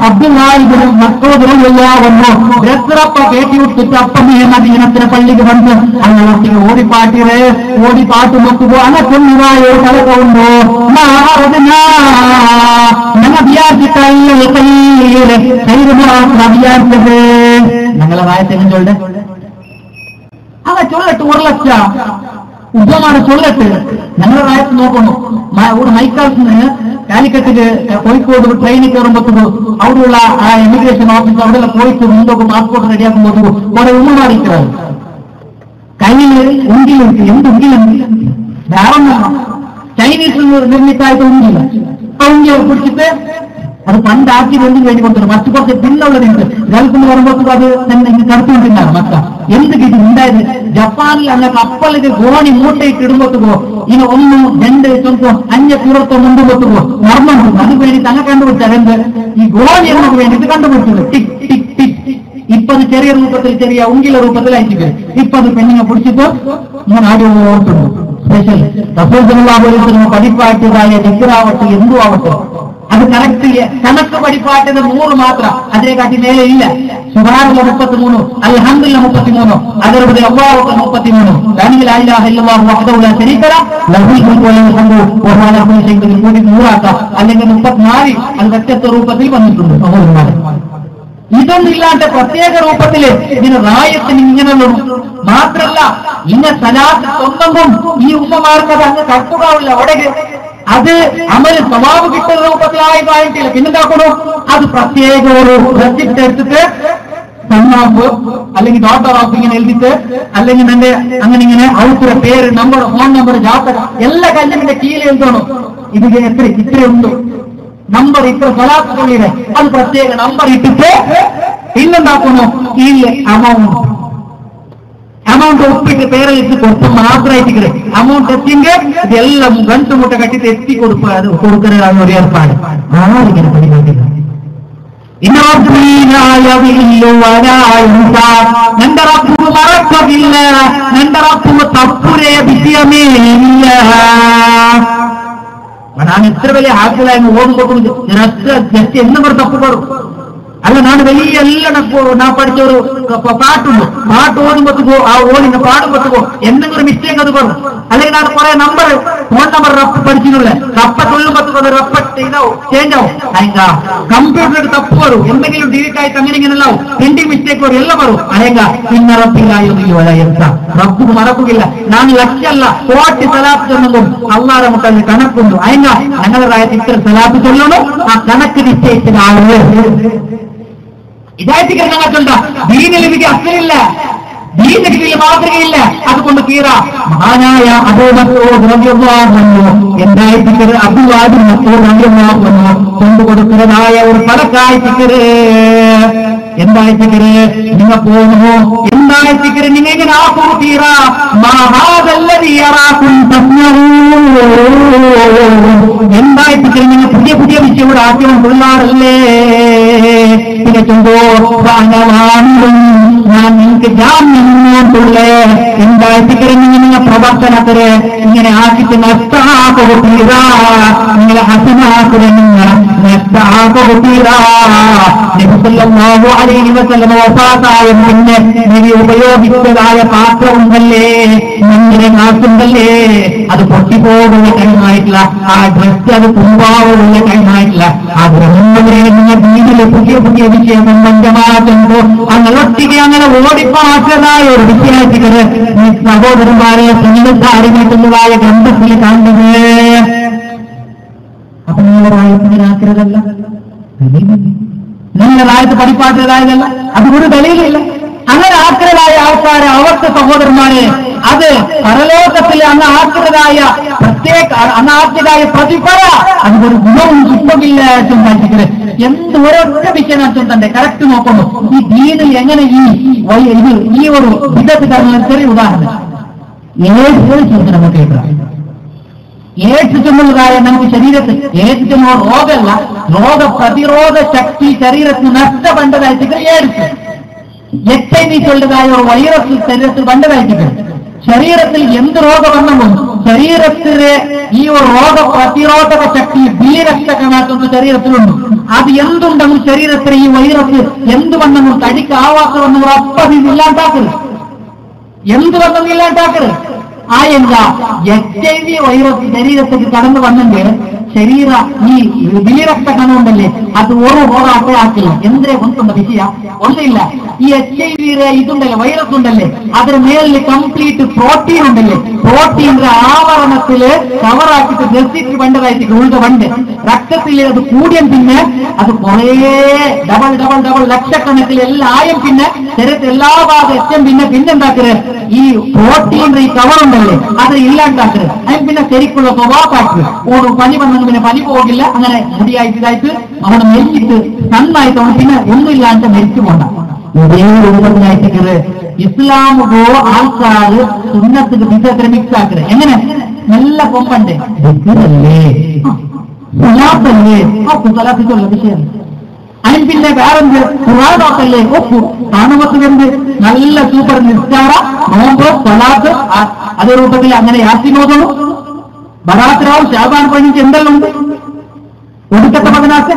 [SPEAKER 1] അബ്ദുല്ലാഹ് ബിൻ മസ്ഊദ് റളിയല്ലാഹു അൻഹു രത്രപ്പ കേട്ടി വിട്ടിട്ട് അപ്പം മദീനത്തിലെ പള്ളിക്ക് വന്ന് അങ്ങനെ ഓടിപ്പാട്ടിരെ ഓടിപ്പാട്ട് നോക്കുമ്പോ അനക്കൊന്നിവായോ കലക്കമുണ്ടോ ഞങ്ങൾ വിചാരിച്ചിട്ടല്ലേ വിചാരിച്ചത്. ഞങ്ങളെ വായത്തെങ്കിലും ചൊല്ലെ അവ ചൊല്ലട്ട് 1 ലക്ഷം ഉപമാണ് ചൊല്ലട്ട്. ഞങ്ങളുടെ വായത്ത് നോക്കുന്നു. ഇവിടെ മൈക്കാസിന് കാലിക്കറ്റില് കോഴിക്കോട് ട്രെയിനിൽ കയറുമ്പോൾ അവിടെയുള്ള ആ ഇമിഗ്രേഷൻ ഓഫീസ് അവിടെ പോയിട്ട് മുമ്പൊക്കെ പാസ്പോർട്ട് റെഡിയാക്കുമ്പോൾ കുറെ ഉമ്മമാറിക്കുന്നത് കയ്യിൽ ഉണ്ടിലുണ്ട്. എന്തുണ്ടിലുണ്ട് ധാരണ ചൈനീസിൽ നിർമ്മിച്ചായിട്ട് ഉണ്ടില്ല. ഉണ്ടി പിടിച്ചിട്ട് അത് പണ്ടാക്കി രണ്ടും വേണ്ടി കൊടുത്തു. മറ്റു കുറച്ച് പിന്നുള്ളതുണ്ട്. ഗൾഫിൽ വരുമ്പോൾ അത് തന്നെ ഇങ്ങനെ കടത്തിക്കൊണ്ടിരുന്നാണ് മക്ക. എന്ത് കിട്ടി ഉണ്ടായത് ജപ്പാനിൽ അല്ല കപ്പലിന് ഗോണി മൂട്ടയിട്ട് ഇടുമ്പോത്തുകോ ഇനി 1, 2 സ്വന്തം 5 കൂറത്തോ മുമ്പുമ്പോത്തുകോ മർമ്മം അത് വേണ്ടി തന്നെ കണ്ടുപിടിച്ചാൽ എന്ത് ഈ ഗോണി എന്നൊക്കെ വേണ്ടിയിട്ട് കണ്ടുപിടിച്ചത് ടിക് ടിക് ടിക്. ഇപ്പൊ അത് ചെറിയ രൂപത്തിൽ ചെറിയ ഉങ്കില രൂപത്തിൽ അയച്ചിട്ട് ഇപ്പൊ അത് പെണ്ണിനെ പിടിച്ചിട്ട് ഇങ്ങനെ ആദ്യം ഓർത്തുന്നു. സ്പെഷ്യൽ റസൂൽ സല്ലല്ലാഹു അലൈഹി വസല്ലം പഠിപ്പാട്ടിയതായ ദിക്റാവട്ടെ എന്തു ആവട്ടെ അത് കറക്റ്റ് കണക്ക് പഠിപ്പാട്ടത് 100 മാത്രം, അതിനെക്കാട്ടി മേലെ ഇല്ല. സുബ്ഹാനല്ലാഹ് 33, അൽഹംദുലില്ലാഹ് 33, അതേപോലെ അല്ലാഹു അക്ബർ 33, ലാ ഇലാഹ ഇല്ലല്ലാഹു വഹ്ദഹു ലാ ശരീക ലഹു ലഹുൽ മുൽക്കു വലഹുൽ ഹംദു വഹുവ അലാ കുല്ലി ഷൈഇൻ ഖദീർ. 100 അല്ലെങ്കിൽ 34 അത് വ്യത്യസ്ത രൂപത്തിൽ വന്നിട്ടുണ്ട്. ഇതൊന്നില്ലാത്ത പ്രത്യേക രൂപത്തില് ഇതിന് റായത്തിന് ഇങ്ങനെയുള്ളൂ. മാത്രല്ല ഇന്ന സലാത്ത് സ്വന്തം ഈ ഉമ്മമാർക്ക് അത് അങ്ങ് കട്ടുകാവില്ല. അവിടെ അത് അമല് സ്വഭാവം കിട്ടുന്ന രൂപത്തിലായിട്ടില്ല. പിന്നെന്താക്കണോ അത് പ്രത്യേക ഒരു റെസിപ്റ്റ് എടുത്തിട്ട് സണ്ണാഫ് അല്ലെങ്കിൽ ഡോക്ടർ ഓഫ് ഇങ്ങനെ എഴുതിട്ട് അല്ലെങ്കിൽ എന്റെ അങ്ങനെ ഇങ്ങനെ ഔട്ടറെ പേര് നമ്പർ ഫോൺ നമ്പർ ജാതക എല്ലാ കല്ലിന്റെ കീഴിൽ എഴുതണം. ഇത് ഇത്രയുണ്ട് നമ്പർ ഇത്ര സലാത്ത് കൊള്ളിടെ അത് പ്രത്യേക നമ്പർ ഇട്ടിട്ട് പിന്നെന്താക്കണോ ഈ ಅಮೌಂಟ್ ಒಪ್ಪಿಟ್ಟು ಬೇರೆ ಇದ್ದು ಕೊಟ್ಟು ಮಾತ್ರ ಐತಿದ್ರೆ ಅಮೌಂಟ್ ಎತ್ತಿಂಗೆ ಇದೆಲ್ಲ ಗಂಟು ಮುಟ್ಟ ಕಟ್ಟಿಟ್ಟು ಎತ್ತಿ ಕೊಡುತ್ತಾರೆ ಅನ್ನೋರು ಏರ್ಪಾಡು ಆರಿಗೆ ಪಡಿಬೇಕಿಲ್ಲ. ನನ್ನ ರಪ್ಪು ಮರಕ್ಕವಿಲ್ಲ, ನನ್ನ ರಪ್ಪು ತಪ್ಪುರೇ ವಿಷയമേ ಇಲ್ಲ. ನಾನು ಎತ್ತರ ಬೆಲೆ ಹಾಕಿಲ್ಲ ಎಂದು ಓದ್ಬೇಕು. ನನ್ನ ಹತ್ರ ಜಸ್ಟ್ ಎಂದು ಬರು ತಪ್ಪು ಬರು അല്ല നാട് വലിയ എല്ലാം നാ പഠിച്ചൊരു പാട്ടുണ്ട്. പാട്ട് ഓടുമ്പോഴത്തേക്കോ ആ ഓടിന് പാടുമ്പോഴത്തേക്കോ എന്തെങ്കിലും മിസ്റ്റേക്ക് അത് പറയും. അല്ലെങ്കിൽ നാട് കുറെ നമ്പർ ഫോൺ നമ്പർ റപ്പ് പഠിച്ചിട്ടുള്ള റപ്പ തൊള്ളുമ്പോഴത്തേക്കോ റപ്പ ഇതാവും ചേഞ്ച് ആവും. അയങ്ക കമ്പ്യൂട്ടറിൽ തപ്പ് വരും, എന്തെങ്കിലും ഡിലീറ്റ് ആയിട്ട് അങ്ങനെ ഇങ്ങനെ എല്ലാം പ്രിന്റിംഗ് മിസ്റ്റേക്ക് വരും, എല്ലാം വരും. അയങ്ക പിന്നെ റപ്പില്ലായൊന്നില്ല ಎಂತ റബ്ബ് മറക്കുകയില്ല. ನಾನು ലക്ഷല്ല കോടി സലാത്ത് ചൊല്ലുമ്പോൾ അള്ളാഹുവിന്റെ മുന്നിൽ കണക്കുണ്ട്. അയങ്ക ഞങ്ങളുടെ ഇത്ര സലാത്ത് ചൊല്ലണം, ആ കണക്ക് നിശ്ചയിച്ച ആളുകൾ ഇതായിട്ട് ഞങ്ങൾക്കുണ്ട്. ദീനിലേക്ക് അസലില്ല, ദീനിലേക്ക് മാതൃകയില്ല. അതുകൊണ്ട് തീര മഹാനായ എന്തായിട്ടിക്കര് അബ്ദുല്ലാഹ് ബിൻ മസ്ഊദ് കൊണ്ടുകൊടുക്കുന്നതായ ഒരു പടക്കായിട്ടിക്കര് എന്തായിട്ടിക്കര് നിങ്ങൾ പോകുന്നു എന്തായിട്ടിക്കര് നിങ്ങൾ ഇങ്ങനെ ആക്കൂ തീര എന്തായിട്ടിക്കര് നിങ്ങൾ പുതിയ പുതിയ വിഷയം കൂടെ ആദ്യം കൊള്ളാറല്ലേ. പിന്നെ ചൊന്തോ ഞാൻ നിങ്ങൾക്ക് ജാമ്യമുള്ളേ എന്തായിട്ടിക്കര് നിങ്ങൾ പ്രവർത്തനത്തില് ഇങ്ങനെ ആക്കിയിട്ട് നഷ്ടാക്കു തീര നിങ്ങളെ ഹസനാക്കുക നിങ്ങൾ നഷ്ടാക്കു തീര. പിന്നെ നബി ഉപയോഗിച്ചതായ പാത്രമുണ്ടല്ലേ, മണ്ണിലെ നാശുണ്ടല്ലേ, അത് പൊട്ടിപ്പോകുന്ന ടൈമായിട്ടില്ല. ആ ഡ്രസ് അത് കുമ്പാവുള്ള ടൈമായിട്ടില്ല. ആ ഗ്രഹങ്ങളെ നിങ്ങൾ വീട്ടിലെ പുതിയ പുതിയ വിഷയം സംബന്ധമാകുമ്പോ അങ്ങനൊട്ടിക്ക് അങ്ങനെ ഓടിപ്പാറ്റതായ ഒരു വിഷയത്തില് ഈ സഹോദരന്മാരെ സംഘാരിക്കുന്നതായ ഗ്രന്ഥത്തിൽ കാണുന്നത്. അപ്പൊ നിങ്ങളുടെ വായത്തിനാക്കരുതല്ല, നിങ്ങളുടെ വായത്ത് പഠിപ്പാറ്റതായതല്ല, അതുകൊണ്ട് ദലീലില്ല. അങ്ങനെ ആക്രതായ ആൾക്കാരെ അവർക്ക് സഹോദരന്മാരെ അത് പരലോകത്തിൽ അന്ന് ആക്രതായ അന്ന് ആക്രതായ പ്രതിഫല അതുപോലെ ഗുണവും ചുറ്റമില്ല ചുണ്ടാക്കിയത് എന്ത് ഒരൊറ്റ വിഷയം തന്നെ കറക്റ്റ് നോക്കുന്നു. ഈ ദീനിൽ എങ്ങനെ ഈ ഒരു വിധത്തിൽ കാരണം ചെറിയ ഉദാഹരണം നമുക്ക് കേൾക്കാം. ഏഡ്സ് ചുമലുകായ നമുക്ക് ശരീരത്തിൽ ഏഡ്സ് ചുമ രോഗമല്ല, രോഗപ്രതിരോധ ശക്തി ശരീരത്തിന് നഷ്ടപ്പെട്ടതായിട്ട് ഏഡ്സ് HIV ചൊല്ലതായ ഒരു വൈറസ് ശരീരത്തിൽ കണ്ടതായിട്ട് ശരീരത്തിൽ എന്ത് രോഗം വന്നെന്നും ശരീരത്തിലെ ഈ ഒരു രോഗപ്രതിരോധക ശക്തി ബീരക്തകമാക്കുന്ന ശരീരത്തിലുണ്ട്. അത് എന്തുണ്ടെന്നും ശരീരത്തിൽ ഈ വൈറസ് എന്ത് വന്നെന്നും തടിക്കാവാത്തവെന്നും അപ്പം ഇല്ലാണ്ടാക്കരുത്, എന്ത് വന്നെന്നും ഇല്ലാണ്ടാക്കരുത്. എന്താ HIV വൈറസ് ശരീരത്തിൽ കടന്നു വന്നെങ്കിൽ ശരീര ഈ ബീരക്ത കണമുണ്ടല്ലേ അത് ഓരോ രോഗാട്ടെ ആക്കില്ല. എന്തിനെ കൊണ്ടുള്ള വിഷയ ഒന്നില്ല. ഈ HIV ഇതുണ്ടല്ലേ വൈറസ് ഉണ്ടല്ലേ അതിന് മേലിൽ കംപ്ലീറ്റ് പ്രോട്ടീൻ ഉണ്ടല്ലേ, പ്രോട്ടീന്റെ ആവരണത്തില് കവറാക്കിയിട്ട് ഗസിക്ക് വേണ്ടതായിട്ട് ഉള്ള വണ്ട് രക്തത്തിൽ അത് കൂടിയും പിന്നെ അത് കുറേ ഡബിൾ ഡബിൾ ഡബിൾ ലക്ഷക്കണക്കിൽ എല്ലാം പിന്നെ ശരീരത്തിൽ എല്ലാ ഭാഗം എത്തും പിന്നെന്താക്കരുത് ഈ പ്രോട്ടീന്റെ ഈ കവറുണ്ടല്ലേ അത് ഇല്ലാണ്ടാക്കരുത്. അതിന് പിന്നെ ശരിക്കുള്ള സ്വഭാവമാക്കരുത്. ഓരോ പനി വന്നെങ്കിൽ പിന്നെ പനി പോകില്ല. അങ്ങനെ മുടിയായിട്ട് ഇതായിട്ട് അവിടെ മെരിച്ചിട്ട് നന്നായിട്ട് അവൻ പിന്നെ ഒന്നുമില്ലാണ്ട് മരിച്ചു പോണ്ട. ഇതേ രൂപത്തിലായിട്ട് ഇസ്ലാമുകോ ആൾക്കാർ സുന്നത്തിന് വിധത്തിൽ മിക്സ് ആക്കരുത്. എങ്ങനെ നല്ല കൊമ്പണ്ടേ സലാത്തല്ലേ സലാത്തിക്കുള്ള വിഷയം. അതിന് പിന്നെ വേറെന്ത് ഖുർആനല്ലേ ഒപ്പു കാണുമ്പത്തുകൊണ്ട് നല്ല സൂപ്പർ നിസ്കാര നോമ്പ് സലാത്ത് അതേ രൂപത്തിൽ അങ്ങനെ യാസിനോദവും ബറാത്തിരാവും ഷാബാൻ പണിക്ക് എന്തെല്ലാം ഉണ്ട് ഒടുക്കത്തെ പതിനാക്ക്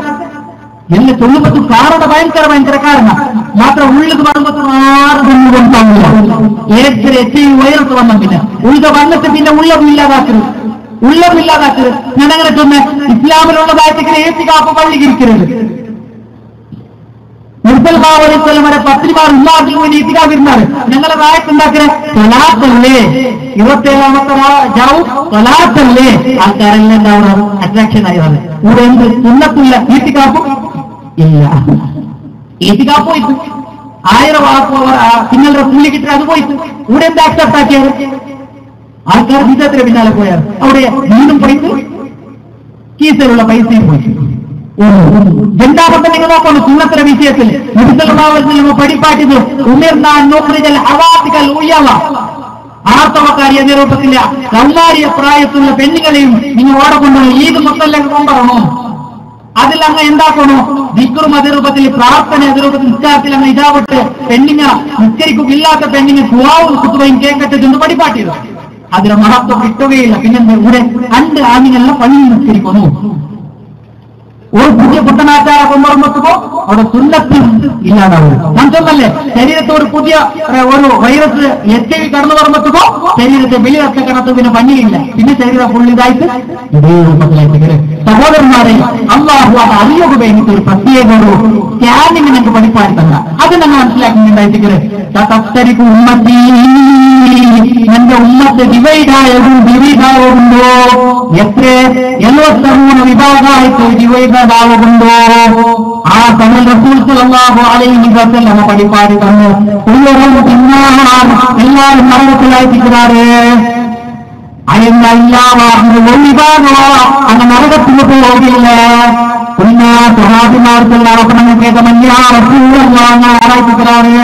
[SPEAKER 1] എല്ലാം ചൊല്ലുമ്പത്ത് കാരണം ഭയങ്കര കാരണം മാത്രം ഉള്ളത് പറയുമ്പോ ആരും കൊണ്ടാവില്ല. ഏതൊരു HIV വൈറസ് വന്ന പിന്നെ ഉള്ളത് വന്നിട്ട് പിന്നെ ഉള്ളമില്ലാതാക്കരുത്. ഞാൻ അങ്ങനെ ചൊന്നെ ഇസ്ലാമിലുള്ളതായിട്ട് ഏത്തിക്കാപ്പ് പള്ളിക്കിരിക്കരുത്. നിർത്തൽമാവരെ പത്രിമാർ ഉമ്മാക്കിൽ വേണ്ടി ഇത്തിക്കാതിരുന്നാറ് ഞങ്ങളെ റായത്തുണ്ടാക്കിയ തൊലാത്തല്ലേ 27ാമത്തെ ജാവും തൊലാത്തല്ലേ ആൾക്കാരെല്ലാം എന്താവണം അട്രാക്ഷൻ ആയി വന്നത്. ഇവിടെ എന്ത് സുന്നത്തില്ല ഈത്തിക്കാപ്പും ഇല്ല. ഈത്തിക്കാപ്പ് പോയിട്ട് 1000 വാക്ക് നിങ്ങളുടെ പുള്ളി കിട്ടി അത് പോയിട്ട് ഇവിടെ എന്ത് ആക്സെപ്റ്റ് ആക്കിയത് ആൾക്കാർ വിധത്തിന് പിന്നാലെ പോയാൽ അവിടെ വീണ്ടും പോയിട്ട് കീസിലുള്ള പൈസയും പോയിട്ട് രണ്ടാമത്തെ നിങ്ങൾ നോക്കുന്നു സുന്നത്തിന്റെ വിഷയത്തിൽ പഠിപ്പാട്ടിത് ആർത്തവക്കാരിയ രൂപത്തില്ല കൗമാരിയ പ്രായത്തിലുള്ള പെണ്ണുങ്ങളെയും നിങ്ങൾ ഓടക്കൊണ്ടാണ് ഈദ് മൊത്തം കൊണ്ടുവരണോ അതിൽ അങ്ങ് എന്താക്കണോ ദിക്റും അതേ രൂപത്തിൽ പ്രാർത്ഥന അതേ രൂപത്തിൽ നിസ്കാരത്തിൽ അങ്ങ് ഇതാവട്ട് പെണ്ണിങ്ങ നിസ്കരിക്കുകയില്ലാത്ത പെണ്ണിന് ദുആവും കുത്തുകയും കേൾക്കട്ടെന്ന് പഠിപ്പാട്ടിയത് അതിന് മഹത്വം കിട്ടുകയില്ല. പിന്നെ ഇവിടെ 2 ആണുങ്ങളെല്ലാം പള്ളിയിൽ നിസ്കരിക്കുന്നു. ഒരു പുതിയ പുത്തനാച്ചാര കൊണ്ടുവരുമ്പോ അവിടെ സുന്നത്തും ഇല്ലാതാവും. മനസ്സിലല്ലേ ശരീരത്തെ ഒരു പുതിയ ഒരു വൈറസ് HIV കടന്നു വരുമ്പോ ശരീരത്തെ വെളിയിറക്കണത്ത് പിന്നെ പണിയില്ല. പിന്നെ ശരീരം ഫുള്ളിതായിട്ട് ഇതേ രൂപത്തിലായിട്ട് സഹോദരന്മാരെ അല്ലാഹു അത് അറിയുക വേണ്ടിയിട്ട് ഒരു പ്രത്യേക ഒരു സ്കാനിങ് നമുക്ക് പഠിപ്പാടി തന്ന അത് നമ്മൾ മനസ്സിലാക്കുന്നുണ്ടായിട്ട് ഉമ്മത്തി എന്റെ ഉമ്മത്ത് ഡിവൈഡായതുണ്ടോ എത്ര 73 വിഭാഗമായിട്ട് ഡിവൈഡാവുന്നുണ്ടോ ആ സമയം റസൂൽ സല്ലല്ലാഹു അലൈഹി വസല്ലം പഠിപ്പാടി തന്നു. എല്ലാവരും നരകത്തിലായിട്ടിരിക്കാറ് അയന്ന എല്ലാവരും ഒരു വിഭാഗമോ അങ്ങ് നരകത്തിന് പോകില്ല. സ്വഹാബിമാർക്കുള്ള അവസരങ്ങൾ കേട്ടമല്ലാറായിട്ടിരിക്കാറ്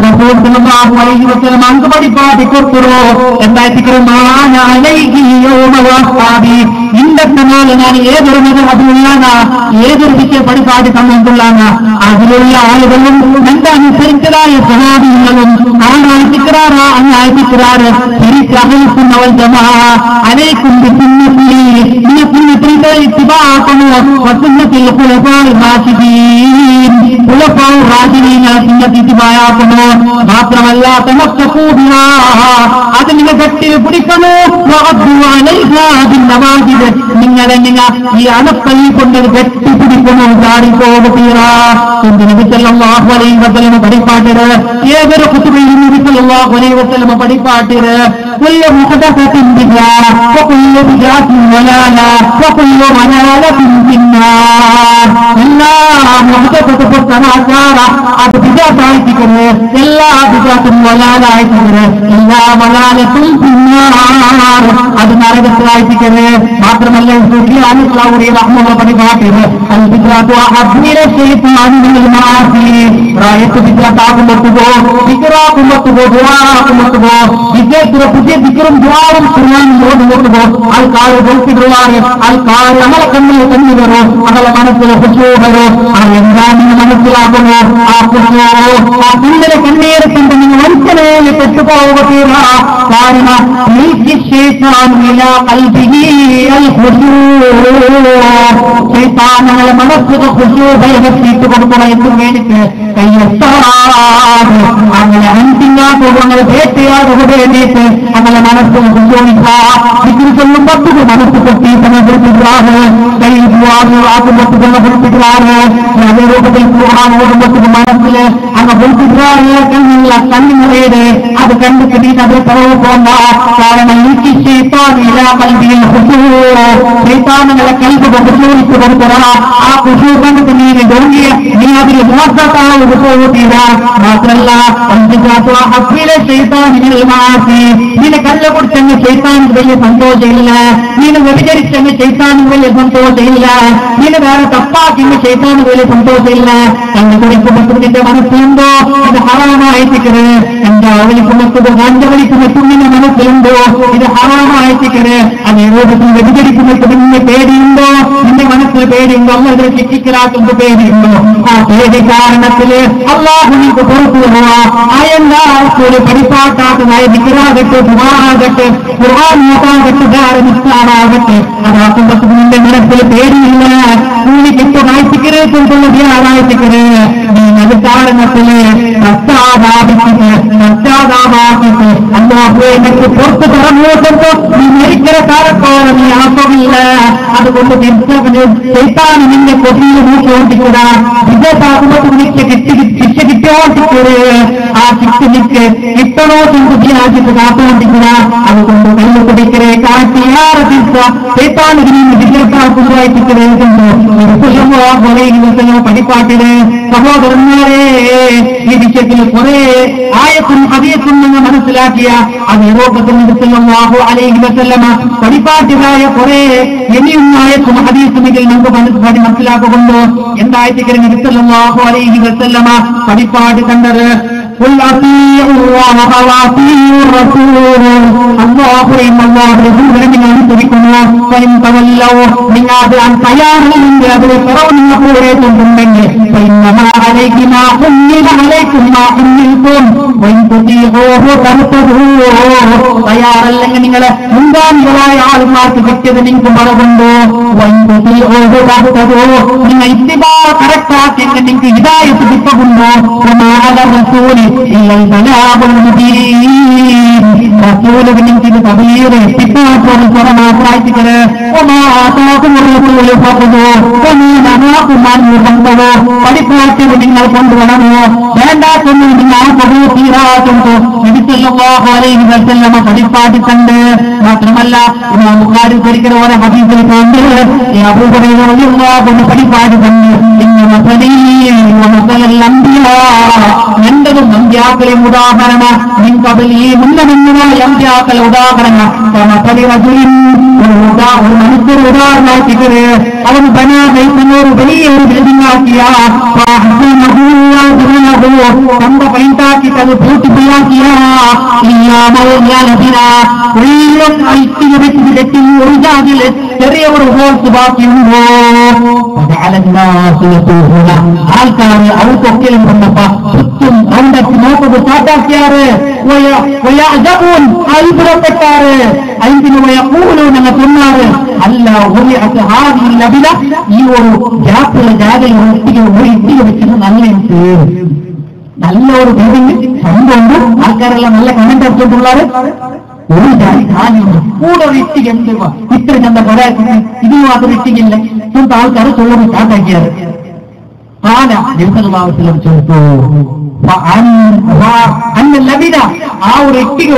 [SPEAKER 1] റസൂൽ സല്ലല്ലാഹു അലൈഹി വസല്ലം അങ്ക് പഠിപ്പാടി കൊടുത്തോ എന്തായിട്ടിരിക്കും ഇന്നത്തെ നാളെ ഞാൻ ഏതൊരു മതമുള്ളാണ് ഏതൊരു വിഷയം പഠിപ്പാടി തന്നിട്ടുള്ളാണ് അതിലുള്ള ആളുകളും എന്തനുസരിച്ചതായ സഹാബികളും ആണായിട്ടിക്കാറ് അങ്ങായിട്ടിക്കാറ് തിരിച്ചറിയിക്കുന്നവൾ ജമാ അനേക്കും മാത്രമല്ല അത് നിങ്ങൾ കെട്ടി പിടിക്കണോ നിങ്ങളെ ഈ അണപ്പള്ളി കൊണ്ട് കെട്ടിപ്പിടിക്കണോ പഠിപ്പാട്ടിര് ഏതൊരു കുത്തുബയിൽ പഠിപ്പാട്ടിര് കുല്ലു മുഹദസത്തിൻ ബിദ്അ വകുല്ലു ബിദ്അത്തിൻ ളലാല വകുല്ലു ളലാലത്തിൻ ഫിന്നാർ. എല്ലാ മുഹദസത്തും സമാചാര അത് ബിദ്അത്തായിട്ടിരിക്കുന്നു, എല്ലാ ബിദ്അത്തും ളലാലായിട്ടിരിക്കുന്നു, എല്ലാ ളലാലത്തും ഫിന്നാർ അത് നരകത്തിലായിട്ടിരിക്കുന്നു. മാത്രമല്ല സുഫിയാൻ സൗരി റഹ്മത്തുള്ളാഹി പരിപാടിയാണ് അൽ ബിദ്അത്തു അഹബ്ബില ശൈത്താൻ മിനൽ മാഅസി. റായത്ത് ബിദ്അത്താകുമ്പോ ദിക്റാകുമ്പോ ദുആകുമ്പോ ദിക്ർ പുതിയ ദിക്റും ദുആവും ഖുർആനും ഓതുമ്പോ ആൾക്കാർ കേൾപ്പിക്കുവാണ്, ആൾക്കാർ നമ്മളെ കണ്ണിൽ കണ്ണുവരോ, നമ്മളെ മനസ്സിൽ ഖുശൂ വരോ. എന്താണെന്ന് മനസ്സിലാക്കുന്നു. ആ ഖുശൂ ആ കണ്ണിലെ കണ്ണീര് കണ്ട് നിങ്ങൾ ഒരിക്കലും പെട്ടുപോവുകയില്ല. കാരണം ശൈത്താനങ്ങളെ മനസ്സിന് ഖുശൂ ഭയപ്പെട്ട് കൊടുക്കണം എന്ന് വേണ്ടിയിട്ട് കയ്യെത്താറ് അങ്ങനെ അഞ്ചിങ്ങാട്ടുകൾ വേട്ടയാടുക വേണ്ടിയിട്ട് അങ്ങനെ മനസ്സിന് ഖുശൂയില്ല. ദിക്ർ ചൊല്ലുമ്പോൾ മനസ്സ് കൊട്ടി സമർപ്പിക്കുകയാണ്, കൈ ആകുമ്പോൾ പഠിപ്പിക്കുകയാണ്. അതേ രൂപത്തിൽ ഖുർആൻ ഓടുമ്പോൾ മനസ്സിൽ അങ്ങ് പഠിപ്പിക്കുകയാണ്. കണ്ണുള്ള കണ്ണുകളേത് അത് കണ്ടു കിട്ടിയിട്ട് അത് കുറവ് പോന്ന കാരണം എനിക്ക് ശൈത്താനില്ല കൽബിയിൽ ഖുശൂ. ശൈത്താനങ്ങളെ കൽബ് ഖുശൂയിച്ച് കൊടുക്കുക. ആ ഖുശൂ കണ്ടിട്ട് നീ അതിൽ മോശത്തായ ഖുശൂയില്ല. മാത്രമല്ല നിന്നെ കല്ല കുടിച്ചെന്ന് ശൈത്താനിക്ക് വലിയ സന്തോഷമില്ല, നീന് വ്യഭിചരിച്ചെന്ന് ശൈത്താനിക്ക് വലിയ സന്തോഷമില്ല, നീന് വേറെ തപ്പാക്കിന്ന് ശൈത്താനിക്ക് വലിയ സന്തോഷമില്ല. എന്നെ കുടിക്കുമ്പോൾ നിന്റെ മനസ്സിലുണ്ടോ ഇത് ഹറാമായിട്ടിക്കര്, എന്റെ അവലിക്കുമ്പോൾ ഗാഞ്ച വലിക്കുമ്പോൾ നിന്റെ മനസ്സിലുണ്ടോ ഇത് ഹറാമായിട്ടിക്കര്. അതേ രൂപത്തിൽ വ്യഭിചരിക്കുമ്പോൾ നിന്റെ പേടിയുണ്ടോ, നിന്റെ മനസ്സിൽ പേടിയുണ്ടോ, അല്ലാതെ ശിക്ഷിക്കലാക്കുമ്പോൾ പേടിയുണ്ടോ. ആ പേടി കാരണത്തില് അല്ലാഹു നിങ്ങൾക്ക് പുറത്തു പോവാ. അയല്ലാർക്കൊരു പരിപാട്ടാക്കുന്നതായ ദിക്റാകട്ടെ, ദുആആകട്ടെ, ഖുർആൻ ഓതാകട്ടെ, ധാരനിസ്കാരാകട്ടെ, അതാക്കുമ്പോൾ നിന്റെ മനസ്സിൽ പേടിയില്ല. കൂലി കിട്ട വായിച്ചിക്കര് കൊണ്ടുള്ള ധ്യാനായിട്ടിക്കര്. നീ അത് കാരണത്തില് പശ്ചാത്താപിച്ചിട്ട് അല്ലാഹു എനിക്ക് പുറത്ത് തുറന്നുകൊണ്ടോ നീ മരിക്കര കാലത്തോളം നീ ആസമില്ല. അതുകൊണ്ട് ശൈത്താന് നിന്നെ കൊതിയിൽ നോക്കിക്കൊണ്ടിരിക്കുക. വിജയത്താകുമ്പോൾ ശിക്ഷ കിട്ടിയോണ്ടിരിക്കരുത്. ആ ശിക്ഷ നിക്ക് കിട്ടണോ ചിന്തിച്ച് കാത്തുകൊണ്ടിരിക്കുക. അതുകൊണ്ട് കല്ല് കുടിക്കരെ കാട്ടിയാറ് ശൈത്താന് വിജയത്താക്കുമ്പോഴായിട്ടിരിക്കുന്നു. പഠിപ്പാട്ടിന് സഹോദരന്മാരെ ഈ വിഷയത്തിൽ കുറെ ആയത്തും ഹദീസും നിങ്ങൾ മനസ്സിലാക്കിയ അത് യൂറോപ്പത്തിൽ സല്ലല്ലാഹു അലൈഹി വസല്ലമ പഠിപ്പാട്ടിയതായ കുറെ ഇനിയും ആയത്തും ഹദീസും ഇതിൽ നമുക്ക് മനസ്സിലാക്കുന്നുണ്ടോ. എന്തായിട്ട് നബി സല്ലല്ലാഹു അലൈഹി വസല്ലമ പഠിപ്പാട്ട് കണ്ടത് നിങ്ങൾ തയ്യാറില്ലെങ്കിൽ അതിനെ കുറവ് നിങ്ങൾ പോയിട്ടുണ്ടെങ്കിൽ തയ്യാറല്ലെങ്കിൽ നിങ്ങളെ മുൻഗാമികളായ ആളുമാർക്ക് കിട്ടിയത് നിങ്ങൾക്ക് മറവുണ്ടോ. നിങ്ങൾ ഇത്തിബാ കറക്റ്റാക്കിയെങ്കിൽ നിങ്ങൾക്ക് ഹിദായത്ത് കിട്ടുന്നുണ്ടോ. നിങ്ങൾക്ക് തബീർ എത്തിപ്പാറ്റോട് മാത്രമായിട്ടിക്കര് പഠിപ്പാറ്റത് നിങ്ങൾ കൊണ്ടുവരണമോ വേണ്ടാക്കുന്നു. നിങ്ങൾ തീരാത്തുണ്ടോ നബി സല്ലല്ലാഹു അലൈഹി വസല്ലമ പഠിപ്പാട്ടി കണ്ട്. മാത്രമല്ല ഇമാം ബുഖാരി ഒരിക്കലും ഓരോ ഹദീസിൽ കണ്ട് അബൂ ഹുറൈറ റളിയല്ലാഹു അൻഹു പഠിപ്പാട്ടി കണ്ട് എന്റതും അമ്പിയാക്കളെ ഉദാഹരണ നിങ്ങൾക്ക് ഈ മുന്നമെന്നുമായ അമ്പിയാക്കളെ ഉദാഹരണ ഒരു മനുഷ്യർ ഉദാഹരണമാക്കിക്കര് അവൻ ബനാബൈത്തനോട് വലിയൊരു ബിൽഡിംഗാക്കിയ തന്റെ പൈന്റാക്കിട്ട് അത് പൂട്ടിപ്പിള്ളാക്കിയ ഒരു ജാതില് ചെറിയ ഒരു ഹോൾസ് ബാക്കിയുണ്ടോ. ആൾക്കാർ അവർക്കൊക്കെയും കൊണ്ടപ്പോ ചുറ്റും അവന്റെ നോക്കത് സ്റ്റാർട്ടാക്കിയാറ് അത്ഭുതപ്പെട്ടാറ്. അതിന് ഞങ്ങൾ சொன்னாரு അല്ല ഹാദിയില്ല ഈ ഒരു യാത്ര ജാതയിൽ ഒരു ഇട്ടിക വെച്ചിട്ട് നല്ല ഒരു ബിൽഡിംഗ് സംഭവമുണ്ട്. ആൾക്കാരെല്ലാം നല്ല കമന്റ് അടിച്ചോണ്ടുള്ളാറ്. ഒരു ജാതി ഹാനിയുണ്ട്. കൂടെ ഒരു ഇട്ടിക എന്ത് ഇത്ര ചന്ത പറയാ ഇതിന് മാത്രം ഇട്ടിക്കില്ല. സ്വന്തം ആൾക്കാർ ചൊല്ലുമ്പോൾ സ്റ്റാർട്ടാക്കിയാറ്. ആന ദിവസഭാവത്തിലും ചോദിച്ചു ലബിന ആ ഒരു ഇഷ്ടിക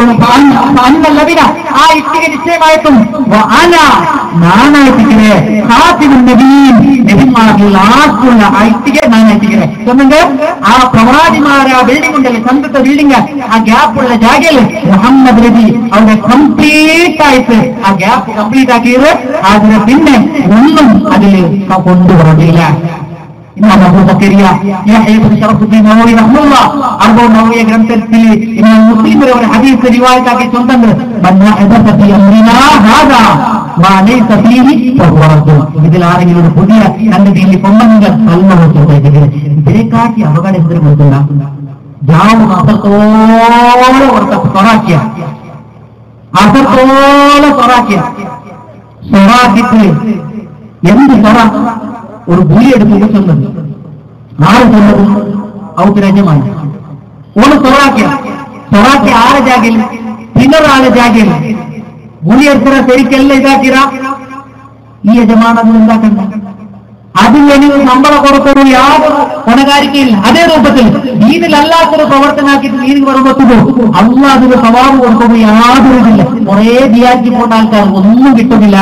[SPEAKER 1] ലബിന ആ ഇഷ്ടിക നിശ്ചയമായിട്ടും നാനായിട്ടിക്കേ നബിമാരിൽ ലാസ്റ്റുള്ള ആ ഇഷ്ടിക നാനായിട്ടിക്കേ എന്നുണ്ട്. ആ പ്രവാദിമാരെ ആ ബിൽഡിംഗ് ഉണ്ടല്ലേ, ചന്തത്തെ ബിൽഡിംഗ്, ആ ഗ്യാപ്പുള്ള ജാഗയിൽ മുഹമ്മദ് നബി അവിടെ കംപ്ലീറ്റ് ആയിട്ട് ആ ഗ്യാപ്പ് കംപ്ലീറ്റ് ആക്കിയത് അതിന് പിന്നെ ഒന്നും അതിൽ കൊണ്ടുപോകില്ല. ഇമാം അബൂ സക്കരിയ യഹ്യ ഇബ്നു ശറഫുദ്ദീൻ നവവി റഹ്മത്തുള്ളാഹി അർബഊൻ നവവിയ ഗ്രന്ഥത്തിൽ ഇമാം മുസ്ലിം ഒരു ഹദീസ് റിവായത്ത് ആക്കി ചൊല്ലുന്നുണ്ട്, മൻ ഹദസ ഫീ അംരിനാ ഹാദാ മാ ലൈസ ഫീഹി ഫഹുവ റദ്ദ്. ഇതിൽ ആരെങ്കിലും ഒരു പുതിയ തന്റെ ദീനിൽ കൊണ്ടുവന്നെങ്കിൽ അല്ലാഹു ഇതിനെക്കാട്ടി അപകടം എന്തിനു കൊടുത്തില്ല. ജാവു അസത്തോളം ഓർത്ത സൊറാക്കിയ അസത്തോളം സൊറാക്കിയ സൊറാക്കിട്ട് എന്ത് സൊറ ഒരു ഗുലി എടുത്ത് ചെന്നത് ആര് ചെന്നത് അവർക്ക് രജമാണ് ഓണ് സൊറാക്കിയ ആരെ ജാഗയിൽ പിന്നൊരാളെ ജാഗയിൽ ഗുലി എടുത്ത ശരിക്കല്ല ഇതാക്കിയ ഈ യജമാനത് ഉണ്ടാക്കണ്ട. അതിൽ എനിക്ക് ശമ്പളം കൊടുക്കുന്നു യാതൊരു കൊണകാരിക്കയില്ല. അതേ രൂപത്തിൽ ദീനിലല്ലാത്തൊരു പ്രവർത്തനാക്കിയിട്ട് ദീനിൽ വരുമ്പോഴത്തേക്കോ അള്ളാഹുവിന്റെ സ്വഭാവം കൊടുക്കുമ്പോൾ യാതൊരു ഇതില്ല. കുറേ ദിയാക്കി പോണ്ട ആൾക്കാർ ഒന്നും കിട്ടുന്നില്ല.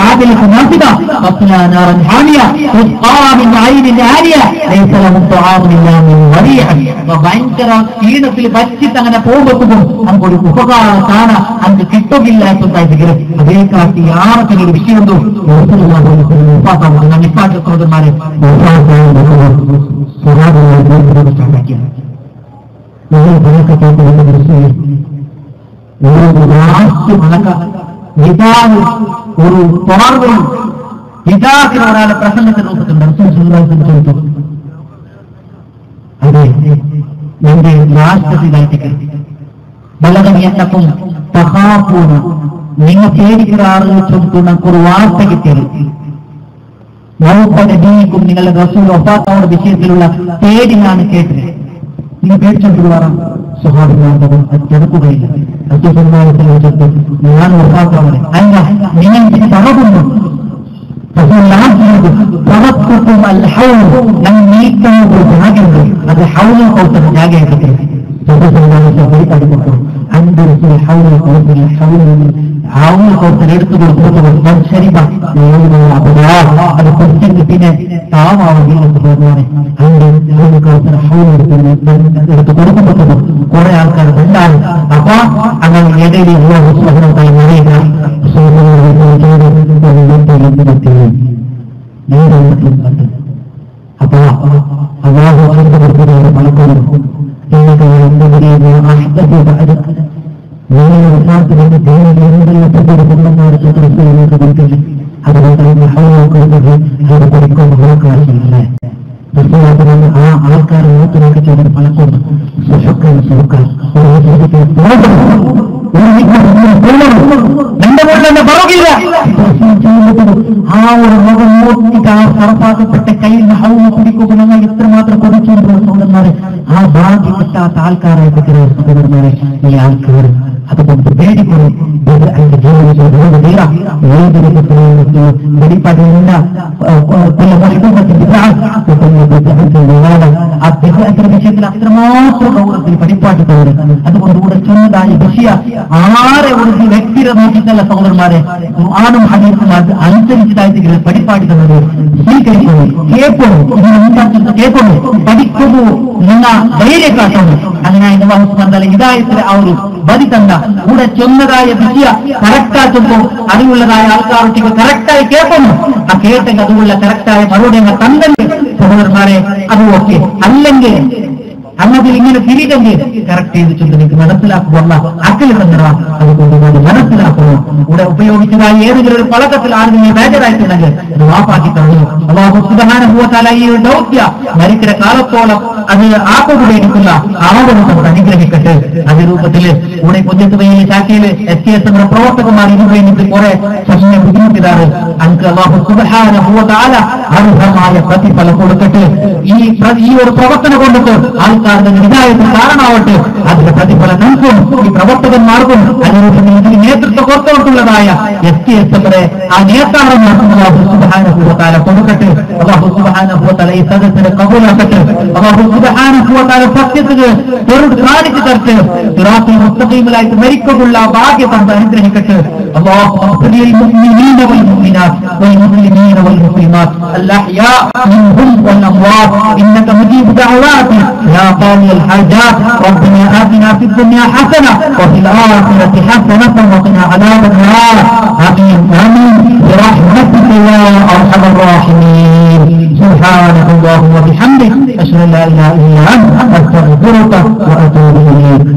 [SPEAKER 1] ഭയങ്കര ക്ഷീണത്തിൽ പറ്റിട്ട് അങ്ങനെ പോകുമ്പോഴത്തേക്കും നമുക്കൊരു ഉപകാരം കാണാൻ നമുക്ക് കിട്ടുന്നില്ല എന്നായിരിക്കും. അതേ കാട്ടി യാതൊരു ഒരു വിഷയമുണ്ടോ നിപ്പാട്ട് സഹോദരന്മാരെ ഒരു പാർവയും പിതാവിന് ഒരാളെ പ്രസംഗത്തിൽ നോക്കുന്നുണ്ട്. അതെ എന്റെ രാഷ്ട്രത്തിലായിട്ട് ബലകനിയത്തക്കും സഹാപൂർണ നിങ്ങൾ പേടിക്കുന്ന ആളുകൾ ചൊല്ലുന്ന ഒരു വാർത്ത കിട്ടിയത് നൗപനബീക്കും നിങ്ങളുടെ റസൂൽ വഫാത്താവുന്ന വിഷയത്തിലുള്ള പേടിയാണ് കേട്ടത്. നിങ്ങൾ പേടിച്ചോണ്ടുള്ളാറ സ്വഭാവം ചെറുക്കുകയില്ല. അത്യസമ്മാനത്തിൽ വെച്ചിട്ട് ഞാൻ വഫാത്താവണേ അല്ല നിങ്ങൾ ഇതിന് തറവുന്നു നീക്കുന്ന ഒരു ജാഗയുണ്ട്. അത് ഹൗലിൽ കൗത്തർ ജാഗയാക്കട്ടെ. എടുത്തു കൊടുക്കുന്നത് അത് കുറിച്ചിട്ട് പിന്നെ താവാവുകയെന്ന് പറഞ്ഞാണ് എടുത്ത് കൊടുക്കപ്പെട്ടത്. കുറെ ആൾക്കാർ ഉണ്ടാകും. അപ്പൊ അങ്ങനെ ഇടയിൽ സഹനത്തായി മറിയുക അപ്പൊ അള്ളാഹു കൊടുക്കുന്നതിന് പലപ്പോഴും നിങ്ങൾക്ക് നിങ്ങളുടെ വിശ്വാസത്തിൽ നിന്ന് ദൈവം എന്തെല്ലാം കൊണ്ടുവന്നാൽ നിങ്ങൾക്ക് കൊടുക്കില്ല. അതുകൊണ്ട് അത് കൊടുക്കുമ്പോൾ ആവശ്യമില്ല. ആ ആൾക്കാരെ നോക്കി ചെയ്തത് പലപ്പോഴും സുഖക്കാൻ സുഖക്കാൻ എന്റെ വീട്ടിൽ പറകില്ല. ആ ഒരു മുഖം നോക്കിയിട്ട് ആ സർപ്പാക്കപ്പെട്ട കയ്യിൽ ഹൗമ കുടിക്കുക ഞങ്ങൾ എത്രമാത്രം കൊടുച്ചുകൊണ്ടുള്ള സഹോദരന്മാരെ ആ ഭാഗ്യപ്പെട്ടാത്ത ആൾക്കാരായിട്ട് സഹോദരന്മാരെ ഈ ആൾക്കാർ അതുകൊണ്ട് പേടിക്കുന്നു. അതിന്റെ ജീവിതത്തിൽ വെളിപ്പാടില്ല അദ്ദേഹത്തിന്റെ വിഷയത്തിൽ അത്രമാത്രം ഗൗരവത്തിൽ പഠിപ്പാട്ട് തോന്നി. അതുകൊണ്ട് കൂടെ ചുന്നതായ വിഷയ ആരെ ഒരു വ്യക്തിയെ നോക്കിയിട്ടല്ല സഹോദരന്മാരെ ഖുർആനും ഹദീസും അനുസരിച്ചതായിട്ട് പഠിപ്പാട്ടി തന്നത് സ്വീകരിക്കുന്നു. കേൾക്കുന്നു, ഇതിനെന്താ കേൾക്കുന്നു, പഠിക്കുന്നു എന്ന ധൈര്യം കാട്ടുന്നു. അങ്ങനെ ഹിദായത്തിൽ ആ ഒരു ബതി തന്ന കൂടെ ചൊന്നതായ വിഷയ കറക്റ്റാക്കുമ്പോൾ അറിവുള്ളതായ ആൾക്കാർക്ക് കറക്റ്റായി കേൾക്കുന്നു. ആ കേട്ടെങ്കിൽ അതുള്ള കറക്റ്റായ മറുപടി അങ്ങ് തന്നെങ്കിൽ സഹോദരന്മാരെ അത് ഓക്കെ. അല്ലെങ്കിൽ അന്നതിൽ ഇങ്ങനെ തിരികെങ്കിൽ കറക്റ്റ് ചെയ്ത് ചൊല്ലി നിങ്ങൾക്ക് മനസ്സിലാക്കുവല്ല അക്കൽ തന്നറ. അതുകൊണ്ട് ഞാൻ മനസ്സിലാക്കുന്നു. ഇവിടെ ഉപയോഗിച്ചതായി ഏതെങ്കിലും ഒരു പളക്കത്തിൽ ആണെങ്കിൽ ബേജറായിട്ടുണ്ടെങ്കിൽ അത് വാപ്പാക്കി തന്നു. അല്ലാഹു സുബ്ഹാനഹു വ തആല ഈ ദൗത്യ മരിക്കുന്ന കാലത്തോളം അത് ആക്കുകയായിരിക്കില്ല. ആവണം നമുക്ക് അനുഗ്രഹിക്കും. അനുഗ്രഹിക്കട്ടെ. അതേ രൂപത്തിൽ ഇവിടെ പൊന്നിത്തുവയിലെ ശാഖയില് SKS നമ്മുടെ പ്രവർത്തകന്മാർ ഇത് കഴിഞ്ഞിട്ട് കുറെ സമയം ബുദ്ധിമുട്ടിയതാണ്. അനക്ക് അല്ലാഹു സുബ്ഹാനഹു വ തആല അർഹമായ പ്രതിഫലം കൊടുക്കട്ടെ. ഈ ഒരു പ്രവർത്തനം കൊണ്ടിട്ട് ആൾക്കാരുടെ ഹിദായത്തിന് കാരണമാവട്ടെ. അതിന്റെ പ്രതിഫലം നമുക്കും ഈ പ്രവർത്തകന്മാർക്കും അതിന് ഇതിന് നേതൃത്വം കൊടുത്തുകൊണ്ടുള്ളതായ SKS നമ്മുടെ ആ നേതാക്കന്മാർക്കും അല്ലാഹു സുബ്ഹാനഹു വ തആല കൊടുക്കട്ടെ. അല്ലാഹു സുബ്ഹാനഹു വ തആല ഈ സദസ്സിനെ കബൂലാക്കട്ടെ. അല്ലാഹു സുബ്ഹാനഹു വ തആല സത്യത്തിന് കാണിച്ചു തരട്ടെ. സിറാത്തുൽ മുസ്തഖീമിലായിട്ട് മരിക്കുള്ള ഭാഗ്യം അനുഗ്രഹിക്കട്ടെ. اللهم اغفر للمؤمنين والمؤمنات والمسلمين والمسلمات الأحياء منهم والأموات إنك مجيب دعوات يا قاضي الحاجات. ربنا آتنا في الدنيا حسنة وفي الآخرة حسنة وقنا عذاب النار. آمين آمين برحمتك يا أرحم الراحمين. سبحانك اللهم وبحمدك أشهد أن لا إله إلا أنت أستغفرك وأتوب إليك.